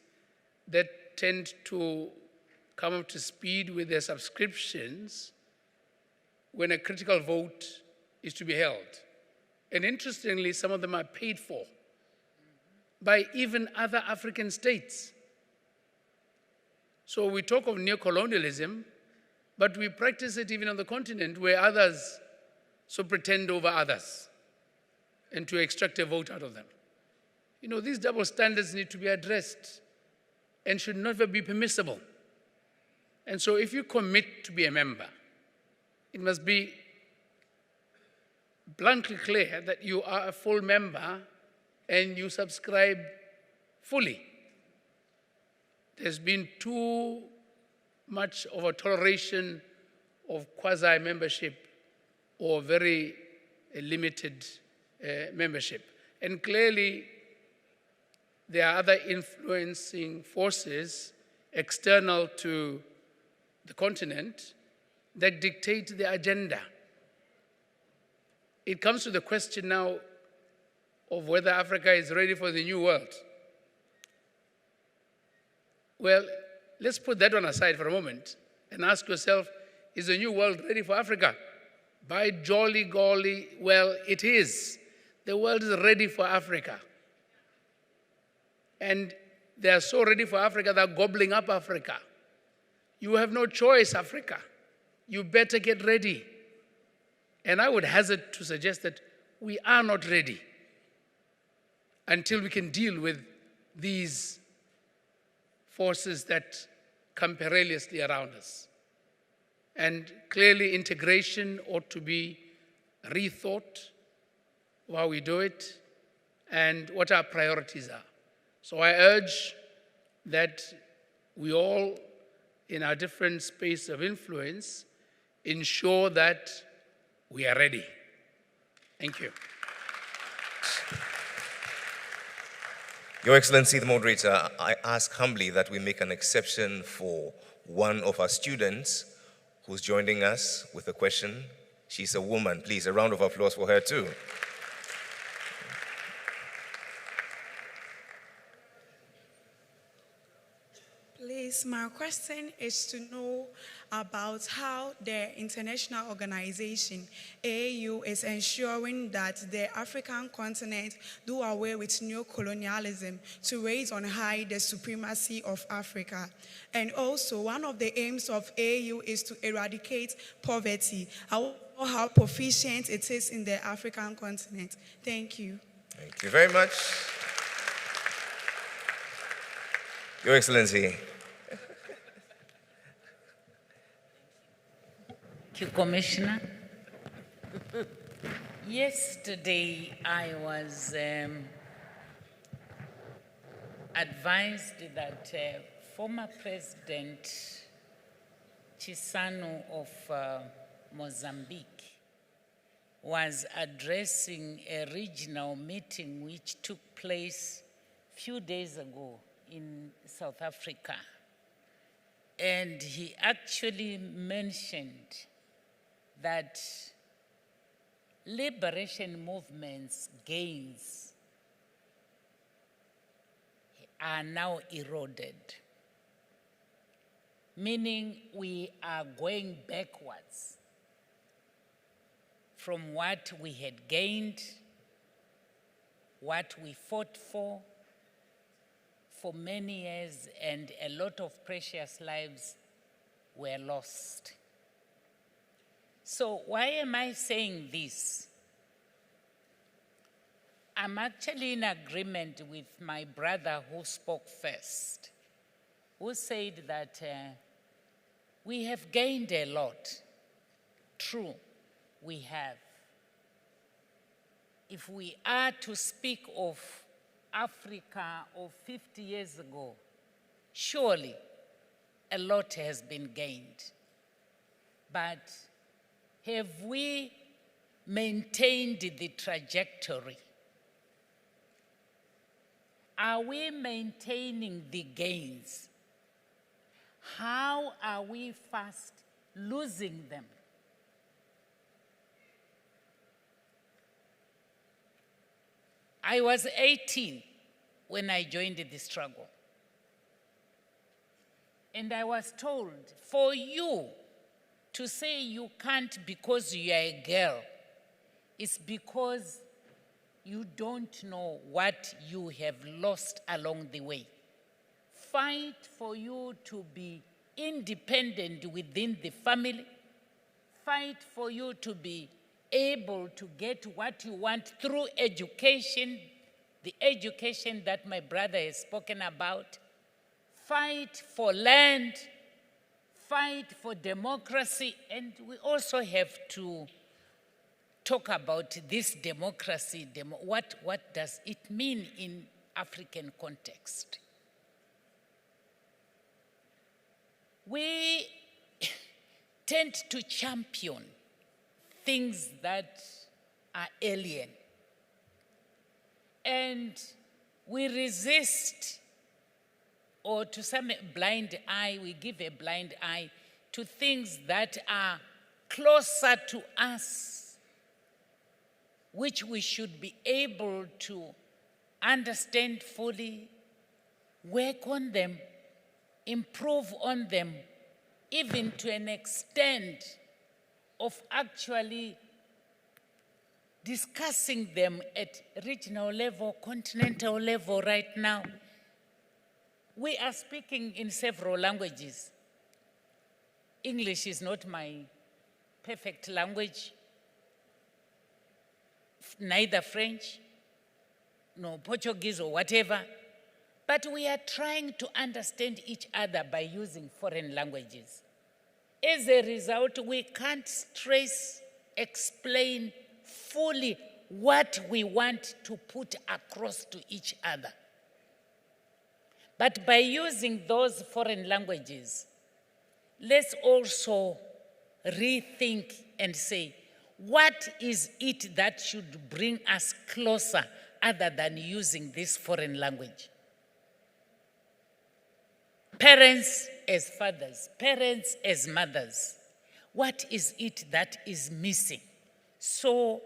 that tend to come up to speed with their subscriptions when a critical vote is to be held. And interestingly, some of them are paid for by even other African states. So we talk of neocolonialism, but we practice it even on the continent where others so pretend over others and to extract a vote out of them. These double standards need to be addressed and should never be permissible. And so if you commit to be a member, it must be bluntly clear that you are a full member and you subscribe fully. There's been too much of a toleration of quasi-membership or very limited membership. And clearly, there are other influencing forces external to the continent that dictate the agenda. It comes to the question now of whether Africa is ready for the new world. Well, let's put that one aside for a moment and ask yourself, is the new world ready for Africa? By jolly golly, well, it is. The world is ready for Africa. And they are so ready for Africa, they're gobbling up Africa. You have no choice, Africa. You better get ready. And I would hazard to suggest that we are not ready until we can deal with these forces that come perilously around us. And clearly integration ought to be rethought while we do it and what our priorities are. So I urge that we all, in our different space of influence, ensure that we are ready. Thank you. Your Excellency, the Moderator, I ask humbly that we make an exception for one of our students who's joining us with a question. She's a woman. Please, a round of applause for her too. Please, my question is to know about how the international organization, AU, is ensuring that the African continent do away with neocolonialism to raise on high the supremacy of Africa. And also, one of the aims of AU is to eradicate poverty. know how proficient it is in the African continent. Thank you. Thank you very much. Your Excellency. Thank you, Commissioner. Yesterday, I was advised that former President Chisano of Mozambique was addressing a regional meeting which took place a few days ago in South Africa. And he actually mentioned that liberation movements' gains are now eroded, meaning we are going backwards from what we had gained, what we fought for many years, and a lot of precious lives were lost. So why am I saying this? I'm actually in agreement with my brother who spoke first, who said that we have gained a lot. True, we have. If we are to speak of Africa of 50 years ago, surely a lot has been gained. But have we maintained the trajectory? Are we maintaining the gains? How are we fast losing them? I was 18 when I joined the struggle. And I was told, for you to say you can't because you are a girl, it's because you don't know what you have lost along the way. Fight for you to be independent within the family. Fight for you to be able to get what you want through education, the education that my brother has spoken about. Fight for land, fight for democracy, and we also have to talk about this democracy. What does it mean in African context? We tend to champion things that are alien. And we resist, or to some blind eye, we give a blind eye to things that are closer to us, which we should be able to understand fully, work on them, improve on them, even to an extent of actually discussing them at regional level, continental level right now. We are speaking in several languages. English is not my perfect language, neither French, nor Portuguese or whatever, but we are trying to understand each other by using foreign languages. As a result, we can't stress, explain fully what we want to put across to each other. But by using those foreign languages, let's also rethink and say, what is it that should bring us closer other than using this foreign language? Parents as fathers, parents as mothers, what is it that is missing? So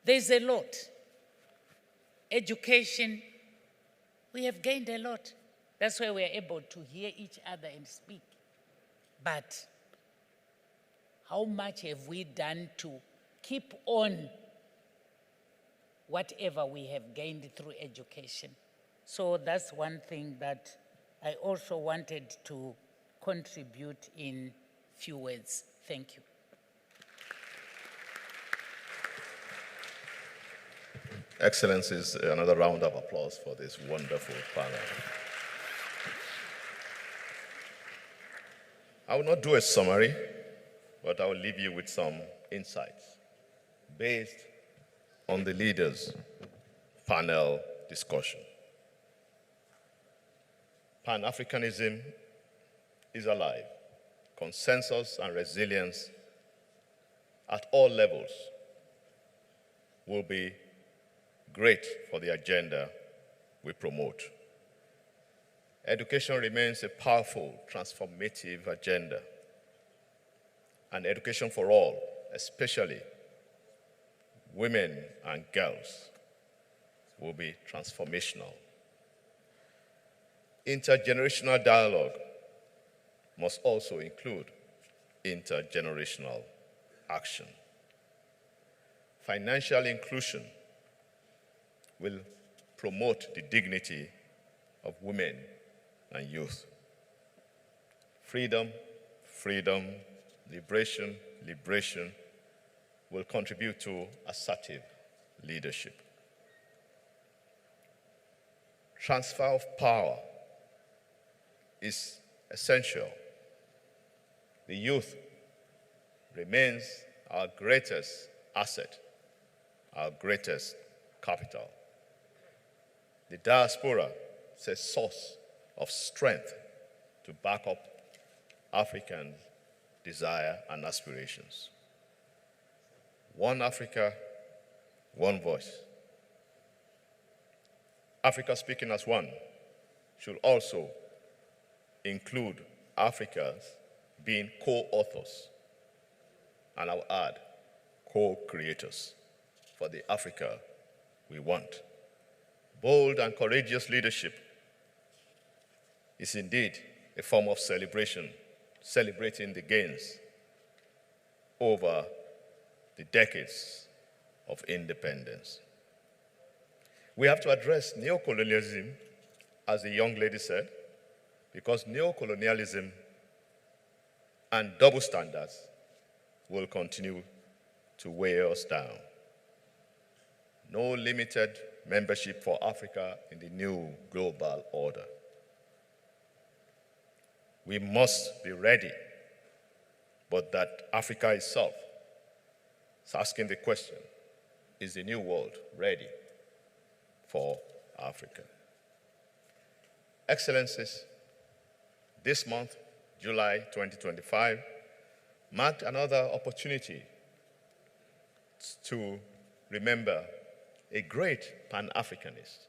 there's a lot. Education, we have gained a lot. That's why we are able to hear each other and speak. But how much have we done to keep on whatever we have gained through education? So that's one thing that I also wanted to contribute in few words. Thank you. Excellencies, another round of applause for this wonderful panel. I will not do a summary, but I will leave you with some insights based on the leaders' panel discussion. Pan-Africanism is alive. Consensus and resilience at all levels will be great for the agenda we promote. Education remains a powerful, transformative agenda, and education for all, especially women and girls, will be transformational. Intergenerational dialogue must also include intergenerational action. Financial inclusion will promote the dignity of women and youth. Freedom, freedom, liberation, liberation will contribute to assertive leadership. Transfer of power is essential. The youth remains our greatest asset, our greatest capital. The diaspora is a source of strength to back up African desire and aspirations. One Africa, one voice. Africa speaking as one should also include Africans being co-authors, and I'll add, co-creators for the Africa we want. Bold and courageous leadership is indeed a form of celebration, celebrating the gains over the decades of independence. We have to address neocolonialism, as the young lady said, because neocolonialism and double standards will continue to weigh us down. No limited membership for Africa in the new global order. We must be ready, but that Africa itself is asking the question, is the new world ready for Africa? Excellencies, this month, July 2025, marked another opportunity to remember a great Pan-Africanist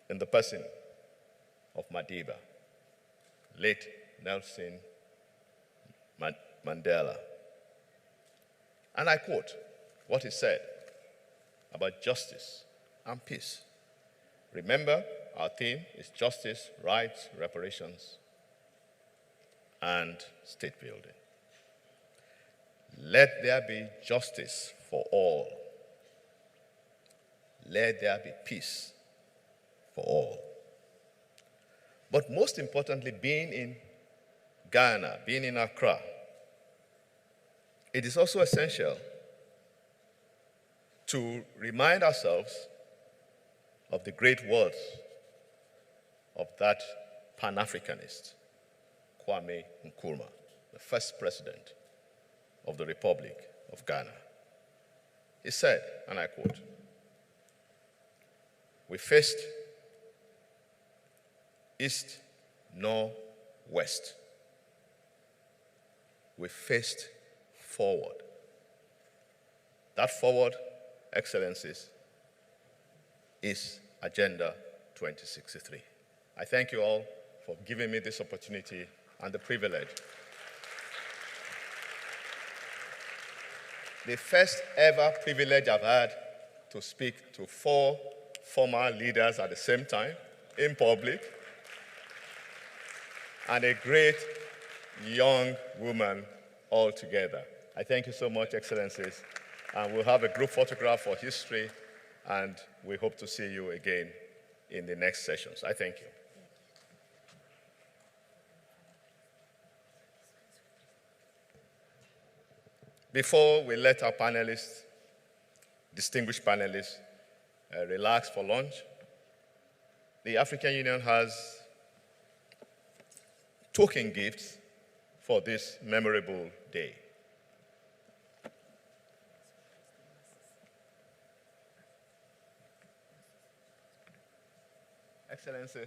in the person of Madiba, late Nelson Mandela. And I quote what he said about justice and peace. Remember, our theme is justice, rights, reparations, and state building. Let there be justice for all. Let there be peace for all. But most importantly, being in Ghana, being in Accra, it is also essential to remind ourselves of the great words of that Pan-Africanist, Kwame Nkrumah, the first president of the Republic of Ghana. He said, and I quote, "We faced east nor west. We faced forward. That forward, Excellencies, is Agenda 2063. I thank you all for giving me this opportunity and the privilege. The first ever privilege I've had to speak to 4 former leaders at the same time in public, and a great young woman all together. I thank you so much, Excellencies, and we'll have a group photograph for history, and we hope to see you again in the next sessions. I thank you. Before we let our panelists, distinguished panelists, relax for lunch, the African Union has token gifts for this memorable day. Excellency.